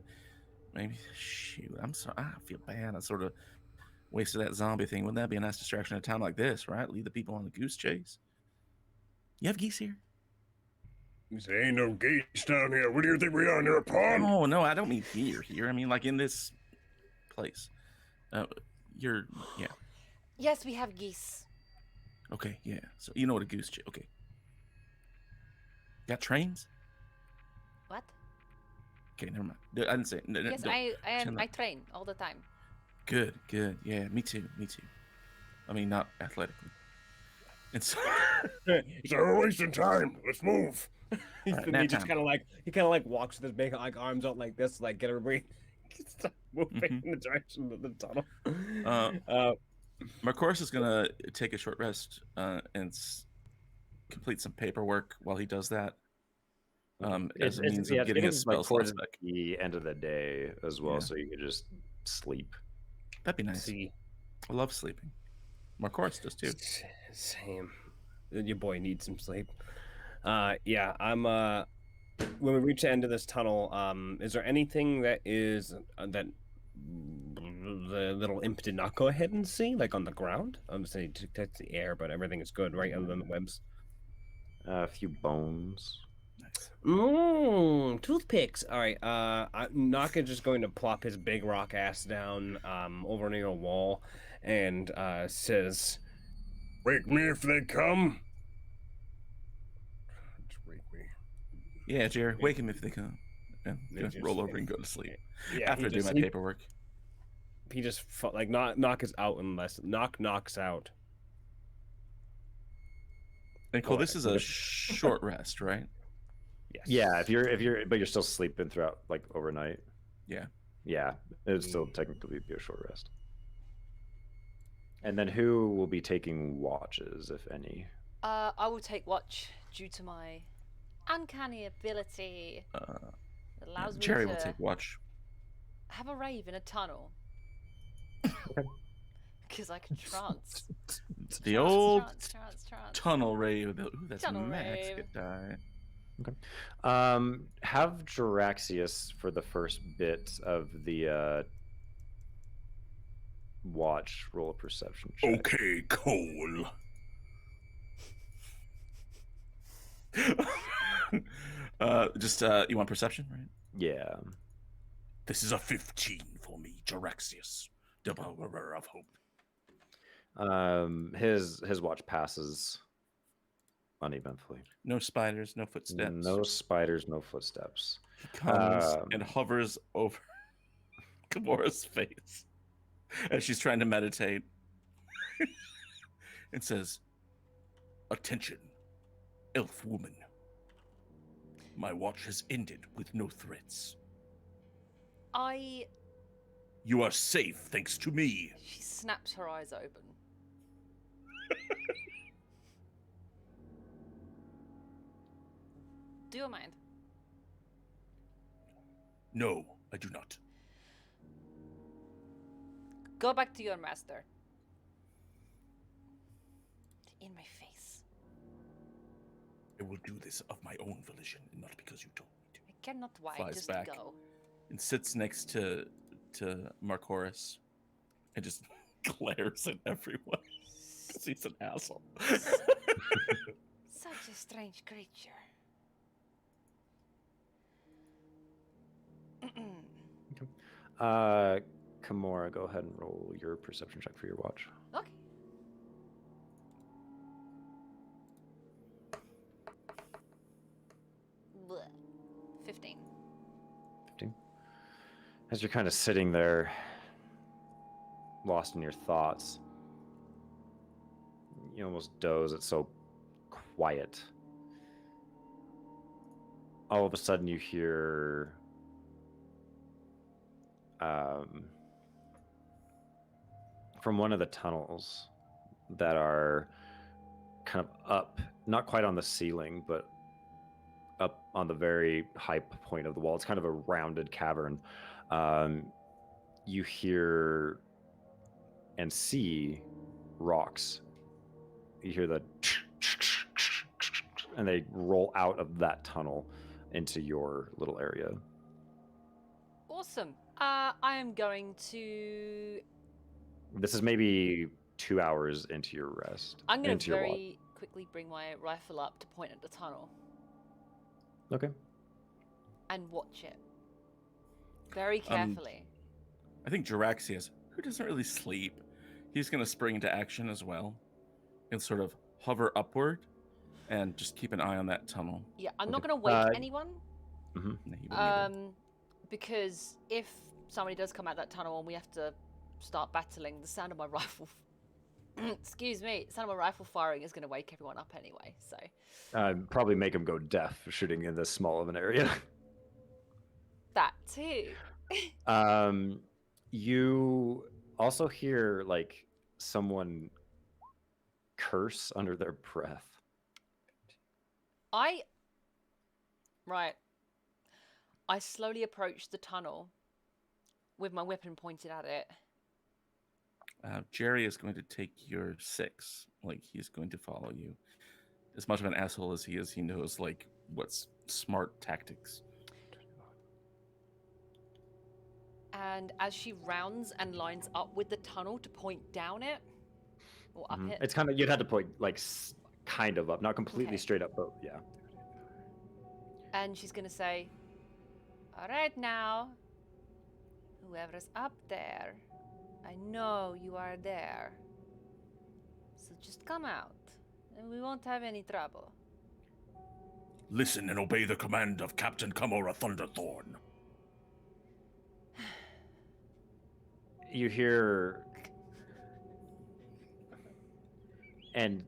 maybe shoot, I'm sorry, I feel bad. I sort of wasted that zombie thing. Wouldn't that be a nice distraction at a time like this, right? Lead the people on the goose chase. You have geese here? There ain't no gates down here. What do you think we are, near a pond? Oh no, I don't mean here. I mean like in this place. Yeah. Yes, we have geese. Okay, yeah. So you know what a goose chase. Okay. Got trains? What? Okay, never mind. I didn't say it. Yes, Don't. Chin I up. train all the time. Good. Yeah, me too. I mean, not athletically. And so, So we're wasting time. Let's move. Alright, And nap he just time. kind of like walks with his big like arms out like this, like get everybody start moving Mhm. in the direction of the tunnel. Uh, Marcoris is gonna take a short rest and complete some paperwork while he does that. As a means of getting a getting like spell towards slots back. the end of the day as well, Yeah. so you could just sleep. That'd be nice. See, I love sleeping. Marcoris does too. same. Your boy needs some sleep. Yeah, I'm. When we reach the end of this tunnel, is there anything that is that the little imp did not go ahead and see, like on the ground? I'm saying to detect the air, but everything is good, right? Other than the webs. A few bones. Nice. Toothpicks. All right. Naka just going to plop his big rock ass down over near a wall, and says, Wake me if they come. Just wake me. Yeah, Jerry, wake him if they come. And They just just- roll over and go to sleep. "Yeah." After I do my he, paperwork. he just like knock is out unless knocks out. And Cole, Oh, this is a short rest, right? Yes. Yeah, if but you're still sleeping throughout like overnight. Yeah. Yeah, it would still technically be a short rest. And then who will be taking watches, if any? I will take watch due to my uncanny ability. That allows me Jerry to will take watch. have a rave in a tunnel. Because I can trance. The old trance. tunnel rave. Ooh, that's Tunnel Max. rave. Good die. Have Jaraxius for the first bit of the watch roll a perception check. Okay, Cole. You want perception, right? Yeah. This is a 15 for me, Jaraxius, devourer of hope. His watch passes uneventfully. No spiders, no footsteps. No spiders, no footsteps. He comes and hovers over Gamora's face as she's trying to meditate and says, "Attention, elf woman. My watch has ended with no threats. You are safe thanks to me." She snaps her eyes open. Do you mind? No, I do not. Go back to your master. In my face. I will do this of my own volition, and not because you told me to. I cannot wait. Flies Just back. go. And sits next to Marcoris and just glares at everyone because he's an asshole. Such a strange creature. Kimura, go ahead and roll your perception check for your watch. Okay. Blech. 15. 15. As you're kind of sitting there, lost in your thoughts, you almost doze. It's so quiet. All of a sudden, you hear from one of the tunnels that are kind of up, not quite on the ceiling, but up on the very high point of the wall. It's kind of a rounded cavern. You hear and see rocks. You hear the and they roll out of that tunnel into your little area. Awesome. I am going to. This is maybe 2 hours into your rest. I'm going into to your watch. very quickly bring my rifle up to point at the tunnel Okay. and watch it very carefully. I think Jaraxius, who doesn't really sleep, he's going to spring into action as well and sort of hover upward and just keep an eye on that tunnel. Yeah, I'm not Okay. going to wake anyone. Mhm. No, you wouldn't either. Because if somebody does come out that tunnel and we have to start battling, the sound of my rifle, excuse me, the sound of my rifle firing is going to wake everyone up anyway. So Probably make him go deaf shooting in this small of an area. that too. You also hear like someone curse under their breath. Right. I slowly approach the tunnel with my weapon pointed at it. Jerry is going to take your 6. Like, he's going to follow you. As much of an asshole as he is, he knows, like, what's smart tactics. And as she rounds and lines up with the tunnel to point down it, or up it. It's kind of, you'd have to point like kind of up, not completely Okay. straight up, but yeah. And she's going to say, all right now, whoever's up there, I know you are there. So just come out, and we won't have any trouble. Listen and obey the command of Captain Kamora Thunderthorn. You hear, and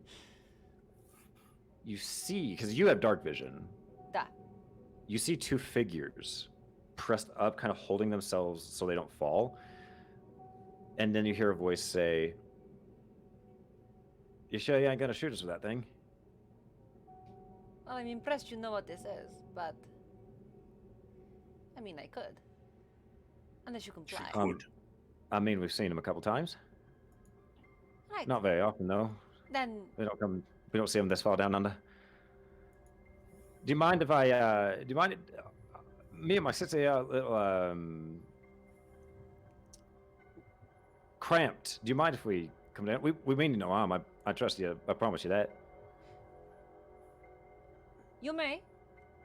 you see, because you have dark vision, Da. you see 2 figures pressed up, kind of holding themselves so they don't fall. And then you hear a voice say, "You sure you ain't gonna shoot us with that thing?" Well, I'm impressed you know what this is, but I mean, I could. Unless you comply. I mean, we've seen him a couple times. Right. Not very often, though. Then We don't see him this far down under. Do you mind if I, me and my sister are a little, cramped. Do you mind if we come down? We mean no harm. I trust you. I promise you that. you may,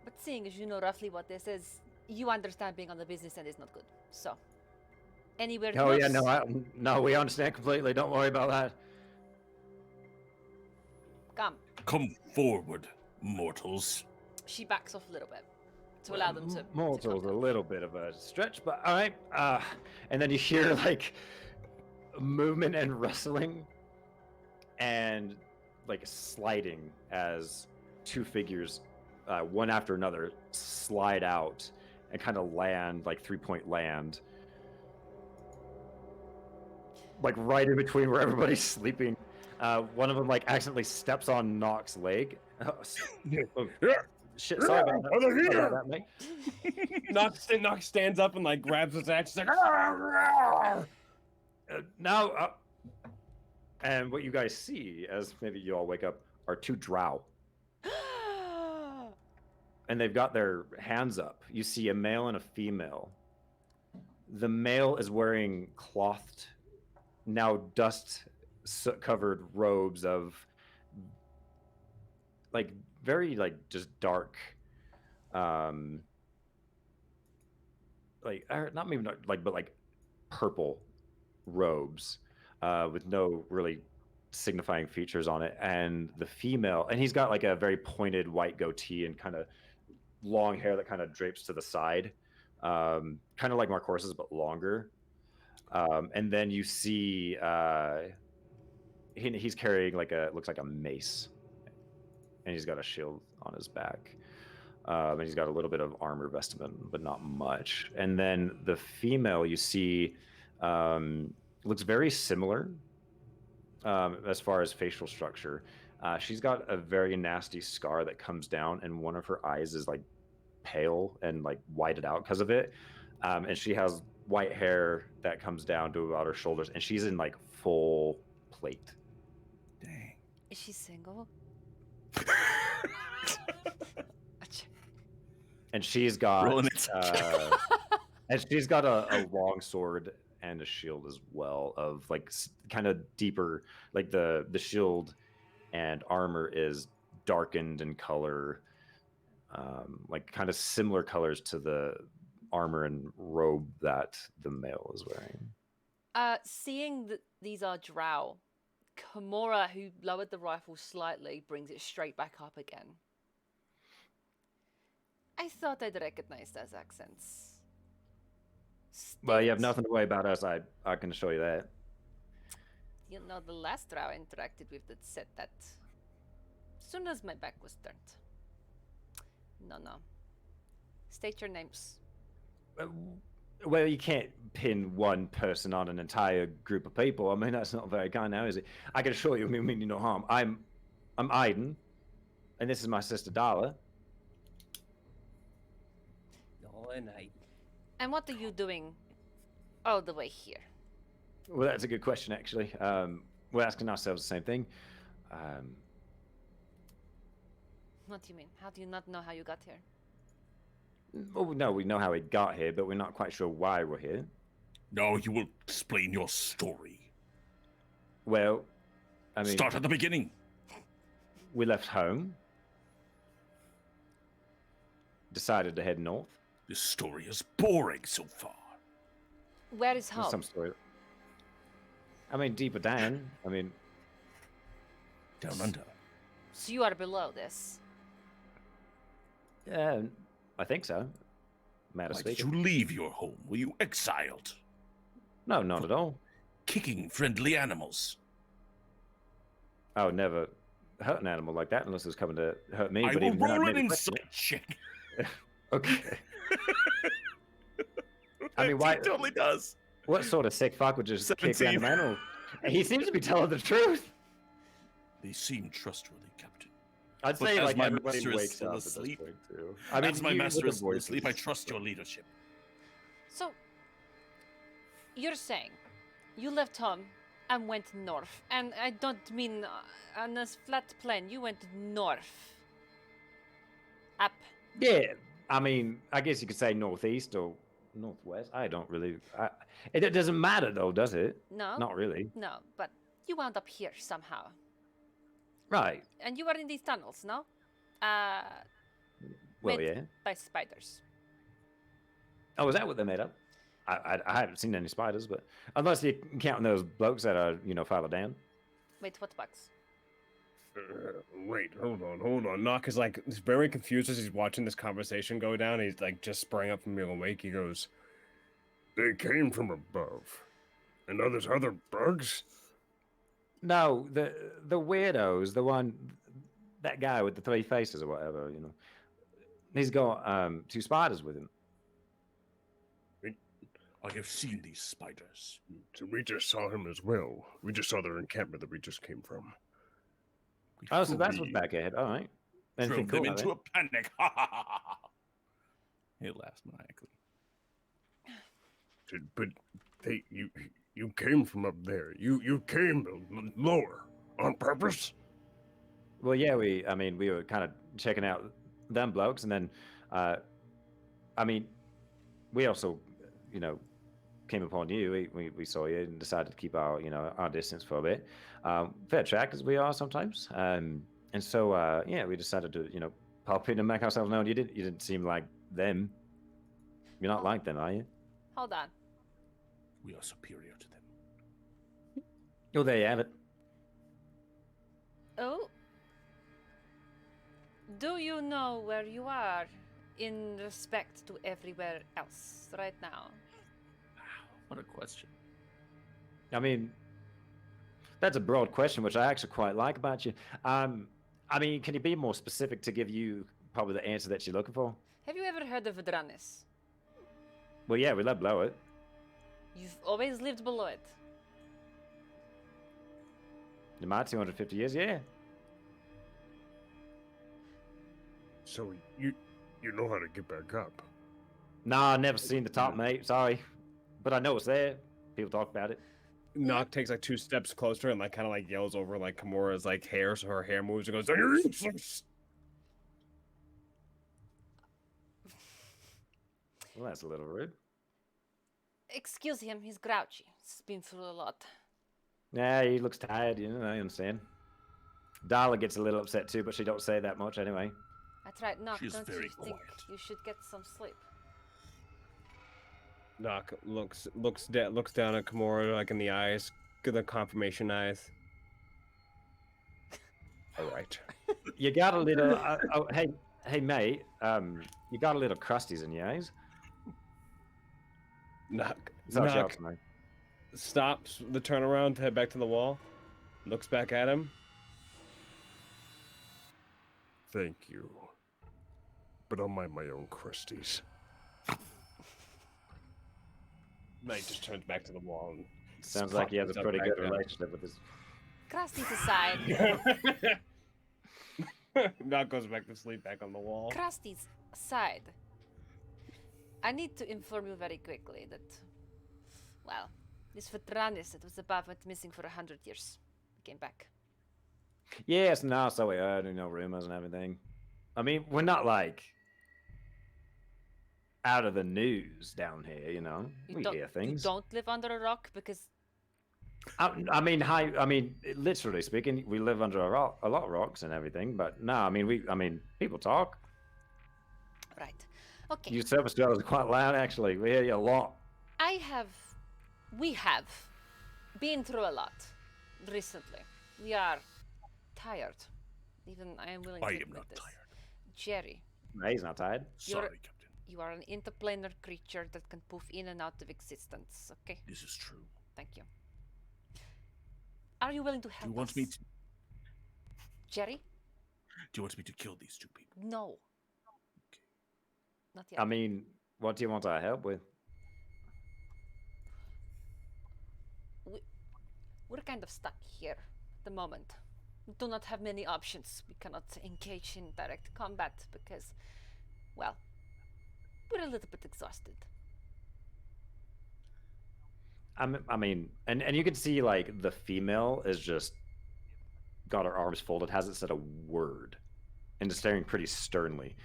but seeing as you know roughly what this is, you understand being on the business end is not good. So, anywhere Oh yeah, close? no, we understand completely. Don't worry about that. Come. Come forward, mortals. She backs off a little bit to allow them to. Mortal's to a come little bit of a stretch, but all right. And then you hear like movement and rustling, and like sliding as 2 figures, one after another, slide out and kind of land, like 3-point land, like right in between where everybody's sleeping. One of them like accidentally steps on Nock's leg. Oh, shit! Sorry about that. Over here! Sorry about that, mate. Nock stands up and like grabs his axe. He's like, Now, and what you guys see, as maybe you all wake up, are 2 drow, and they've got their hands up. You see a male and a female. The male is wearing clothed, now dust-covered robes of like very like just dark, like not maybe not like, but like purple robes, with no really signifying features on it. And the female, and he's got like a very pointed white goatee and kind of long hair that kind of drapes to the side, kind of like Mark Horse's but longer. And then you see he's carrying like looks like a mace, and he's got a shield on his back. And he's got a little bit of armor vestment, but not much. And then the female you see looks very similar as far as facial structure. She's got a very nasty scar that comes down, and one of her eyes is like pale and like whited out because of it. And she has white hair that comes down to about her shoulders, and she's in like full plate. Dang. Is she single? And she's got Rolling it. and she's got a long sword and a shield as well, of like kind of deeper, like the shield and armor is darkened in color, like kind of similar colors to the armor and robe that the male is wearing. Seeing that these are drow, Kimura, who lowered the rifle slightly, brings it straight back up again. I I thought I'd recognize those accents. Well, you have Stinks. nothing to worry about us. I can assure you that. You know, the last drow I interacted with that said that. Soon as my back was turned. No. State your names. Well, you can't pin one person on an entire group of people. I mean, that's not very kind now, is it? I can assure you, we mean you no harm. I'm Aiden, and this is my sister Darla. And what are you doing all the way here? Well, that's a good question, actually. We're asking ourselves the same thing. What do you mean? How do you not know how you got here? Well, no, we know how we got here, but we're not quite sure why we're here. No, you will explain your story. Well, I mean, Start at the beginning. we left home, decided to head north. This story is boring so far. Where is There's home? some story. I mean, deeper down. I mean, Down under. So you are below this. yeah, I think so. Matter Why did speaking. you leave your home? Were you exiled? No, not at all. Kicking friendly animals. I would never hurt an animal like that unless it was coming to hurt me. I but will even then, I'd roll an maybe question insight check. it. Okay. I mean, why? It totally does. What sort of sick fuck would just kick 17. random animal? He seems to be telling the truth. They seem trustworthy, Captain. I'd But say as like my everybody master is wakes still up at this asleep- point too. I mean, As my you master with is the still asleep, I voices. trust your leadership. So, you're saying you left home and went north. And I don't mean on this flat plane. You went north. Up. Yeah, I mean, I guess you could say northeast or northwest. I don't really. It doesn't matter though, does it? No? Not really. No, but you wound up here somehow. Right. And you were in these tunnels, no? Well, Made yeah. by spiders. Oh, is that what they made up? I haven't seen any spiders, but unless you're counting those blokes that are, farther down. Wait, what bugs? Wait, hold on. Nock is like he's very confused as he's watching this conversation go down. He's like just sprang up from being awake. He goes, They came from above. And there's other bugs? No, the weirdos, that guy with the 3 faces or whatever, he's got 2 spiders with him. I have seen these spiders. So we just saw him as well. We just saw their encampment that we just came from. We Oh, so that's what's fully back ahead. All right. Anything drove them cool? into a panic. Ha ha ha ha! He laughs maniacally. But you came from up there. You came lower on purpose? Well, yeah, we were kind of checking out them blokes, and then, we also, came upon you. We saw you and decided to keep our, our distance for a bit. Fair trackers we are sometimes. And so, we decided to, pop in and make ourselves known. You didn't seem like them. You're not like them, are you? Hold on. We are superior to them. Oh, there you have it. Oh. Do you know where you are in respect to everywhere else right now? What a question. I mean, that's a broad question, which I actually quite like about you. Can you be more specific to give you probably the answer that you're looking for? Have you ever heard of Vedranis? Well, yeah, we let blow it. You've always lived below it. In my 250 years, yeah. So you know how to get back up. Nah, I never seen the top, mate. Sorry. But I know it's there. People talk about it. Nock takes like 2 steps closer and like kind of like yells over like Kimura's like hair, so her hair moves and goes, "You're useless." Well, that's a little rude. Excuse him, he's grouchy. He's been through a lot. Yeah, he looks tired, I understand. Darla gets a little upset too, but she don't say that much anyway. That's right, Nock, She's don't very you think quiet. you should get some sleep? Nock looks down at Kimura like in the eyes, the confirmation eyes. All right. You got a little... hey, Hey, mate. You got a little crusties in your eyes. Knock. It's all Knock shouts, mate. stops the turnaround to head back to the wall. Looks back at him. Thank you. But I'll mind my own crusties. Knight just turns back to the wall and Sounds like he has a pops up pretty back good down. relationship with his. Krusty's aside. Knock goes back to sleep back on the wall. Krusty's aside. I need to inform you very quickly that, well, this Vedranis that was above went missing for 100 years. Came back. Yes, no, so we heard, rumors and everything. I mean, we're not like out of the news down here, we hear things. You don't live under a rock because I mean, literally speaking, we live under a lot of rocks and everything. But no, I mean, people talk. right. Okay. Your service dwellers are quite loud, actually. We hear you a lot. We have been through a lot recently. We are tired. Even I am willing to I am admit not this. tired. Jerry, No, he's not tired. Sorry, Captain. you are an interplanar creature that can poof in and out of existence. Okay, This is true. thank you. Are you willing to help Do you want us? me to? Jerry? Do you want me to kill these two people? No. Not yet. I mean, what do you want our help with? We're kind of stuck here at the moment. We do not have many options. We cannot engage in direct combat because, well, we're a little bit exhausted. I mean, and you can see like the female is just got her arms folded, hasn't said a word, and is staring pretty sternly.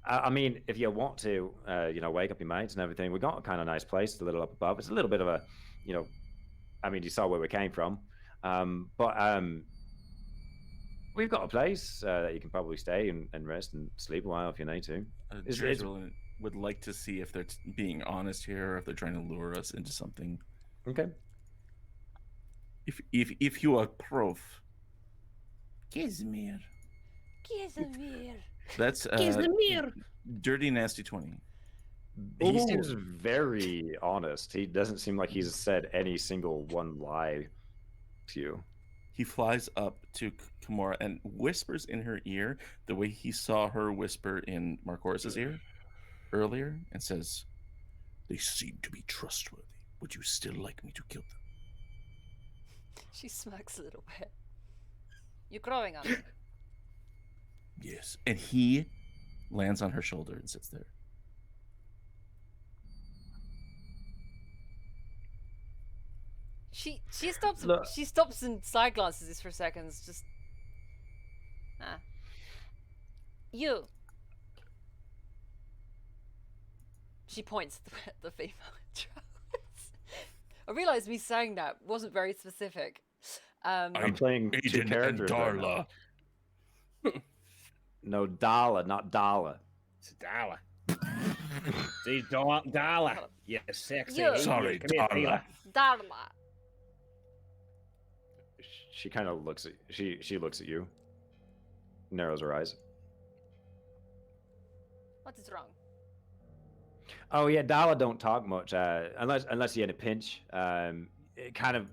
I mean, if you want to, wake up your mates and everything, we got a kind of nice place, a little up above. It's a little bit of a, I mean, you saw where we came from, but we've got a place that you can probably stay and rest and sleep a while if you need to. Jerry would like to see if they're being honest here or if they're trying to lure us into something. Okay. If you approve, Casimir. That's dirty nasty 20. He seems very honest. He doesn't seem like he's said any single one lie to you. He flies up to Kimura and whispers in her ear the way he saw her whisper in Marcoris's ear earlier and says, "They seem to be trustworthy. Would you still like me to kill them?" She smacks a little bit. You're growing on me. Yes. And he lands on her shoulder and sits there. She stops. Look. She stops and side glances this for seconds. Just you. She points at the female. I realized me saying that wasn't very specific. I'm playing two Aiden and characters. right now. Darla. No, Dala, not Dala. It's Darla. See, Darla. You sexy. You. Sorry, Come here, Darla. Darla. She kind of looks at she looks at you, narrows her eyes. What is wrong? Oh yeah, Dala don't talk much unless you had a pinch. Kind of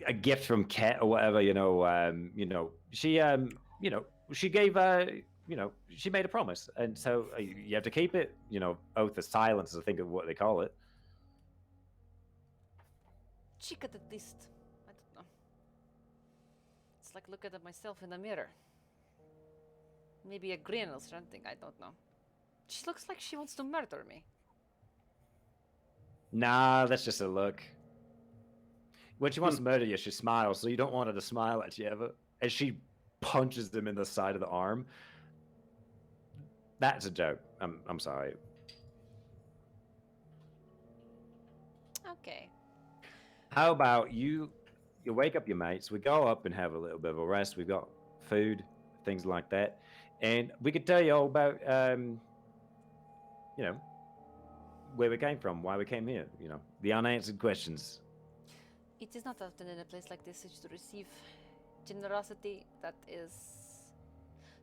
a gift from Ket or whatever. She she gave she made a promise, and so you have to keep it. Oath of silence, I think of what they call it. She could at least. I don't know. It's like looking at myself in the mirror. Maybe a grin or something. I don't know. She looks like she wants to murder me. Nah, that's just a look. When she wants to murder you, she smiles, so you don't want her to smile at you ever. And she punches them in the side of the arm. That's a joke. I'm sorry. Okay. How about you wake up your mates, we go up and have a little bit of a rest. We've got food, things like that. And we could tell you all about where we came from, why we came here, the unanswered questions. It is not often in a place like this that you receive generosity that is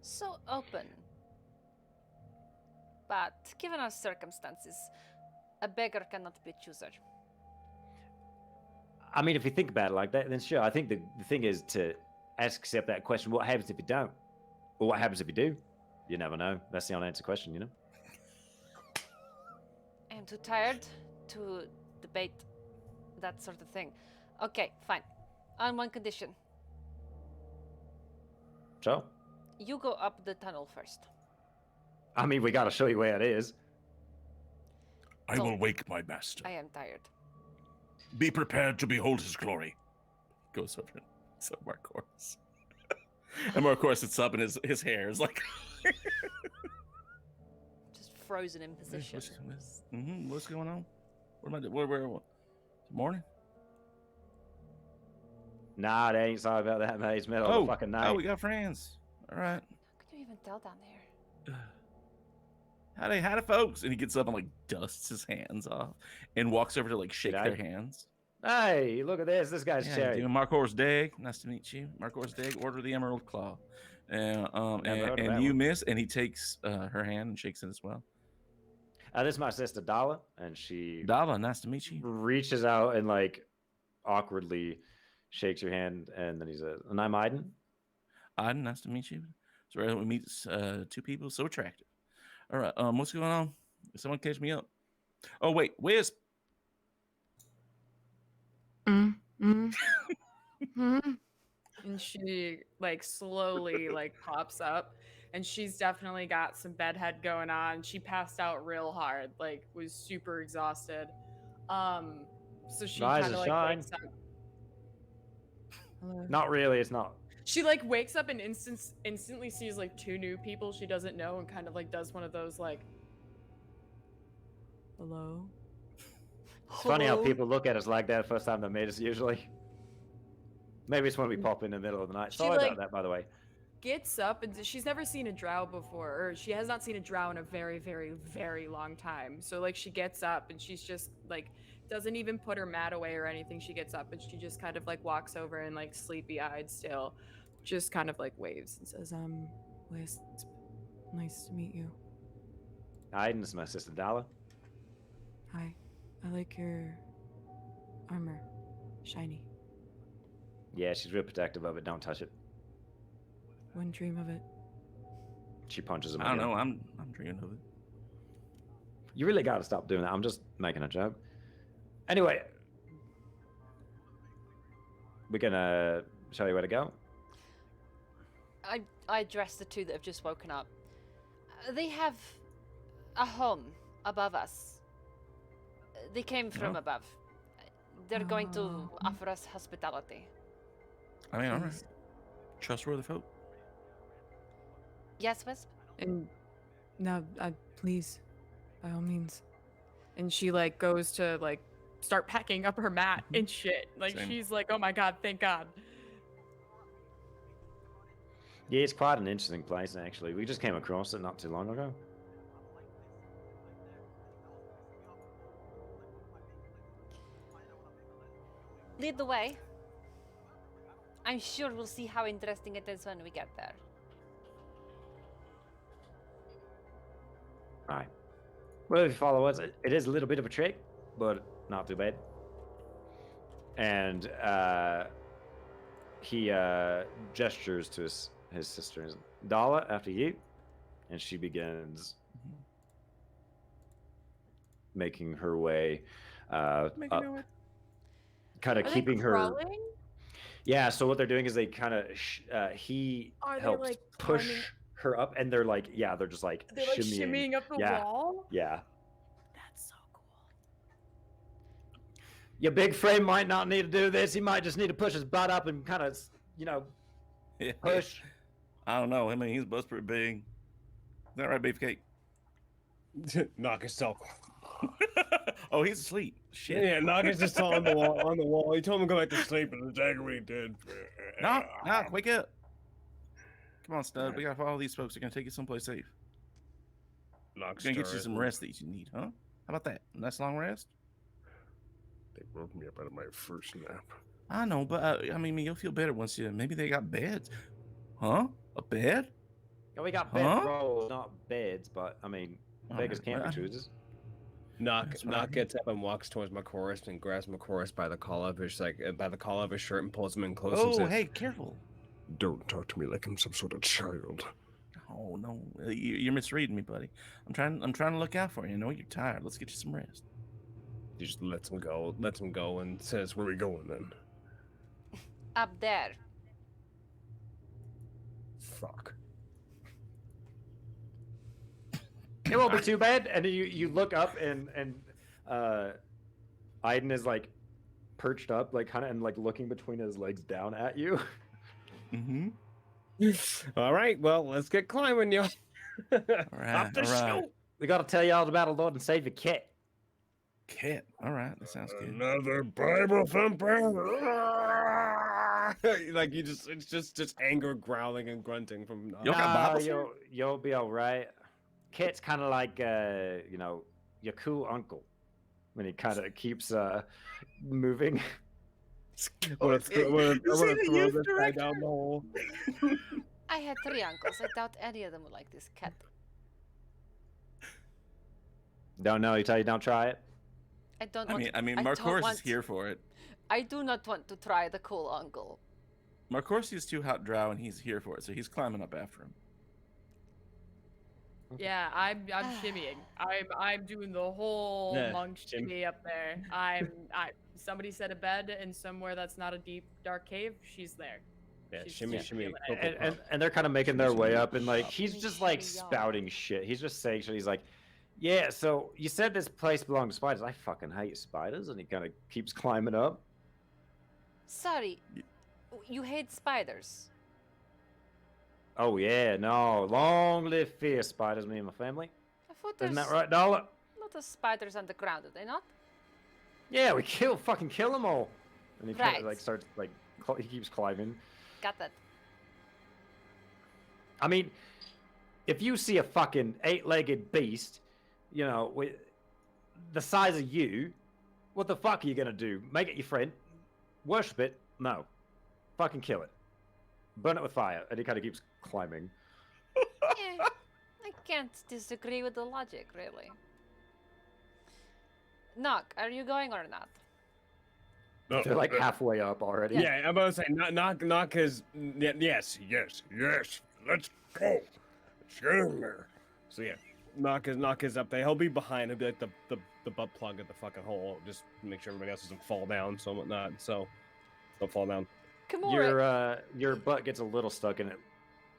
so open but given our circumstances, a beggar cannot be a chooser. I mean, if you think about it like that, then sure. I think the thing is to accept that question: what happens if you don't, or what happens if you do? You never know. That's the unanswered question, you know. I am too tired to debate that sort of thing. Okay, fine. On one condition. So, You go up the tunnel first. I mean, we got to show you where it is. I will wake my master. I am tired. Be prepared to behold his glory. Goes over to Marcos. And Marcos sits up and his hair is like... Just frozen in position. What's going on? What am I doing? Where? Morning? Nah, they ain't sorry about that, mate. It's middle of the fucking night. Oh, we got friends. All right. How can you even tell down there? Howdy, folks. And he gets up and like dusts his hands off and walks over to like shake their hands. Hey, look at this. This guy's Cherry. Doing Marcos Dag. Nice to meet you. Marcos Dag, Order of the Emerald Claw. And you miss, and he takes her hand and shakes it as well. This is my sister Dala, and she Dala, nice to meet you. Reaches out and like awkwardly shakes your hand, and then he says, "And I'm Aiden." Aiden, nice to meet you. So rare that we meet two people so attractive. All right, what's going on? Someone catch me up. Oh wait, where's? And she like slowly like pops up, and she's definitely got some bedhead going on. She passed out real hard, like was super exhausted. So she Rise kind of and like shine. wakes up. Hello. Not really. It's not. She like wakes up and instantly sees like two new people she doesn't know, and kind of like does one of those like, hello. It's funny how people look at us like that the first time they meet us. Usually, maybe it's when we pop in the middle of the night. Sorry about that, by the way. Gets up, and she's never seen a drow before, or she has not seen a drow in a very, very, very long time. So like she gets up and she's just like doesn't even put her mat away or anything. She gets up and she just kind of like walks over and like sleepy-eyed still, just kind of like waves and says, Wisp, nice to meet you. Aiden, this is my sister Dala. Hi, I like your armor, shiny. Yeah, she's real protective of it. Don't touch it. Wouldn't dream of it. She punches him. I don't know. I'm dreaming of it. You really got to stop doing that. I'm just making a joke. Anyway, we're gonna show you where to go. I address the two that have just woken up. They have a home above us. They came from above. They're going to offer us hospitality. I mean, all right. Trustworthy folk. Yes, Wisp? And no, please, by all means. And she like goes to like start packing up her mat and shit. Like Same. she's like, oh my god, thank God. Yeah, it's quite an interesting place, actually. We just came across it not too long ago. Lead the way. I'm sure we'll see how interesting it is when we get there. Right. Well, if you follow us, it is a little bit of a trick, but not too bad. And he gestures to his sister, Dala, after you, and she begins making her way up, kind of keeping her. Crawling? Yeah. So what they're doing is they kind of he Are they, helps like, push climbing- her up, and they're like, yeah, they're just like They're like shimmying. shimmying up the Yeah. wall? Yeah. That's so cool. Your big frame might not need to do this. He might just need to push his butt up and kind of, push. I don't know. I mean, he's both pretty big. Is that right, Beefcake? Knock yourself. Oh, he's asleep. Shit. Yeah, knock is just on the wall. He told him to go back to sleep, and exactly what he did. Knock, wake up. Come on, stud. We gotta follow these folks. They're gonna take you someplace safe. Knock's Gonna get you some rest that you need, huh? How about that? A nice long rest? They woke me up out of my first nap. I know, but I mean, you'll feel better once maybe they got beds. Huh? A bed? Yeah, we got bed rolls, not beds, but I mean, Beggars can't be well, choosers. Knock That's what I heard. gets up and walks towards Macoris and grabs Macoris by the collar of his shirt and pulls him in close and Oh, says, hey, careful. Don't talk to me like I'm some sort of child. Oh no, you're misreading me, buddy. I'm trying to look out for you. I know you're tired. Let's get you some rest. He just lets him go and says, Where are we going then? Up there. fuck. It won't be too bad. And you look up and Aiden is like perched up, like kind of and like looking between his legs down at you. Mm-hmm. All right, well, let's get climbing, yo. All right, Up the all right. chute. We got to tell you all about our Lord and Savior Kit. Kit. All right, that sounds good. Another Bible thumper. Like it's just anger growling and grunting from Yo, got Bibles here? you'll be all right. Kit's kind of like your cool uncle when he kind of keeps moving. wanna throw this guy down the hole. I had 3 uncles. I doubt any of them would like this cat. Don't know. You tell you don't try it. I don't I want mean, I don't Marcoris want- is here for it. I do not want to try the cool uncle. Marcoris is too hot drow, and he's here for it, so he's climbing up after him. Yeah, I'm shimmying. I'm doing the whole Yeah, monk shimmy up there. Somebody said a bed in somewhere that's not a deep dark cave. She's there. Yeah, She's shimmy, just shimmy. feeling it. And they're kind of making their way up, and like Shimmy, he's shimmy, just like shimmy, y'all. spouting shit. He's just saying shit. He's like, "Yeah, so you said this place belonged to spiders. I fucking hate spiders." And he kind of keeps climbing up. Sorry, you hate spiders. Oh yeah, no, long live fear spiders. Me and my family. I thought there's Isn't that right, Dollar? a lot of spiders underground, are they not? Yeah, we fucking kill them all. And he kind Right. of like starts like he keeps climbing. Got that. I mean, if you see a fucking 8-legged beast, you know, with the size of you, what the fuck are you gonna do? Make it your friend? Worship it? No. Fucking kill it. Burn it with fire. And he kind of keeps climbing. I can't disagree with the logic, really. Knock, are you going or not? No, They're like halfway up already. Yeah, I'm about to say, knock is yes. Yes. Let's go. Let's get in there. So yeah, knock is up there. He'll be behind. He'll be like the butt plug of the fucking hole, just to make sure everybody else doesn't fall down. So whatnot. So don't fall down. Come on. Your butt gets a little stuck in it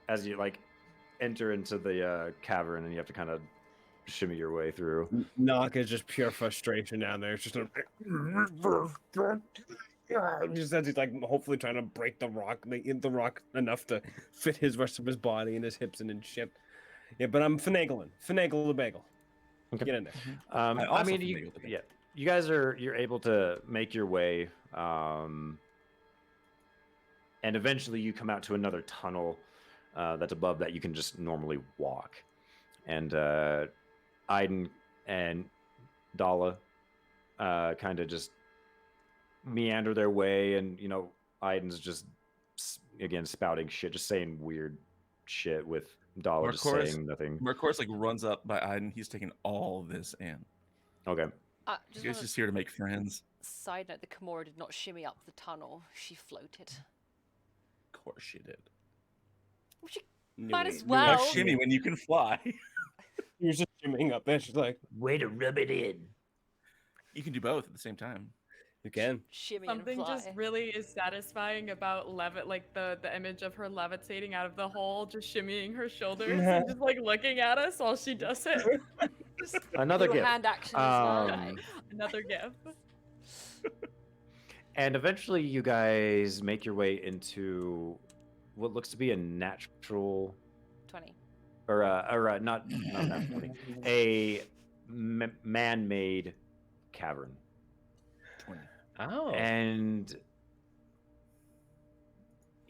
as you like enter into the cavern, and you have to kind of shimmy your way through. Knock is just pure frustration down there. It's just just as he's like hopefully trying to break the rock enough to fit his rest of his body and his hips and shit. Yeah, but I'm finagling the bagel. Okay. Get in there. I also mean, finagled the yeah, you guys you're able to make your way, and eventually you come out to another tunnel that's above that you can just normally walk, and Aiden and Dala kind of just meander their way, and you know Aiden's just again spouting shit, just saying weird shit with Dala just Marcoris- saying nothing. Marcoris like runs up by Aiden. He's taking all of this in. Okay. You guys just here to make friends. Side note, the Kimura did not shimmy up the tunnel. She floated. Of course she did. Well, she Knew might it, as knew it. Why well. shimmy when you can fly? He was just shimmying up there. She's like, Way to rub it in. You can do both at the same time. you can. Shimmy Something and fly. just really is satisfying about like the image of her levitating out of the hole, just shimmying her shoulders and just like looking at us while she does it. Just Another little gift. hand actions. Well, Um, like, Another gift. And eventually you guys make your way into what looks to be a natural 20. or not natural, a man-made cavern. 20. Oh. And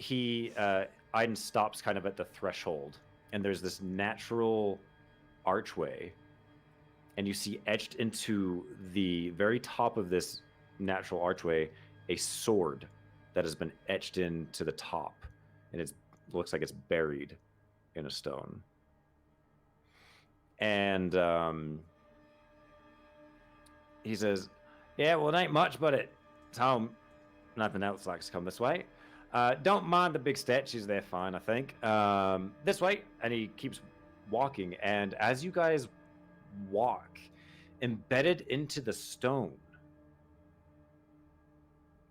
Aiden stops kind of at the threshold, and there's this natural archway, and you see etched into the very top of this natural archway a sword that has been etched into the top, and it looks like it's buried in a stone. and he says, "Yeah, well, it ain't much, but it's home. Nothing else likes to come this way. Don't mind the big statues; they're fine, I think. This way." And he keeps walking, and as you guys walk, embedded into the stone,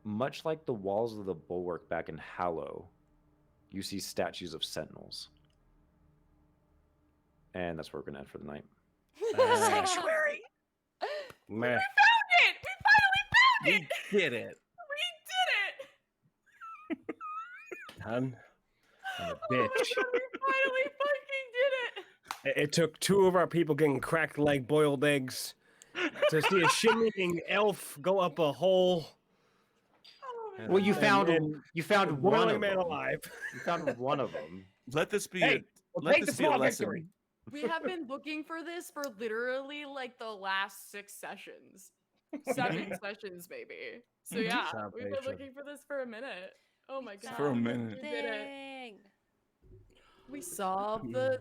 much like the walls of the bulwark back in Hallow, you see statues of sentinels. And that's where we're gonna end for the night. Sanctuary. We Meh. found it! We finally found it! We did it. We did it! Son of a Oh my bitch. God, we finally fucking did it! It took 2 of our people getting cracked like boiled eggs to see a shimmying elf go up a hole. Oh my Well, you God. found and one boiling of man them. alive. You found one of them. Let this be Hey, we'll let take the this be a small lesson. victory. We have been looking for this for literally like the last 6 sessions. 7 sessions, maybe. So yeah, we've been Salvation. looking for this for a minute. Oh my God. For a minute. We did it. Thing. We solved the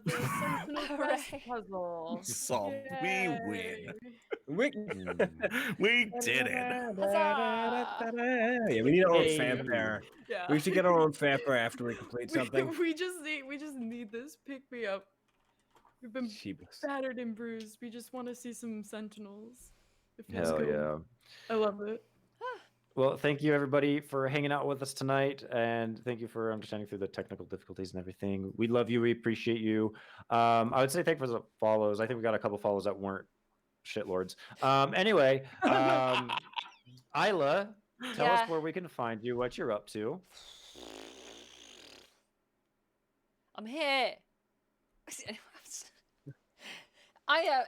Sentinel Quest Hooray. puzzle. Solved. We win. We, We did it. Huzzah. yeah, we need our own Hey. fanfare. Yeah. We should get our own fanfare after we complete something. We just need this pick me up. We've been Sheepless. battered and bruised. We just want to see some sentinels. It feels Hell good. yeah. I love it. Well, thank you everybody for hanging out with us tonight, and thank you for understanding through the technical difficulties and everything. We love you. We appreciate you. I would say thank you for the follows. I think we got a couple follows that weren't shitlords. Anyway, Isla, tell Yeah. us where we can find you, what you're up to. I'm here. I am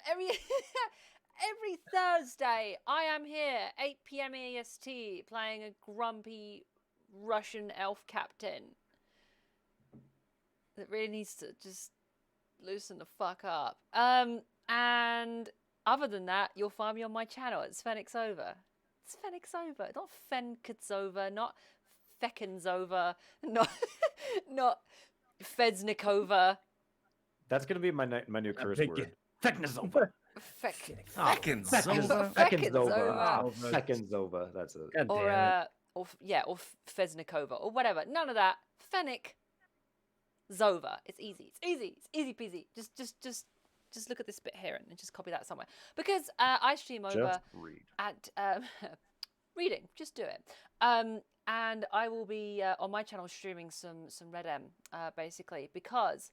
every Thursday. I am here, 8 p.m. EST, playing a grumpy Russian elf captain that really needs to just loosen the fuck up. And other than that, you'll find me on my channel. It's Fenix Over. It's Fenix Over, not Fenkets Over, not Feckens Over, not Fedznikova. That's gonna be my new curse pick word. it. Feknizova. Fucking Feknizova. Feknizova. Ah, Feknizova. That's it. God Or damn it. or Feznikova or whatever. None of that. Fennec Zova. It's easy. It's easy. It's easy peasy. Just look at this bit here and just copy that somewhere. Because I stream over Just read. at reading. Just do it. And I will be on my channel streaming some Red M, basically because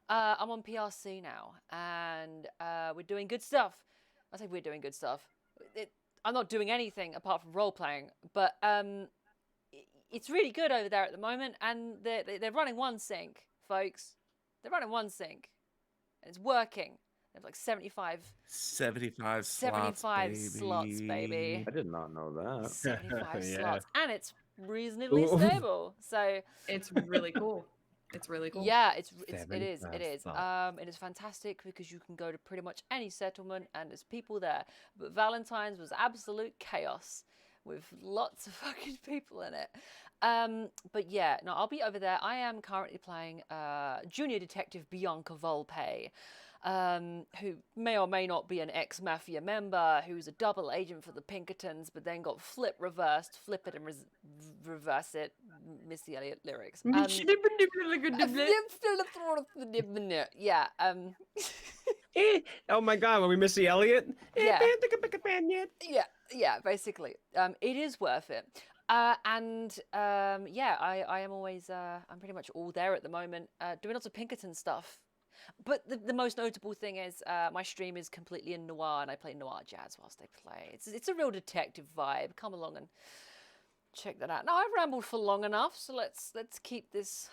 I'm on PRC now and we're doing good stuff. I say we're doing good stuff. I'm not doing anything apart from role playing, but it's really good over there at the moment, and they're running one sync, folks. They're running one sync, and it's working. They have like 75 slots, baby. I did not know that. 75 Yeah. slots, and it's reasonably Ooh. stable. So It's really cool. It's really cool. yeah, it is. 75 It is. slots. It is fantastic because you can go to pretty much any settlement and there's people there. But Valentine's was absolute chaos with lots of fucking people in it. But yeah, no, I'll be over there. I am currently playing Junior Detective Bianca Volpe, who may or may not be an ex-mafia member, who's a double agent for the Pinkertons, but then got flip it and reverse it. Missy Elliott lyrics. Yeah. Oh my god, when we Missy Elliott? Yeah. Yeah, basically. It is worth it. Yeah, I am always, I'm pretty much all there at the moment, doing lots of Pinkerton stuff. But the most notable thing is my stream is completely in noir, and I play noir jazz whilst I play. It's a real detective vibe. Come along and check that out. Now I've rambled for long enough, so let's keep this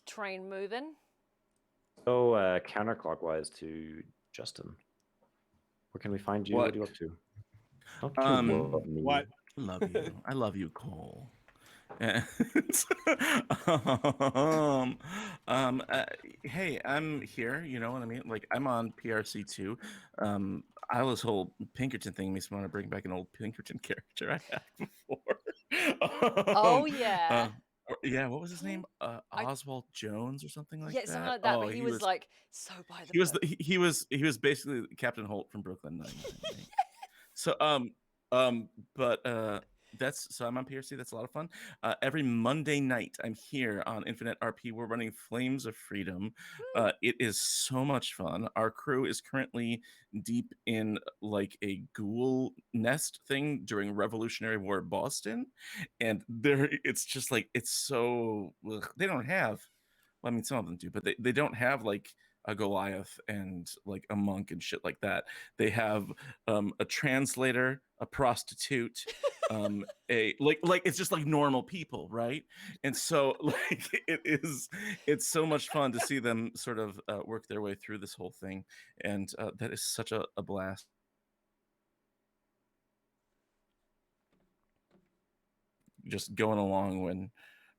train moving. So counterclockwise to Justin. Where can we find you? What are you up to? Don't you love me? What? I love you, Cole. And, hey, I'm here. You know what I mean? Like, I'm on PRC too. Isla's whole Pinkerton thing makes me want to bring back an old Pinkerton character I had before. Oh yeah. Yeah, what was his Who? name? I- Oswald Jones or something like Yeah, that. something like that. Oh, But he was like so by the he was book. he was basically Captain Holt from Brooklyn Nine-Nine, right? So but that's so I'm on PRC. That's a lot of fun. Every Monday night, I'm here on Infinite RP. We're running Flames of Freedom. It is so much fun. Our crew is currently deep in like a ghoul nest thing during Revolutionary War Boston, and there it's just like it's so they don't have. Well, I mean, some of them do, but they don't have like a Goliath and like a monk and shit like that. They have a translator, a prostitute, a like it's just like normal people, right? And so like it's so much fun to see them sort of work their way through this whole thing, and that is such a blast. Just going along when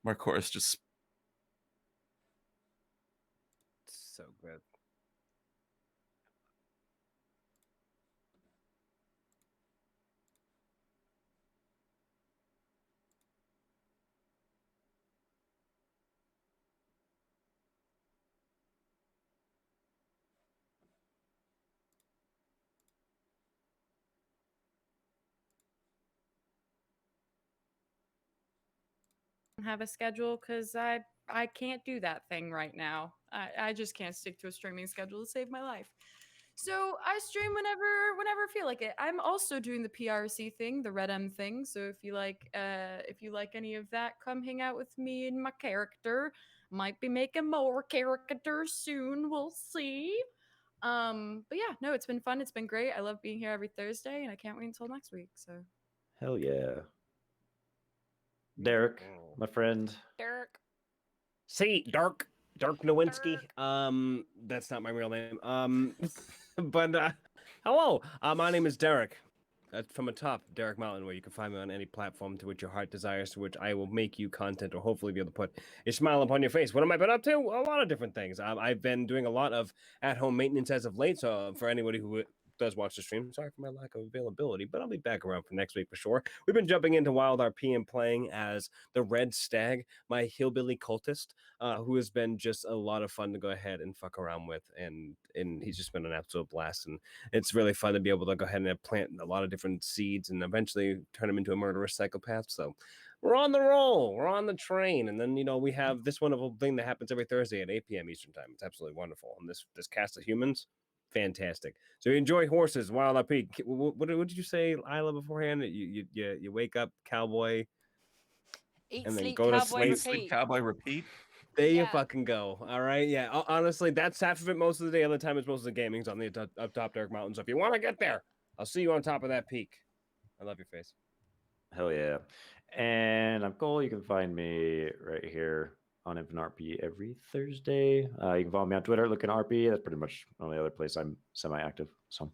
Marcoris just So good. Have a schedule because I can't do that thing right now. I just can't stick to a streaming schedule to save my life. So I stream whenever I feel like it. I'm also doing the PRC thing, the Red M thing. So if you like any of that, come hang out with me and my character. Might be making more characters soon. We'll see. But yeah, no, it's been fun. It's been great. I love being here every Thursday, and I can't wait until next week. So Hell yeah. Derek, my friend. Dirk. See, Dirk Nowinski. That's not my real name. But hello. My name is Derek. From atop Derek Mountain, where you can find me on any platform to which your heart desires, to which I will make you content or hopefully be able to put a smile upon your face. What have I been up to? A lot of different things. I've been doing a lot of at-home maintenance as of late, so for anybody who does watch the stream, sorry for my lack of availability, but I'll be back around for next week for sure. We've been jumping into Wild RP and playing as the Red Stag, my hillbilly cultist, who has been just a lot of fun to go ahead and fuck around with, and he's just been an absolute blast, and it's really fun to be able to go ahead and plant a lot of different seeds and eventually turn him into a murderous psychopath. So we're on the roll, we're on the train, and then we have this wonderful thing that happens every Thursday at 8 p.m. Eastern time. It's absolutely wonderful, and this cast of humans, fantastic. So you enjoy horses, Wild RP. What did you say, Isla, beforehand? You wake up, cowboy, Eat, and then sleep, go to cowboy, sleep. repeat. Cowboy repeat. There you Yeah. fucking go. All right, yeah. Honestly, that's half of it most of the day. Other time, it's most of the gaming's on the up top Dark Mountain. So if you want to get there, I'll see you on top of that peak. I love your face. Hell yeah. And I'm Cole. You can find me right here on InfiniteRP every Thursday. You can follow me on Twitter, looking RP. That's pretty much the only other place I'm semi-active. So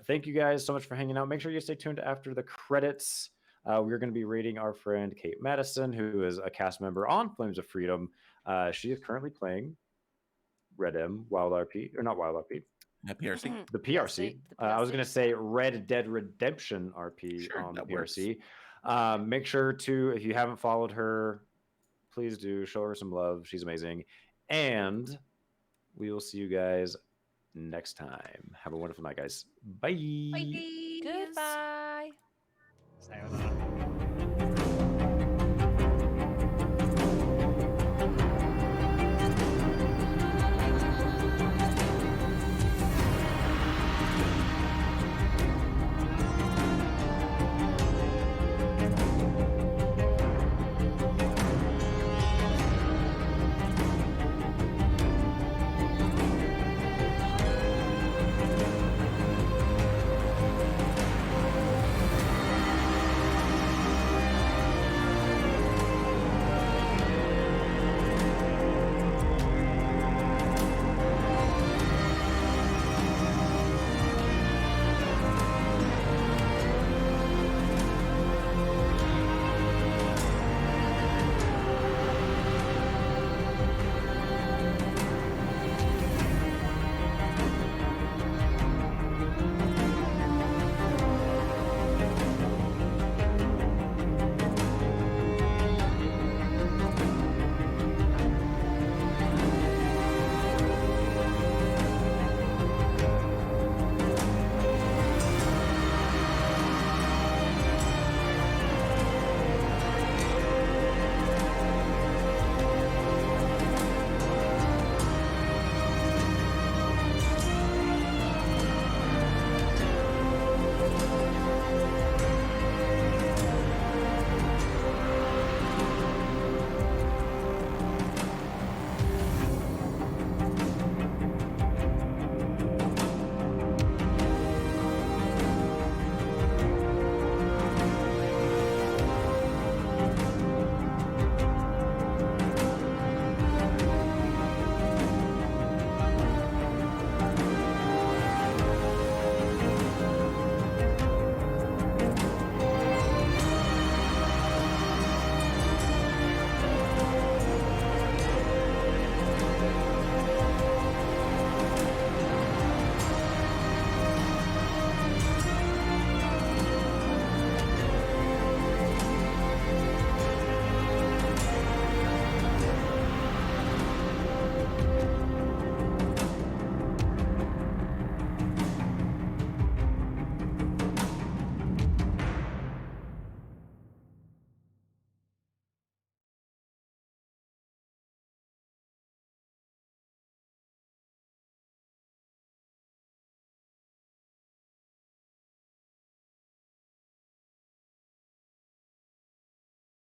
thank you guys so much for hanging out. Make sure you stay tuned after the credits. We're going to be rating our friend Kate Madison, who is a cast member on Flames of Freedom. She is currently playing Red M, Wild RP, or not Wild RP, PRC. the PRC. I was going to say Red Dead Redemption RP Sure, on the that works. PRC. Make sure to, if you haven't followed her, please do show her some love. She's amazing. And we will see you guys next time. Have a wonderful night, guys. Bye. bye. Goodbye. Sayonara.